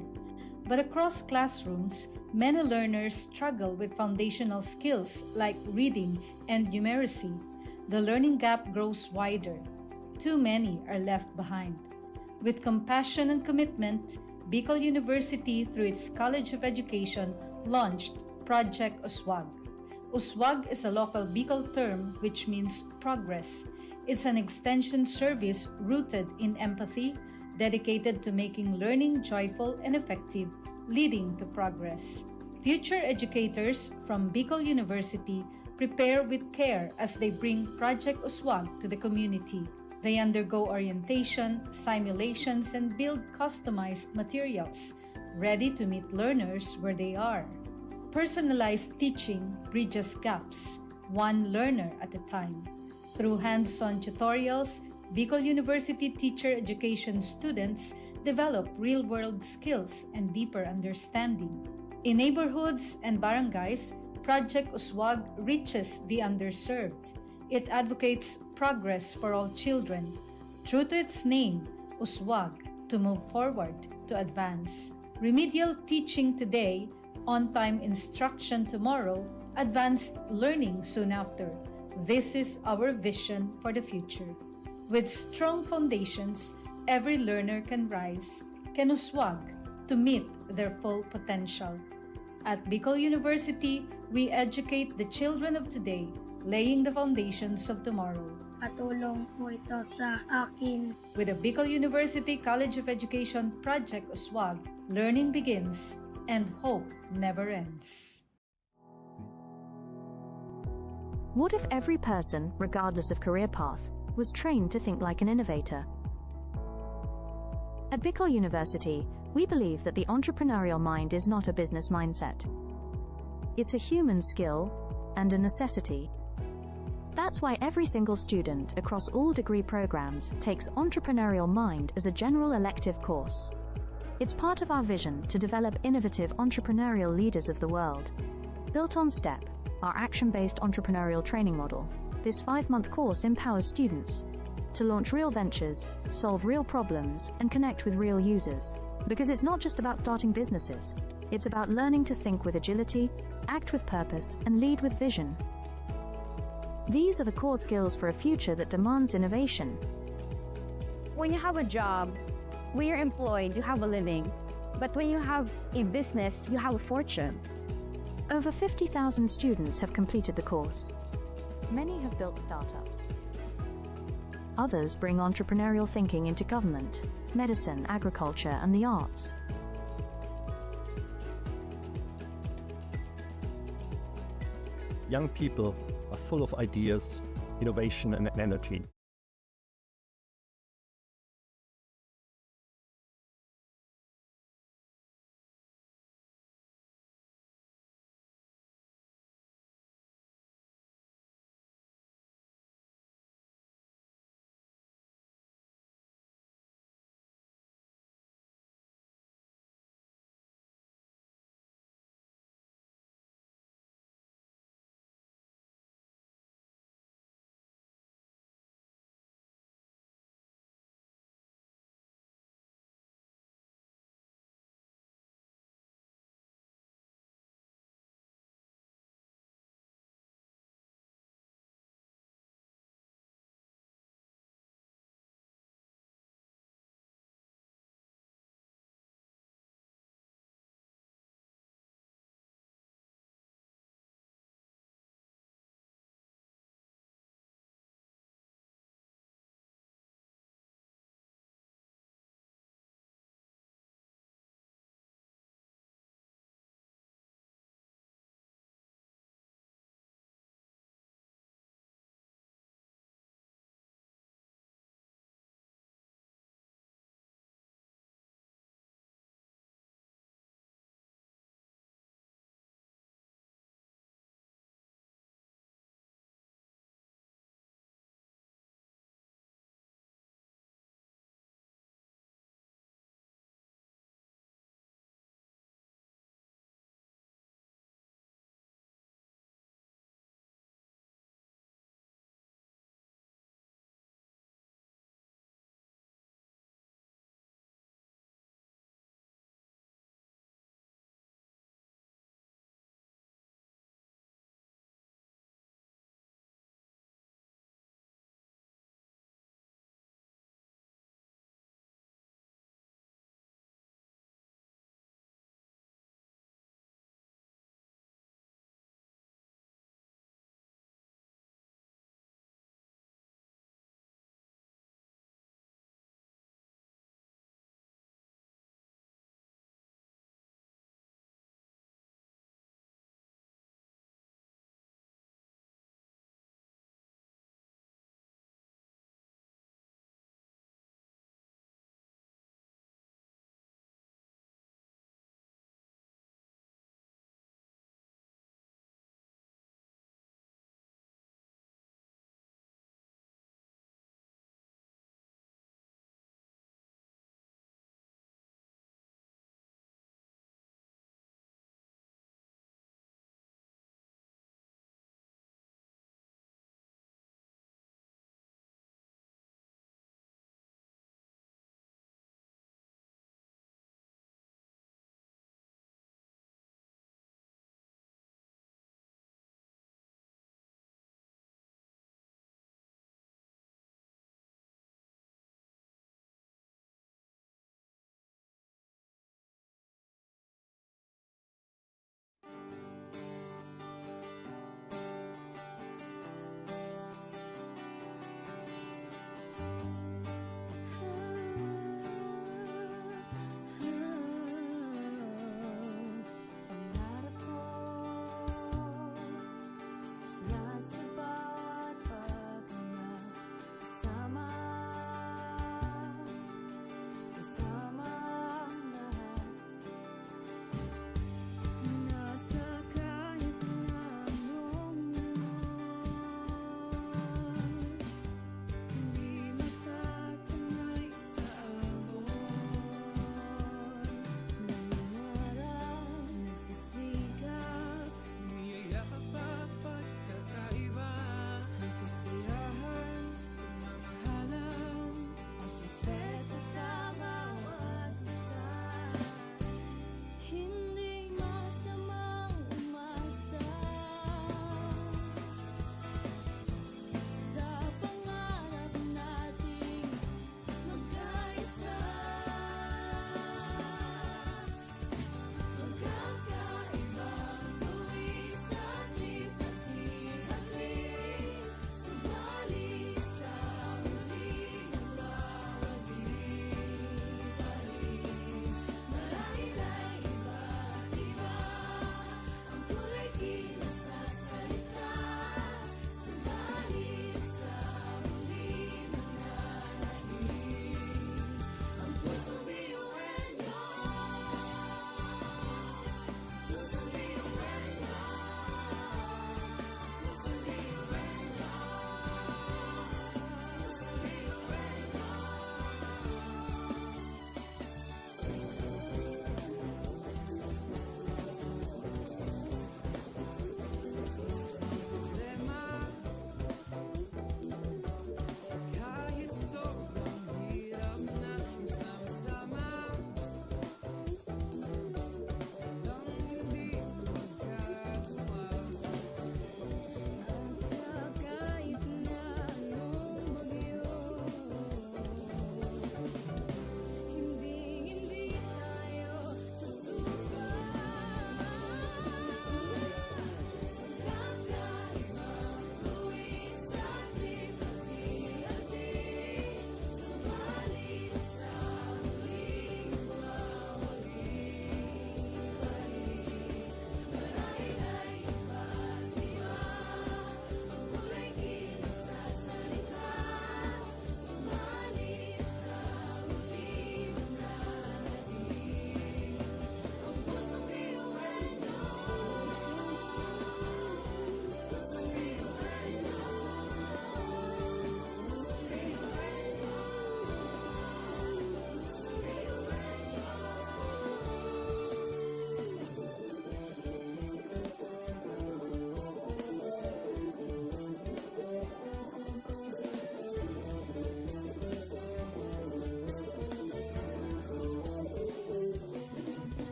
But across classrooms, many learners struggle with foundational skills like reading and numeracy. The learning gap grows wider. Too many are left behind. With compassion and commitment, Bicol University, through its College of Education, launched Project Uswag. Uswag is a local Bicol term which means progress. It's an extension service rooted in empathy, dedicated to making learning joyful and effective, leading to progress. Future educators from Bicol University prepare with care as they bring Project Uswag to the community. They undergo orientation, simulations, and build customized materials, ready to meet learners where they are. Personalized teaching bridges gaps, one learner at a time. Through hands-on tutorials, Bicol University teacher education students develop real-world skills and deeper understanding. In neighborhoods and barangays, Project Uswag reaches the underserved. It advocates progress for all children. True to its name, Uswag, to move forward, to advance. Remedial teaching today, on-time instruction tomorrow, advanced learning soon after. This is our vision for the future. With strong foundations, every learner can rise, can uswag, to meet their full potential. At Bicol University, we educate the children of today, laying the foundations of tomorrow. Patulong po ito sa akin. With the Bicol University College of Education Project Uswag, learning begins and hope never ends. What if every person, regardless of career path, was trained to think like an innovator? At Bicol University, we believe that the entrepreneurial mind is not a business mindset. It's a human skill and a necessity. That's why every single student across all degree programs takes Entrepreneurial Mind as a general elective course. It's part of our vision to develop innovative entrepreneurial leaders of the world. Built on STEP, our action-based entrepreneurial training model, this 5-month course empowers students to launch real ventures, solve real problems, and connect with real users. Because it's not just about starting businesses, it's about learning to think with agility, act with purpose, and lead with vision. These are the core skills for a future that demands innovation. When you have a job, when you're employed, you have a living. But when you have a business, you have a fortune. Over 50,000 students have completed the course. Many have built startups. Others bring entrepreneurial thinking into government, medicine, agriculture, and the arts. Young people are full of ideas, innovation, and energy.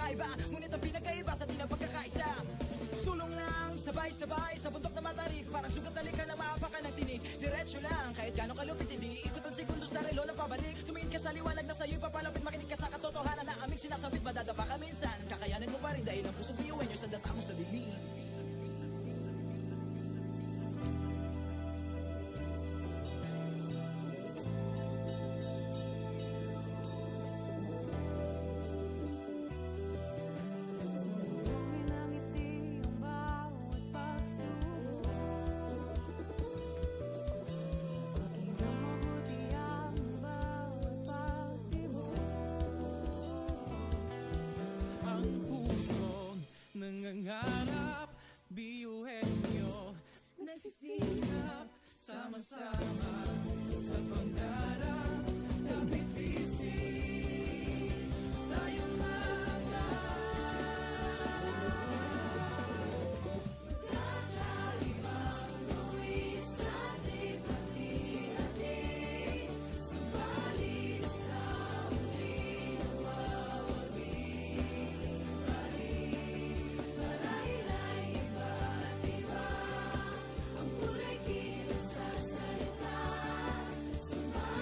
magkaiba, ngunit ang pinagkaiba sa di na pagkakaisa. Sulong lang, sabay-sabay sa bundok na matarik, parang sugat na lika na maapakan ng tinig. Diretso lang, kahit gano'ng kalupit, hindi ikot ang segundo sa relo ng pabalik. Tumingin ka sa liwanag na sa'yo'y papalapit, makinig ka sa katotohanan na aming sinasabit, madadapa ka minsan. Kakayanin mo pa rin dahil ang pusong biyuin nyo sa data mo sa dilim. Sumulungin ang ngiti ang bawat pagsubok. Pakinggan mabuti ang bawat pagtibok. Ang pusong nangangarap, biyuhin nyo nagsisikap, sama-sama sa pangarap. Kapit bisig, tayong Kakaibang luwis at hati-hati, subalit sa huli nawawagi pa rin. Marahil ay iba't iba ang kulay kilos sa salita, subalit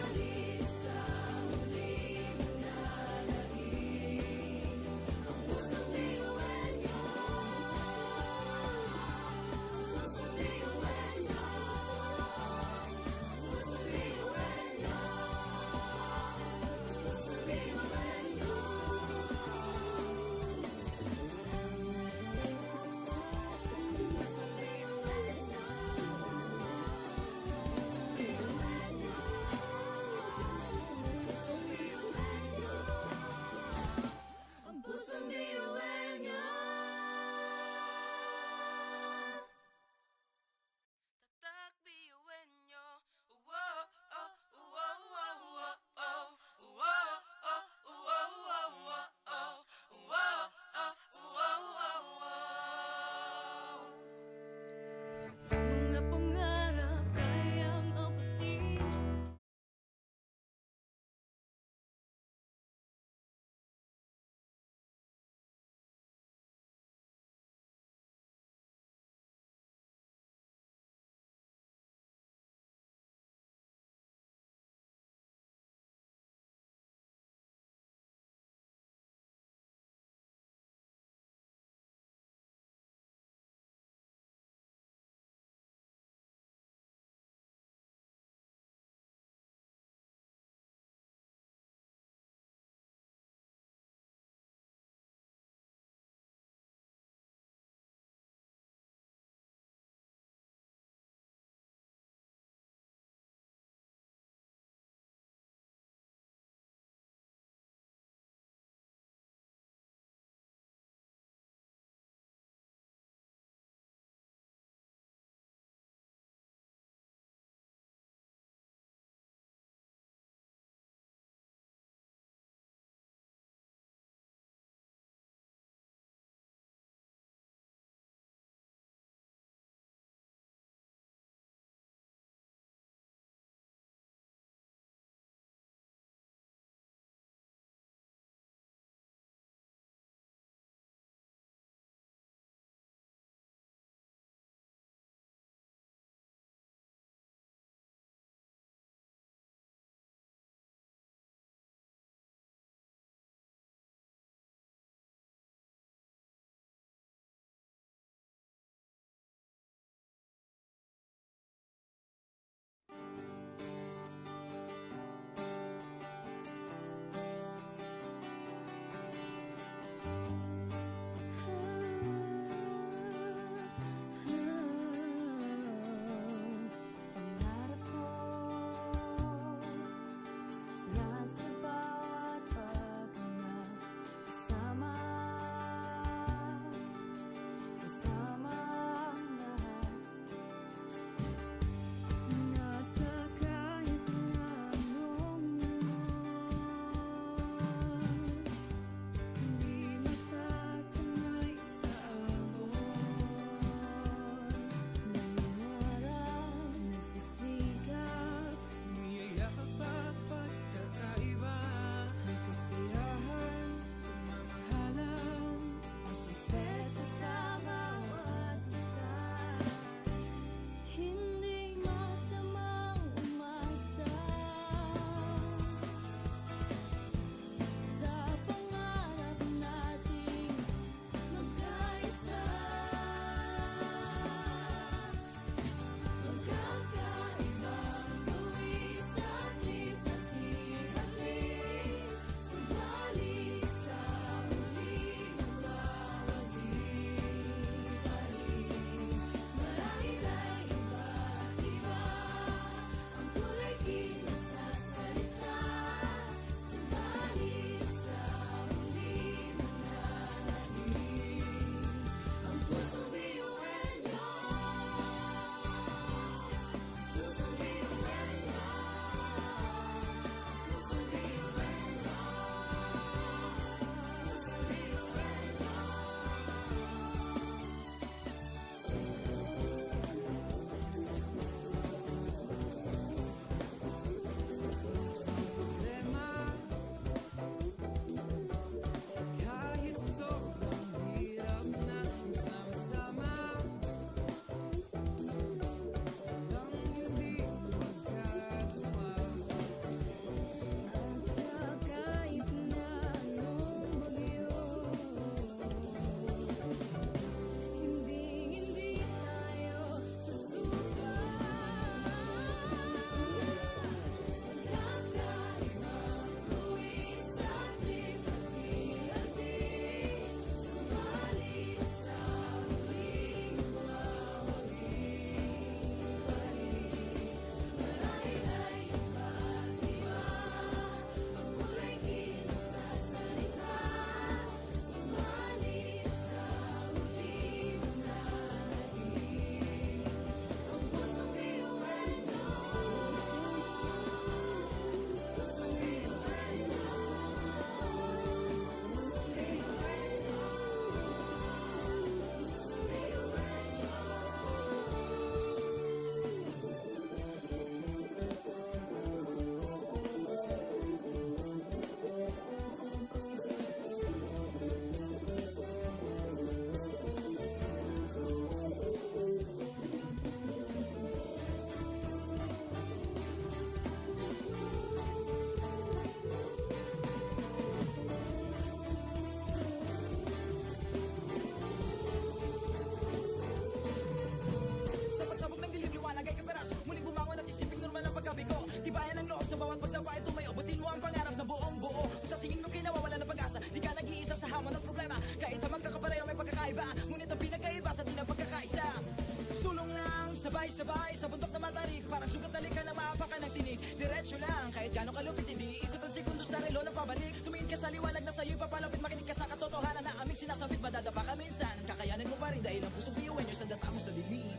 ay sa bundok na matarik, parang sugat na lika na maapakan ng tinig. Diretso lang, kahit gano'ng kalupit, hindi ikot ang segundo sa relo ng pabalik. Tumingin ka sa liwanag na sa'yo'y papalapit, makinig ka sa katotohanan na aming sinasabit. Madadapa ka minsan, kakayanin mo pa rin dahil ang pusong biyuan nyo sa data mo sa dilim.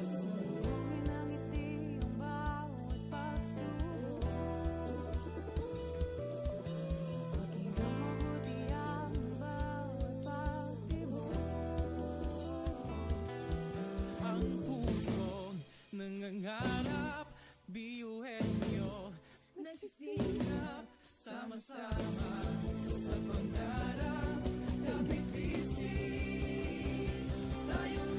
Sumugin ang ngiti ang bawat pagsubok. Pakinggan mabuti ang bawat pagtibok. Ang pusong nangangarap, biyuhin nyo Nagsisikap, sama-sama sa pangarap. Kapit bisig, tayong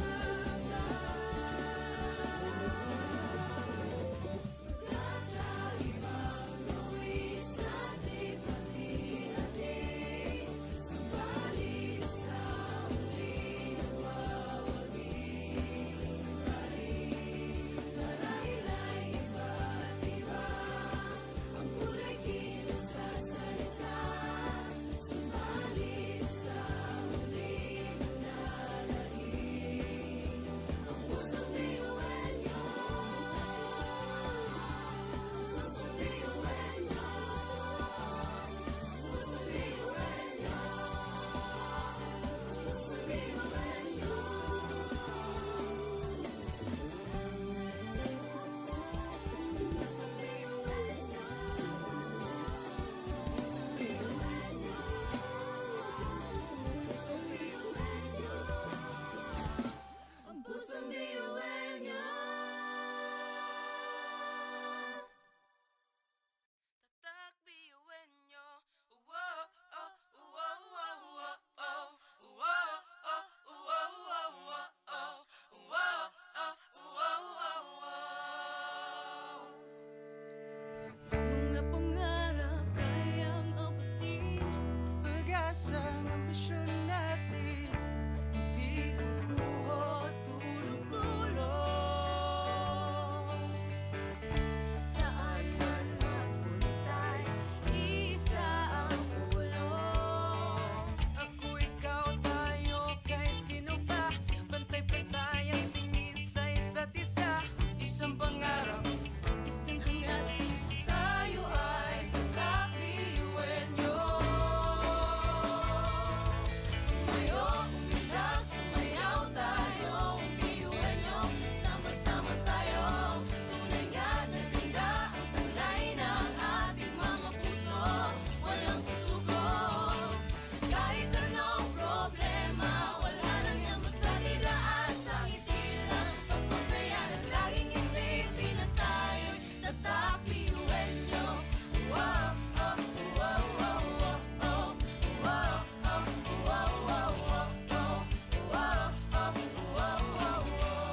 kakaibang luwis at hati-hati. Subalit sa huli nagwawagi. Marahil ay iba't iba ang kulay kilos sa salita. Subalit sa huli manlalahim ang pusong biyuan nyo. Pusong biyuan nyo. Pusong biyuan nyo. Pusong biyuan nyo. Pusong biyuan nyo. Pusong biyuan nyo. Ang pusong biyuan nyo. Tatak biyuin nyo. Wow, oh, wow, wow, wow, oh. Wow, oh, wow, wow, wow, oh. Wow, oh, wow, wow, wow. mga pangarap, kayang apatin. Pag-asa ng ambisyon natin, di kukuha tulog-tulog. Saan man magpuntay, isa ang ulong. Ako, ikaw, tayo, kahit sino pa. Pantay-pantay ang tingin sa isa't isa. Isang pangarap, isang hangarin. Tayo ay kakabiyuin nyo. Tumayo, umilang, sumayaw tayo. Biyuin nyo, sama-sama tayo. Tunay nga na ganda ang taglay ng ating mga puso. Walang susuko. Kahit anong problema, wala lang yan basta didaan sa ngiti lang. Pasok na yan at laging isipin na tayo'y tatak biyuin nyo. Wow, oh, wow, wow, wow, oh. Wow, oh, wow, wow, wow, oh. Wow, oh, wow, wow, wow.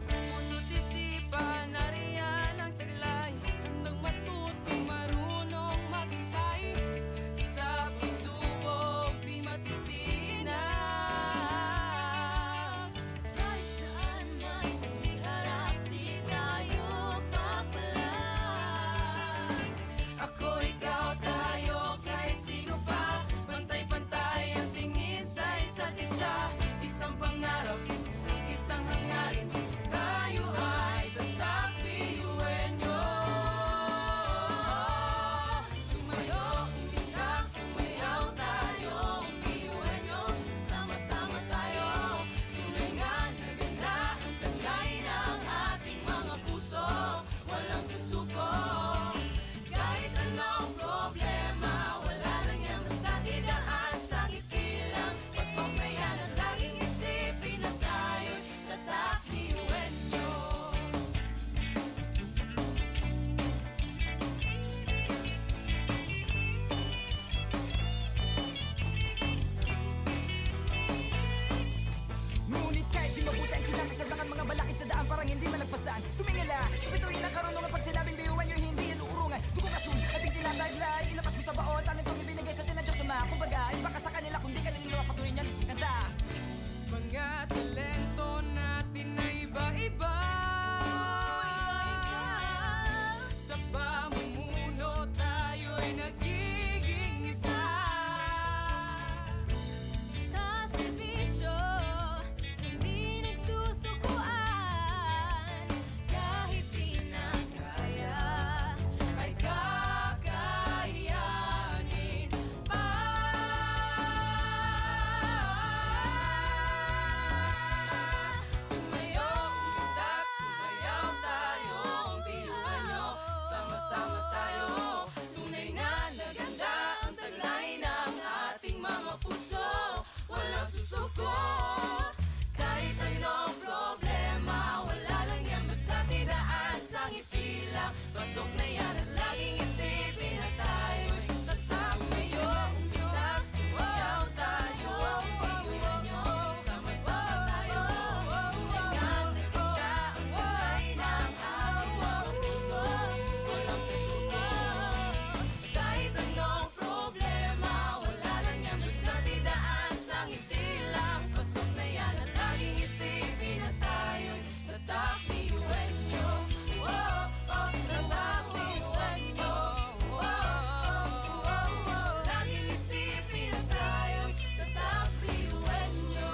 Puso't isipan, nariyan ang taglay. Handang matutong marunong maghintay. Sa pagsubok, di matitinag. Kahit saan man iharap, di tayo papalag. Ako, ikaw, tayo, kahit sino pa. Pantay-pantay ang tingin sa isa't isa. Isang pangarap, isang hangarin. Tayo ay tatak biyuin nyo. Tumayo, umilang, sumayaw tayo. Biyuin nyo, sama-sama tayo. Tunay nga na ganda ang taglay ng ating mga puso. Walang susuko. Kahit anong problema, wala lang yan basta didaan sa ngiti lang. Pasok na yan at laging isipin na tayo'y tatak biyuin nyo. Ngunit kahit di mabuti ang kinasasalangan mga balakid sa daan parang hindi malagpasan. Tumingala, sa bituin ng karunungan pag sinabing biyuan nyo hindi yan uurungan. Tugo kasun, ating tinataglay, ilabas mo sa baon, tanong itong ibinigay sa atin ng Diyos Ama. Kumbaga, iba ka sa kanila kung di ka nila mapatuloy niyan. Kanta! Mga talento natin na iba-iba. isang ngiti lang, pasok na yan. At laging isipin na tayo'y tatak biyuwenyo. Oh, oh, tatak biyuwenyo. Oh, oh, oh, oh. Laging isipin na tayo'y tatak biyuwenyo.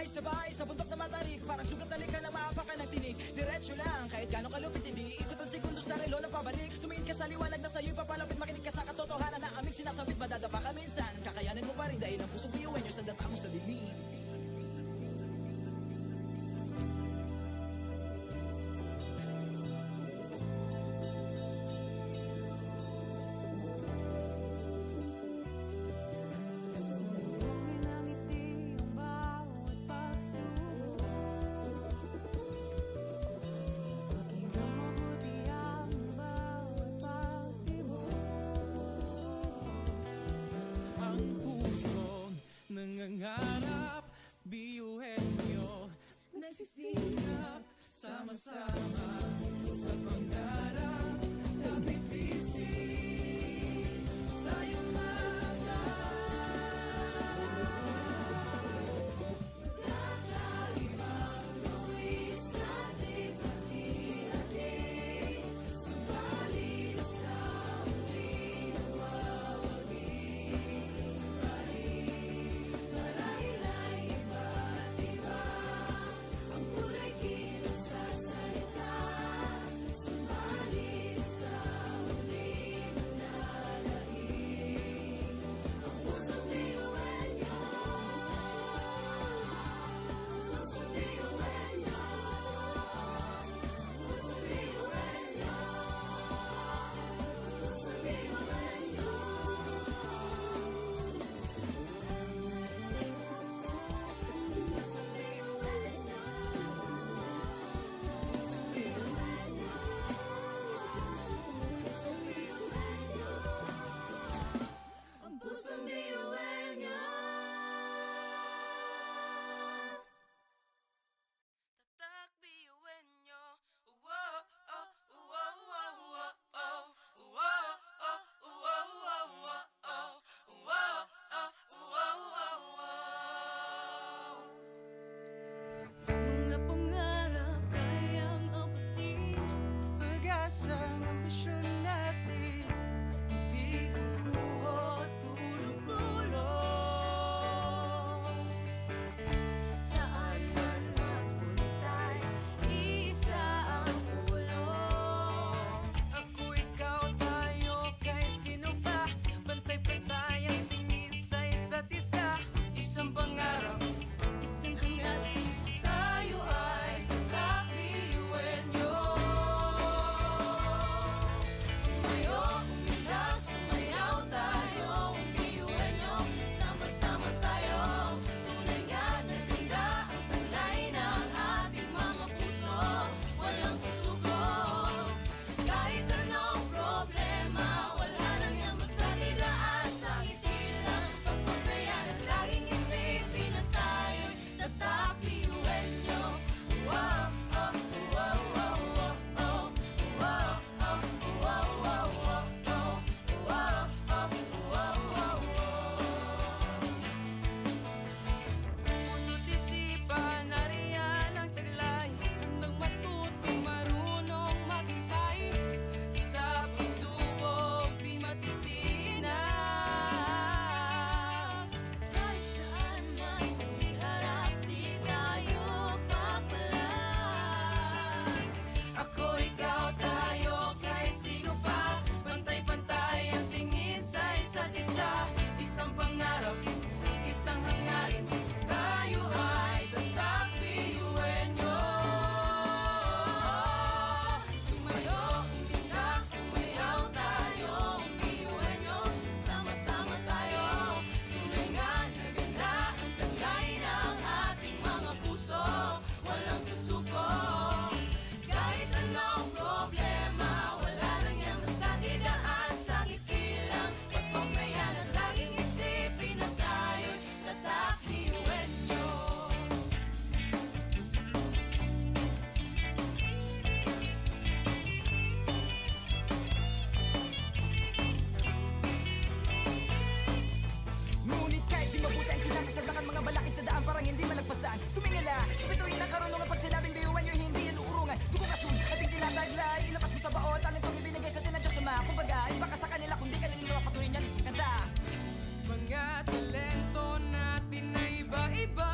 Sabay-sabay sa bundok na matarik, parang sugat na lika ng maapakan ng tinig. Diretso lang, kahit gano'ng kalupit, hindi ikot ang segundo sa relo ng pabalik. Tumingin ka sa liwanag na sa'yo'y papalapit, makinig ka sa katotohanan na aming sinasabit. Madadapa ka minsan, kakayanin mo pa rin dahil ang pusong biyuin nyo sa data mo sa dilim. Sumugin ang ngiti ang bawat pagsubok. Pakinggan mabuti ang bawat pagtibok. Ang pusong nangangarap, biyuhin nyo nagsisilap, sama-sama sa pangarap. Kapit bisig, tayong Kakaibang luwis sa ating hati-hati. Subalit sa huli nagwawagi. Marahil ay iba't iba ang kulay kilos sa salita. Subalit sa huli manlalahim ang pusong biyuin nyo. Pusong biyuin nyo. Pusong biyuin nyo. Pusong biyuin nyo. Pusong biyuin nyo. Pusong biyuin nyo. Ang pusong biyuin nyo. Tatak biyuin nyo. Wow, oh, wow, wow, wow, oh. Wow, oh, wow, wow, wow, oh. Wow, oh, wow, wow, wow. mga pangarap kayang apatin. Pag-asa ng ambisyon natin, di kukuha tulog-tulog. Saan man magpuntay, isa ang ulong. Ako, ikaw, tayo, kahit sino pa. Pantay-pantay ang tingin sa isa't isa. Isang pangarap, isang hangarin. Tayo ay kakabiyuin nyo. Tumayo, umilang, sumayaw tayo. Biyuin nyo, sama-sama tayo. Tunay nga na ganda ang taglay ng ating mga puso. Walang susuko. Kahit anong problema, wala lang yan basta didaan sa ngiti lang. Pasok na yan at laging isipin na tayo'y tatakbiyuin nyo. Wow, oh, wow, wow, wow, oh. Wow, oh, wow, wow, wow, oh. Wow, oh, wow, wow, wow. Puso't isipan, nariyan ang taglay. Handang matutong marunong maghintay. Sa pagsubok, di matitinag. Kahit saan man iharap, di tayo papalag. Ako, ikaw, tayo, kahit sino pa. Pantay-pantay ang tingin sa isa't isa. Isang pangarap, isang hangarin. Tayo ay tatakbiyuin nyo. Tumayo, umilang, sumayaw tayo. Biyuin nyo, sama-sama tayo. Tunay nga na ganda ang taglay ng ating mga puso. Walang susuko. Kahit anong problema, wala lang yan basta didaan sa ngiti lang. Pasok na yan at laging isipin na tayo'y tatakbiyuin nyo. Ngunit kahit di mabuti ang kinasasalangan mga balakid sa daan parang hindi malagpasan. Tumingala, sa bituin ng karunungan pag sinabing biyuan nyo hindi yan uurungan. Dugo kasun, ating tinataglay, ilabas mo sa baon, talentong ibinigay sa atin ng Diyos Ama. Kumbaga, iba ka sa kanila kung di ka nila patuloy niyan. Kanta! Mga talento natin na iba-iba.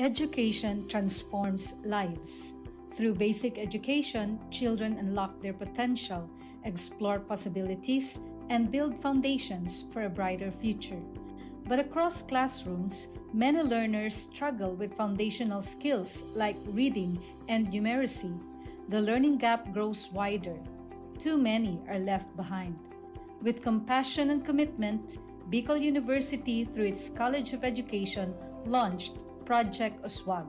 Education transforms lives. Through basic education, children unlock their potential, explore possibilities, and build foundations for a brighter future. But across classrooms, many learners struggle with foundational skills like reading and numeracy. The learning gap grows wider. Too many are left behind. With compassion and commitment, Bicol University, through its College of Education, launched Project Uswag.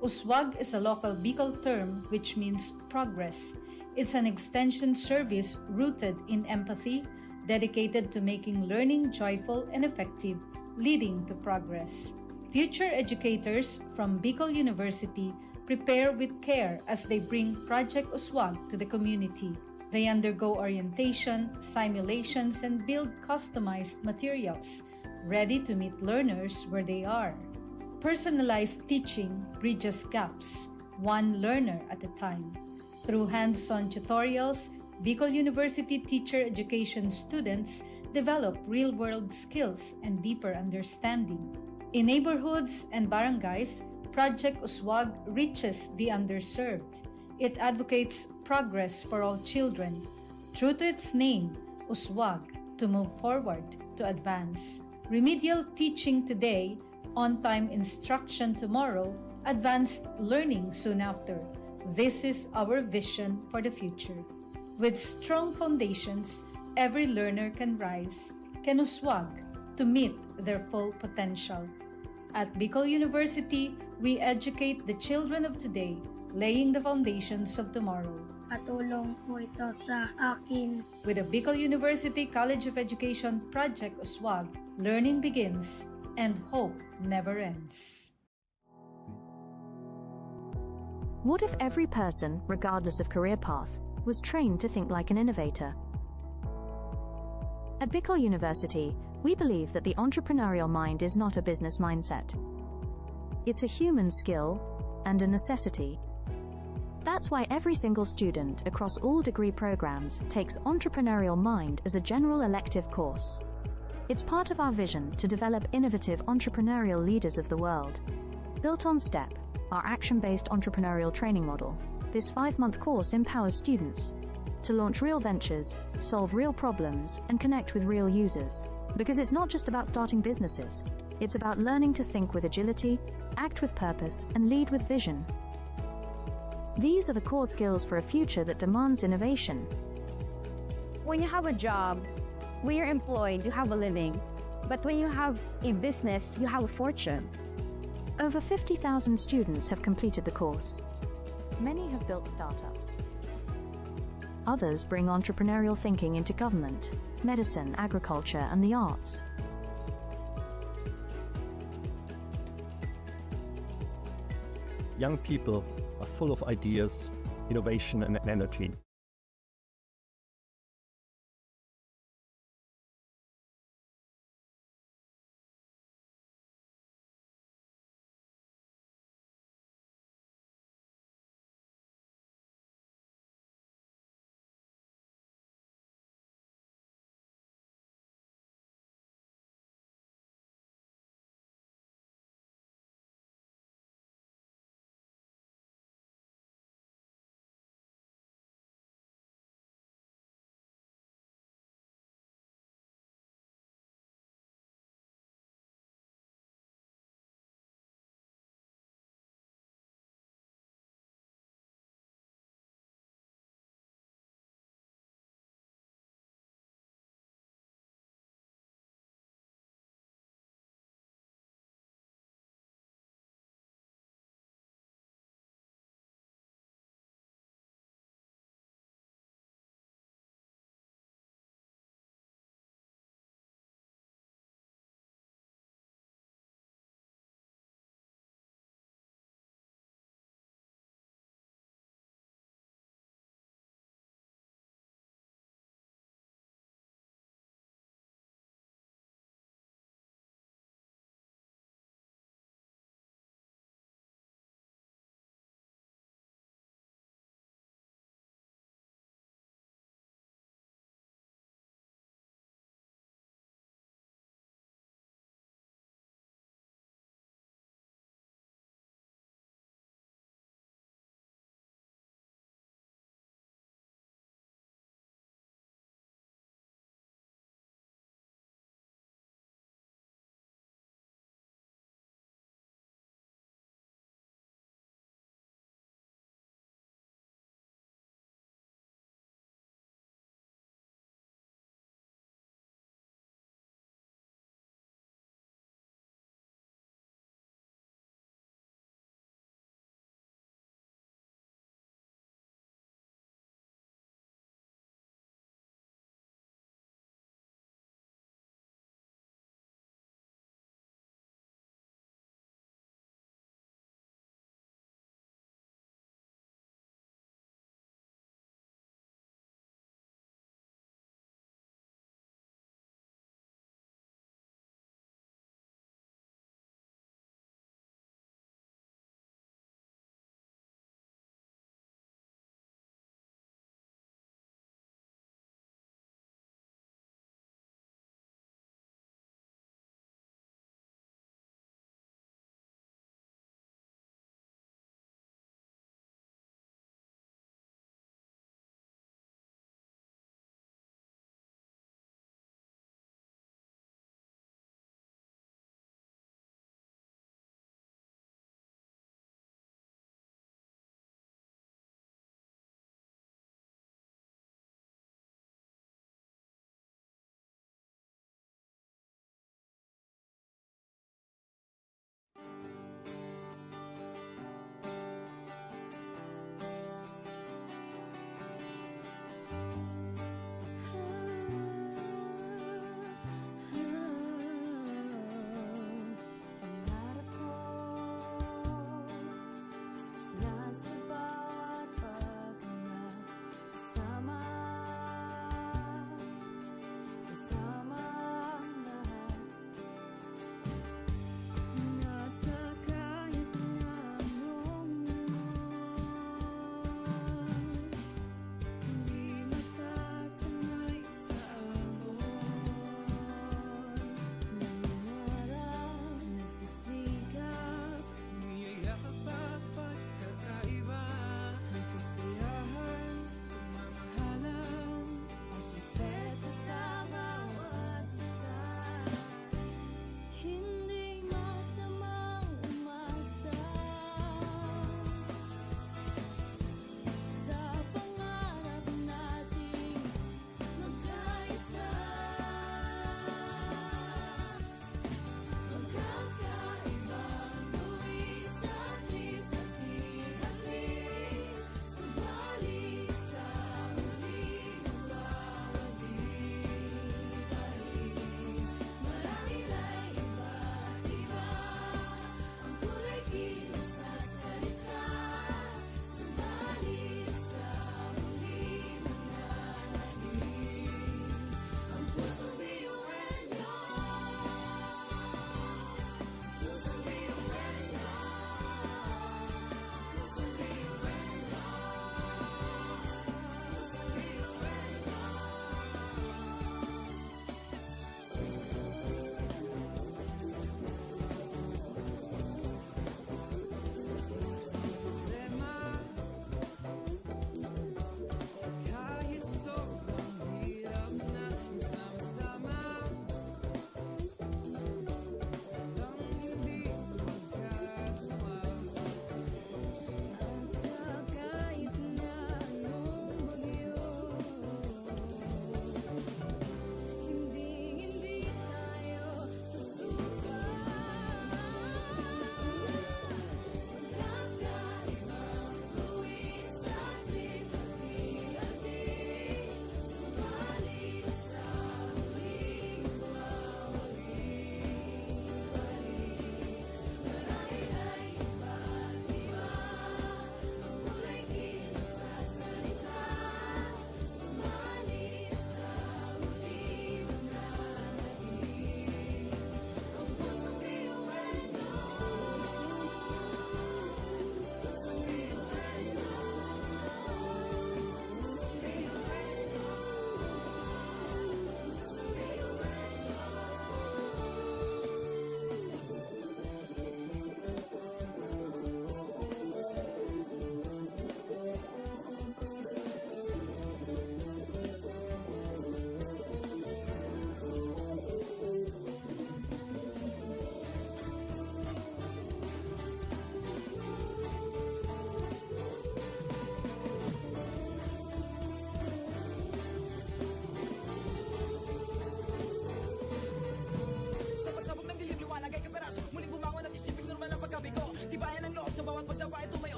Uswag is a local Bicol term which means progress. It's an extension service rooted in empathy, dedicated to making learning joyful and effective, leading to progress. Future educators from Bicol University prepare with care as they bring Project Uswag to the community. They undergo orientation, simulations, and build customized materials, ready to meet learners where they are. Personalized teaching bridges gaps, one learner at a time. Through hands-on tutorials, Bicol University teacher education students develop real-world skills and deeper understanding. In neighborhoods and barangays, Project Uswag reaches the underserved. It advocates progress for all children. True to its name, Uswag, to move forward, to advance. Remedial teaching today, on-time instruction tomorrow, advanced learning soon after. This is our vision for the future. With strong foundations, every learner can rise, can uswag, to meet their full potential. At Bicol University, we educate the children of today, laying the foundations of tomorrow. Patulong po ito sa akin. With the Bicol University College of Education Project Uswag, learning begins and hope never ends. What if every person, regardless of career path, was trained to think like an innovator? At Bicol University, we believe that the entrepreneurial mind is not a business mindset. It's a human skill and a necessity. That's why every single student across all degree programs takes Entrepreneurial Mind as a general elective course. It's part of our vision to develop innovative entrepreneurial leaders of the world. Built on STEP, our action-based entrepreneurial training model, this 5-month course empowers students to launch real ventures, solve real problems, and connect with real users. Because it's not just about starting businesses, it's about learning to think with agility, act with purpose, and lead with vision. These are the core skills for a future that demands innovation. When you have a job, when you're employed, you have a living. But when you have a business, you have a fortune. Over 50,000 students have completed the course. Many have built startups. Others bring entrepreneurial thinking into government, medicine, agriculture, and the arts. Young people are full of ideas, innovation, and energy.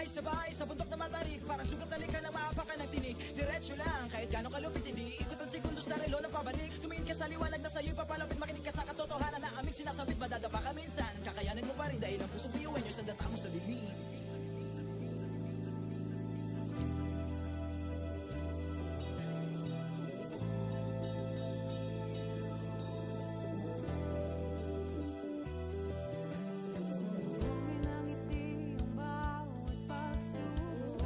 sabay sa bundok na matarik, parang sugat na lika na maapakan ng tinig. Diretso lang, kahit gano'ng kalupit hindi ikot ang segundo sa relo ng pabalik. Tumingin ka sa liwanag na sa'yo'y papalapit, makinig ka sa katotohanan na aming sinasabit. Madadapa ka minsan, kakayanin mo pa rin dahil ang pusong biyuin nyo sa data mo sa lilim. Sambungin ang ngiti ang bawat pagsubok.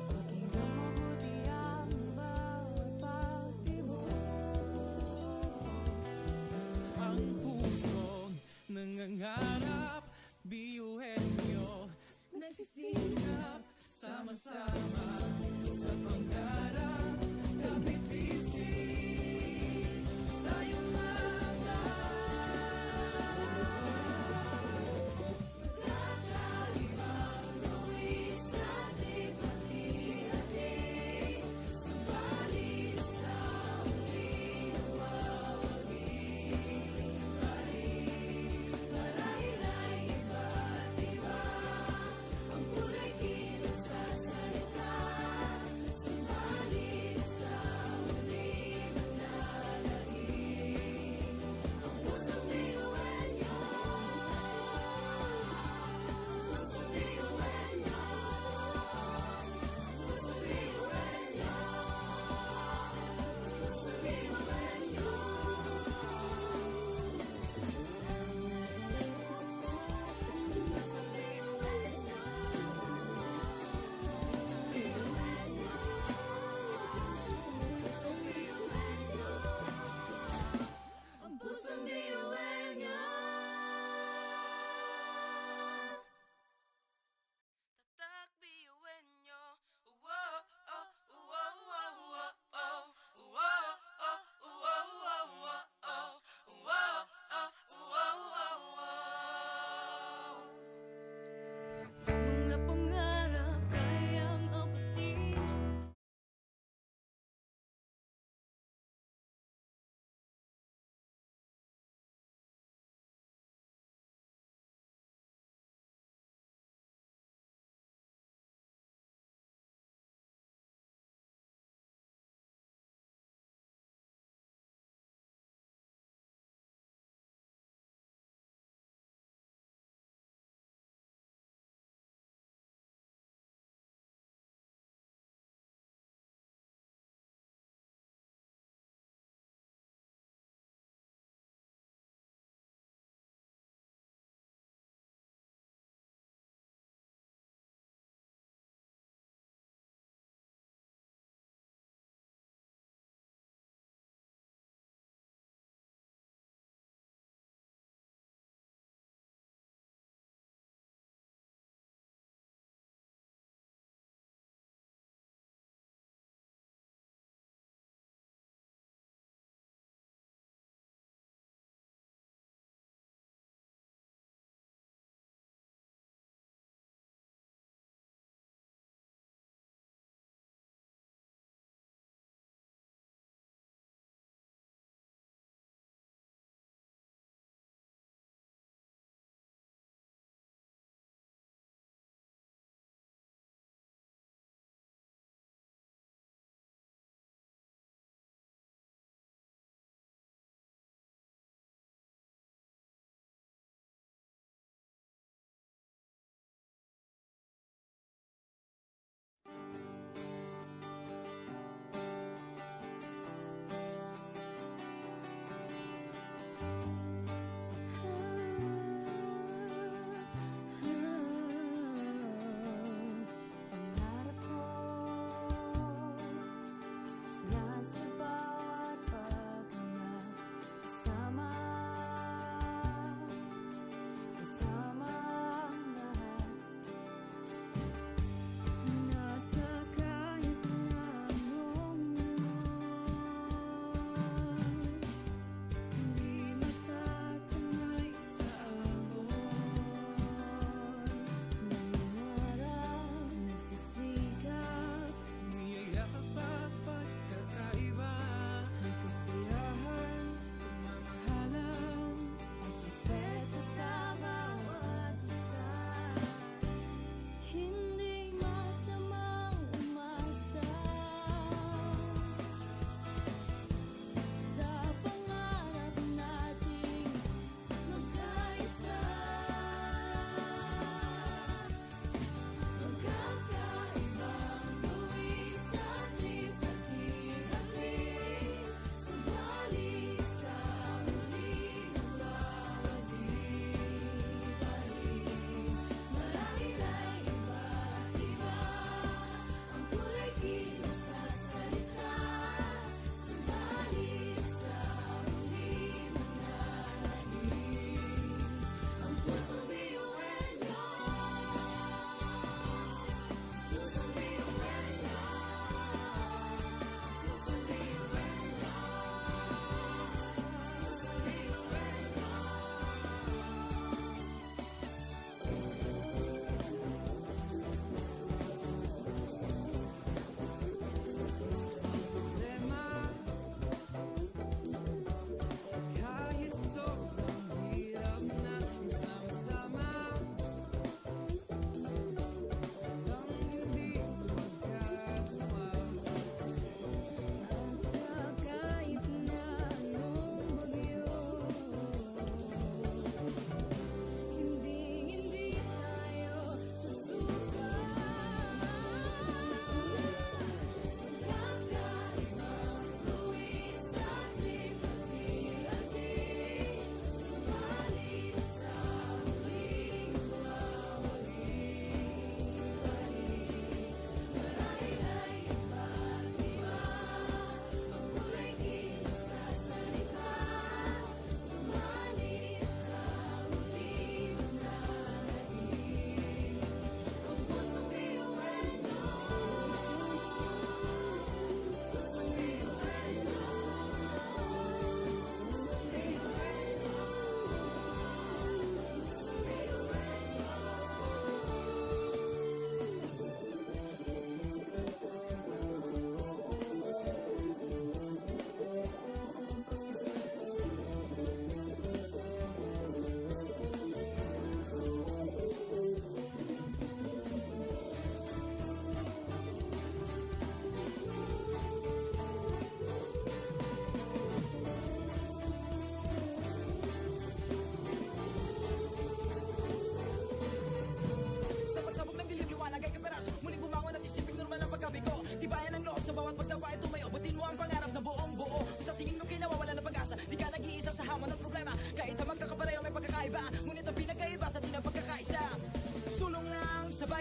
Pakinggan mabuti ang bawat pagtibok. Ang pusong nangangarap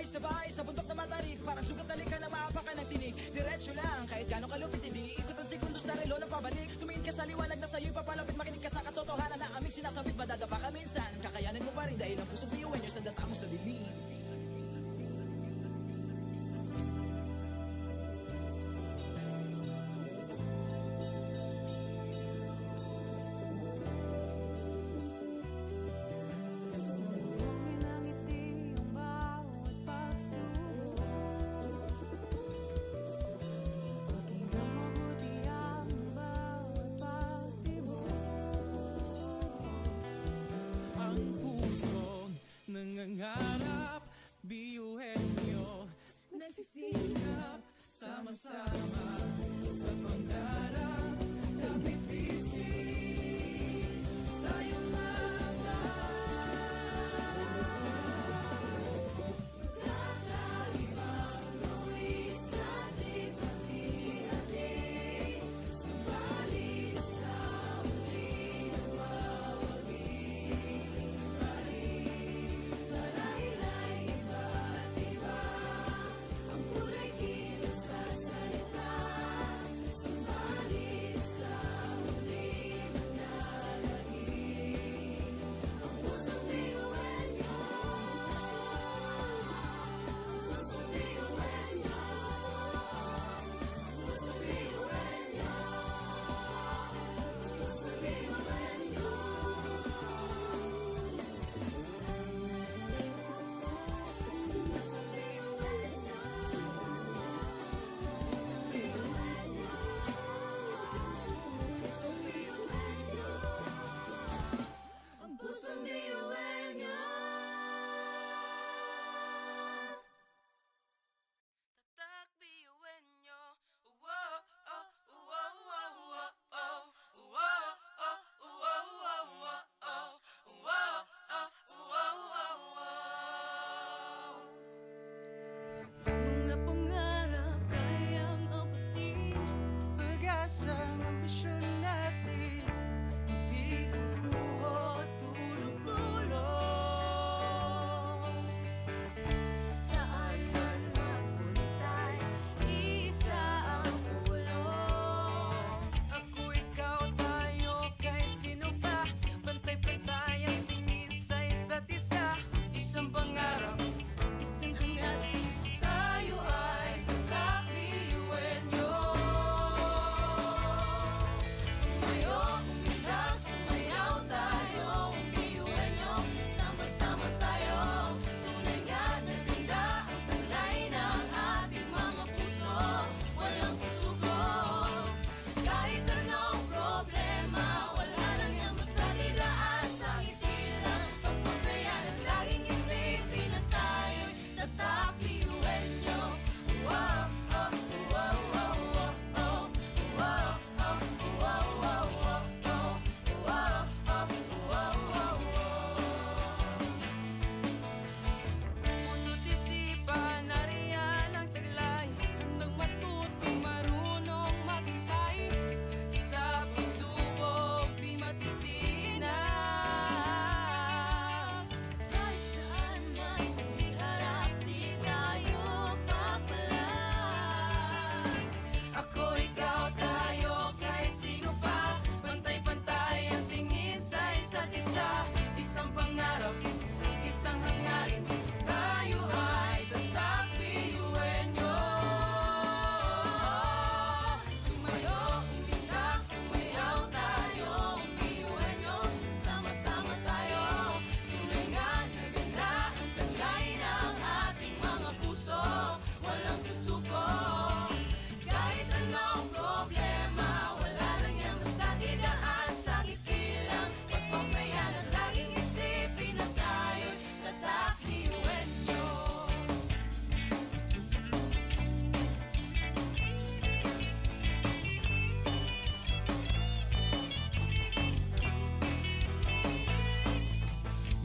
sabay sa bundok na matarik, parang sugat talikan na maapakan ng tinig. Diretso lang, kahit gano'ng kalupit hindi ikot ang segundo sa relo na pabalik. Tumingin ka sa liwanag na sa'yo'y papalapit, makinig ka sa katotohanan na aming sinasabit. Madadapa ka minsan, kakayanin mo pa rin dahil ang pusong biyuan nyo sa data mo sa dilim. Sumugin ang ngiti ang bawat pagsubok. Pakinggan mabuti ang bawat pagtibok. Ang pusong nangangarap, biyuhin nyo, nagsisikap, sama-sama sa pangarap. Kapit bisig, tayo Kakaibang luwis at hati-hati, subalit sa huli nawawagi pa rin. Marahil ay iba't iba ang kulay kilos sa salita, subalit sa huli manlalagi ang pusong biyuhan nyo. Pusong biyuhan nyo. Pusong biyuhan nyo. Pusong biyuhan nyo. Pusong biyuhan nyo. Pusong biyuhan nyo. Pusong biyuhan nyo. Ang pusong biyuhan nyo. Tatak biyuin nyo. Wow, oh, wow, wow, wow, oh. Wow, oh, wow, wow, wow, oh. Wow, oh, wow, wow, wow. mga pangarap kayang abutin, pag-asang ambisyon natin, hindi kukuha tulong-tulong. Saan man magpuntay, isa ang ulong. Ako, ikaw, tayo, kahit sino pa, pantay-pantay ang tingin sa isa't isa. Isang pangarap, isang hangarin. Tayo ay kakabiyuhin nyo. Tumayo, umilag, sumayaw tayo, biyuhin nyo. Sama-sama tayo, tunay nga na ganda ang taglay ng ating mga puso. Walang susuko, kahit anong problema, wala lang yan basta didaan sa ngiti lang. Pasok na yan ang laging isipin na tayo'y tatakbiyuhin nyo. Wow, oh, wow, wow, wow, oh. Wow, oh, wow, wow, wow, oh. Wow, oh, wow, wow, wow. Puso't isipan, nariyan ang taglay. Handang matutong marunong maghintay, Sa pagsubok, di matitinag. kahit saan man iharap, di tayo papalag. Ako, ikaw, tayo, kahit sino pa, pantay-pantay ang tingin sa isa't isa. Isang pangarap, isang hangarin, tayo ay tatakbiyuhin nyo. Tumayo, umilag, sumayaw tayo, biyuhin nyo. Sama-sama tayo, tunay nga na ganda ang taglay ng ating mga puso. Walang susuko, kahit anong problema, wala lang yan basta didaan sa ngiti lang. Pasok na yan ang laging isipin na tayo'y tatakbiyuhin nyo.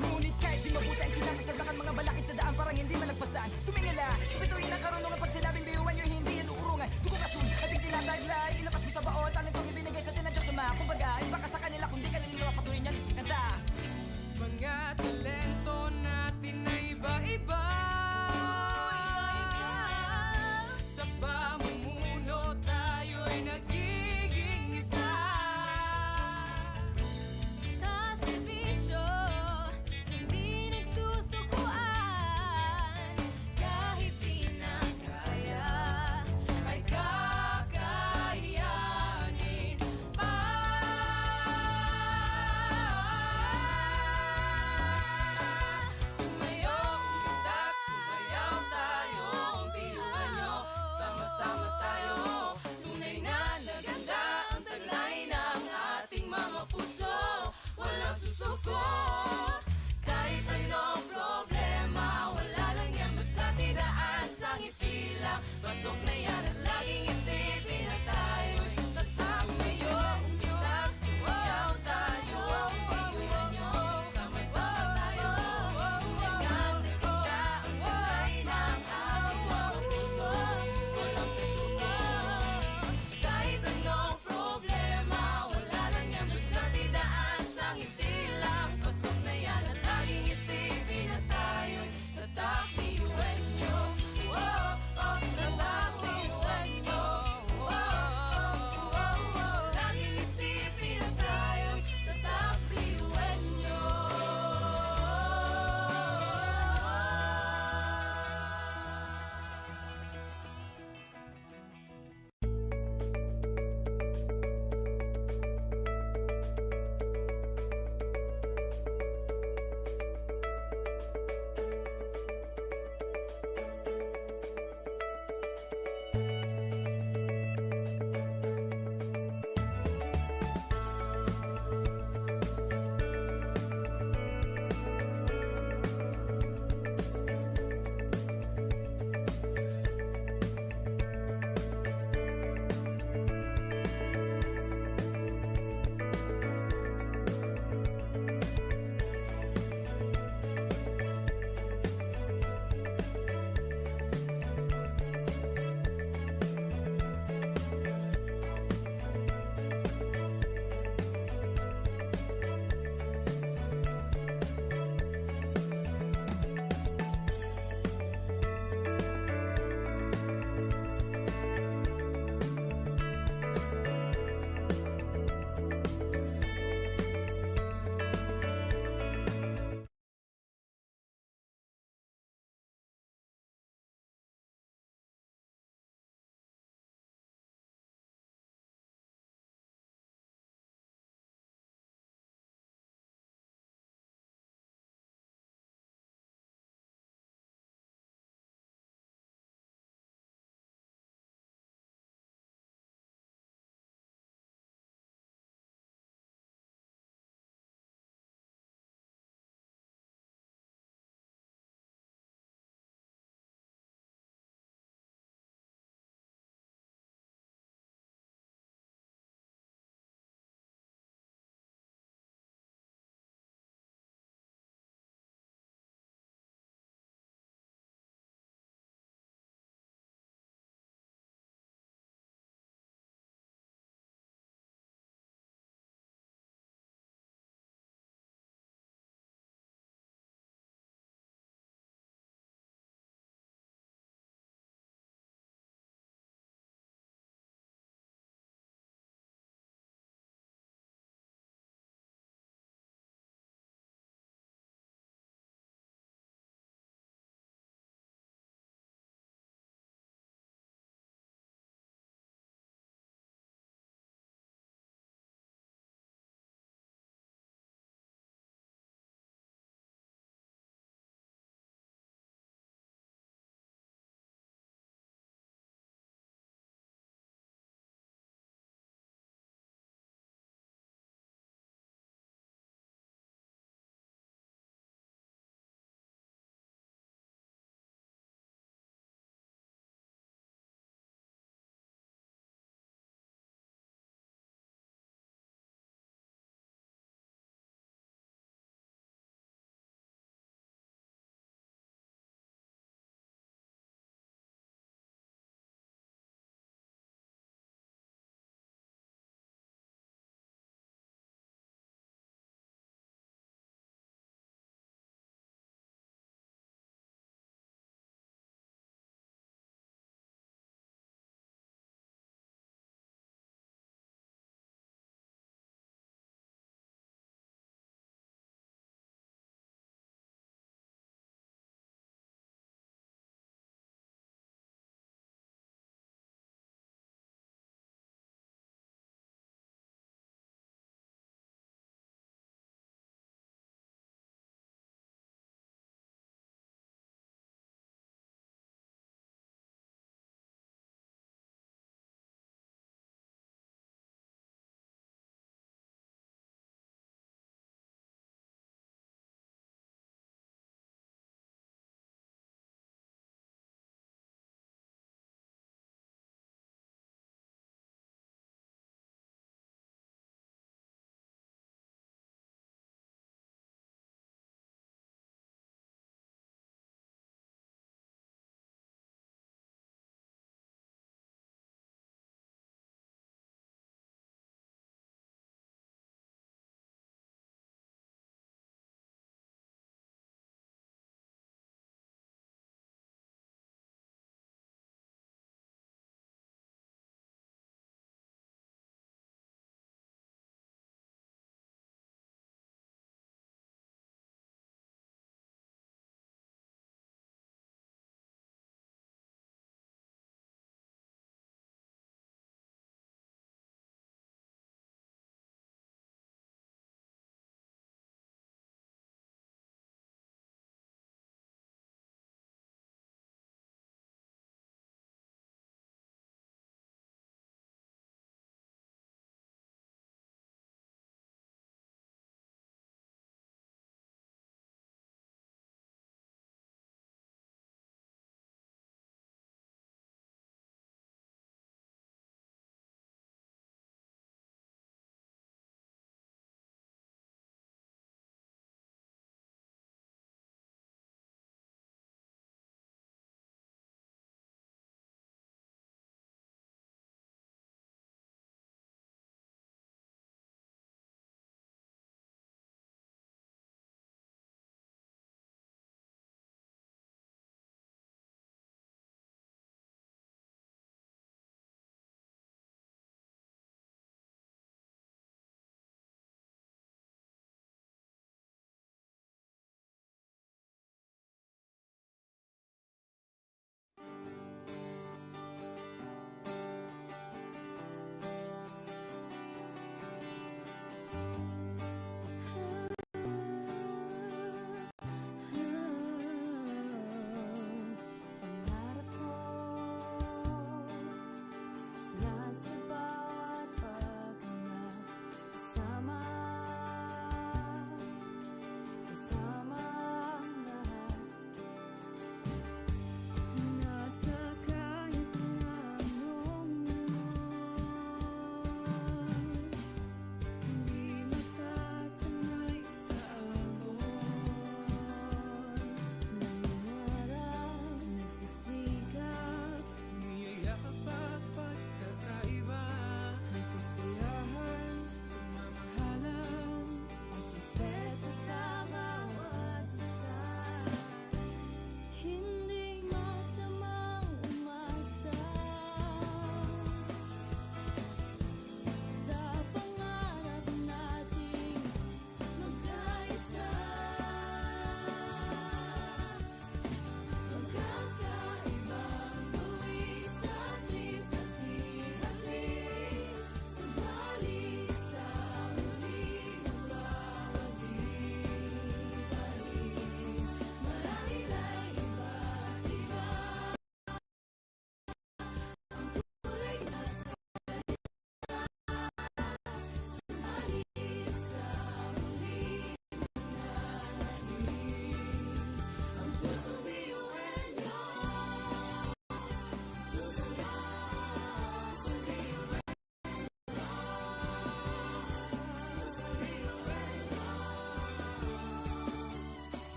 Ngunit kahit di mabuti ang kinasasablakan mga balakid sa daan parang hindi malagpasan. Tumingala, sa bituin ng karunungan pag sinabing biyuhan nyo hindi yan uurungan. Tugo kasun, ating tinataglay, ilakas mo sa baon, tanong itong ibinigay sa tinadya sa mga. Kumbaga, iba ka sa kanila kundi ka nila patuloy niyan kanta. Mga talento natin na iba-iba.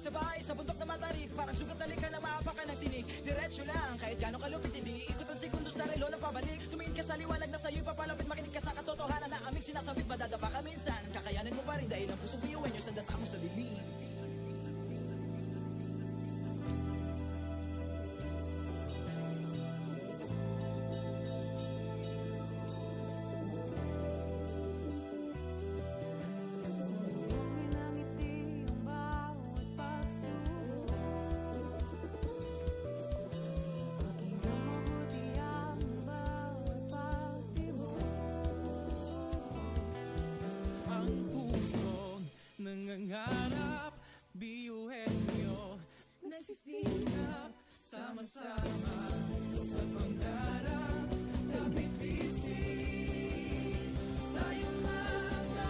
Sabay sa bundok na matarik, parang sugat na likha na maapakan ng tinig. Diretso lang, kahit gano'ng kalupit hindi ikot ang segundo sa relo ng pabalik. Tumingin ka sa liwanag na sa'yo'y papalapit, makinig ka sa katotohanan na aming sinasabit. Madadapa ka minsan, kakayanin mo pa rin dahil ang pusong biyuan nyo sa data mo sa dilim. Sabungin ang ngiti ang bawat pagsubok. Pakinggan mabuti ang bawat pagtibok. Ang pusong nangangarap, biyuhin nyo nagsisikap, sama-sama sa pangarap. Kapit bisig, tayong mga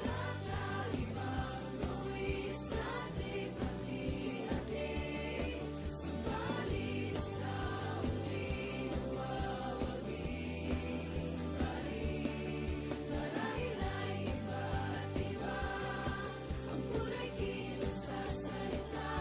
Kakaibang luwi sa ating hati-hati. Subalit sa huli nawawagi pa rin. Marahil ay iba't iba ang kulay kilos sa salita.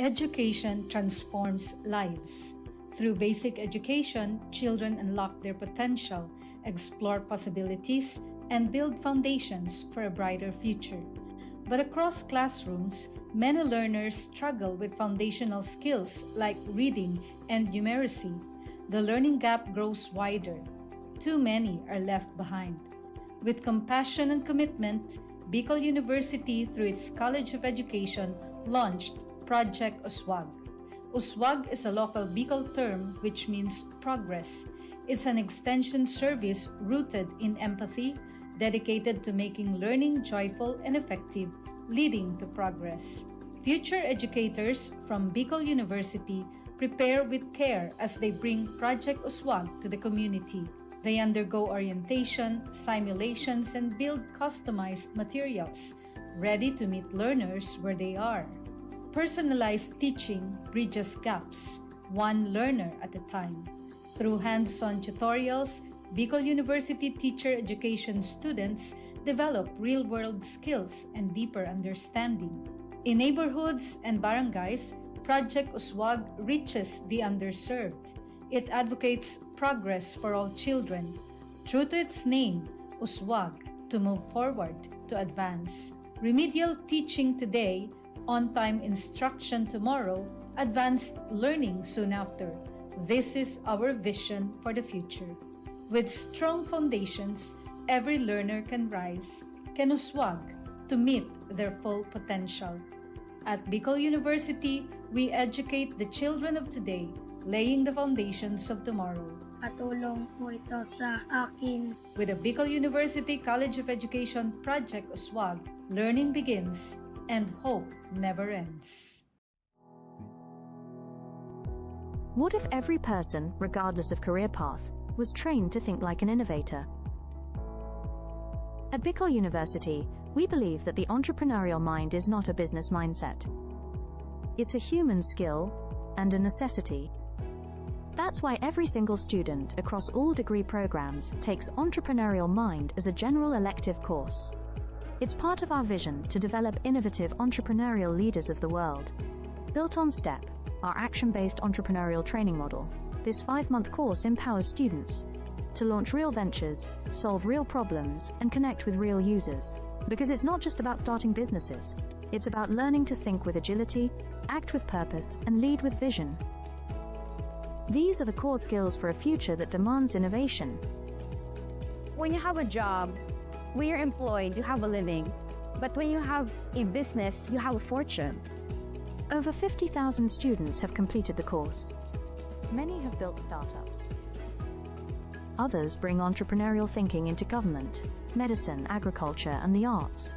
Education transforms lives. Through basic education, children unlock their potential, explore possibilities, and build foundations for a brighter future. But across classrooms, many learners struggle with foundational skills like reading and numeracy. The learning gap grows wider. Too many are left behind. With compassion and commitment, Bicol University, through its College of Education, launched Project Uswag. Uswag is a local Bicol term which means progress. It's an extension service rooted in empathy, dedicated to making learning joyful and effective, leading to progress. Future educators from Bicol University prepare with care as they bring Project Uswag to the community. They undergo orientation, simulations, and build customized materials, ready to meet learners where they are. Personalized teaching bridges gaps, one learner at a time. Through hands-on tutorials, Bicol University teacher education students develop real-world skills and deeper understanding. In neighborhoods and barangays, Project Uswag reaches the underserved. It advocates progress for all children. True to its name, Uswag, to move forward, to advance. Remedial teaching today, on-time instruction tomorrow, advanced learning soon after. This is our vision for the future. With strong foundations, every learner can rise, can uswag, to meet their full potential. At Bicol University, we educate the children of today, laying the foundations of tomorrow. Patulong po ito sa akin. With the Bicol University College of Education Project Uswag, learning begins and hope never ends. What if every person, regardless of career path, was trained to think like an innovator? At Bicol University, we believe that the entrepreneurial mind is not a business mindset. It's a human skill and a necessity. That's why every single student across all degree programs takes Entrepreneurial Mind as a general elective course. It's part of our vision to develop innovative entrepreneurial leaders of the world. Built on STEP, our action-based entrepreneurial training model, this 5-month course empowers students to launch real ventures, solve real problems, and connect with real users. Because it's not just about starting businesses, it's about learning to think with agility, act with purpose, and lead with vision. These are the core skills for a future that demands innovation. When you have a job, when you're employed, you have a living. But when you have a business, you have a fortune. Over 50,000 students have completed the course. Many have built startups. Others bring entrepreneurial thinking into government, medicine, agriculture, and the arts.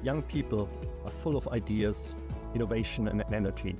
Young people are full of ideas, innovation, and energy.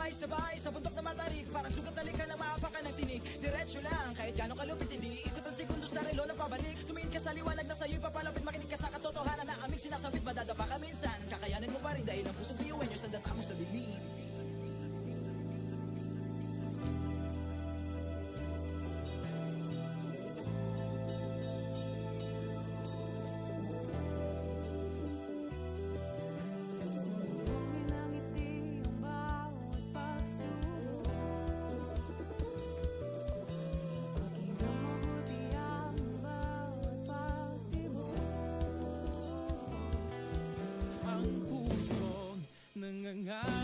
Sabay-sabay sa bundok na matarik, parang sugat na likha na maapakan ng tinig. Diretso lang, kahit gano'ng kalupit hindi ikot ang segundo sa relo na pabalik. Tumingin ka sa liwanag na sa'yo'y papalapit, makinig ka sa katotohanan na aming sinasabit. Madadapa ka minsan, kakayanin mo pa rin dahil ang pusong biyuin nyo sa data mo sa dilim. Subukin ang ngiti ang bawat pagsubok. Pakinggan mabuti ang bawat pagtibok. Ang pusong nangangarap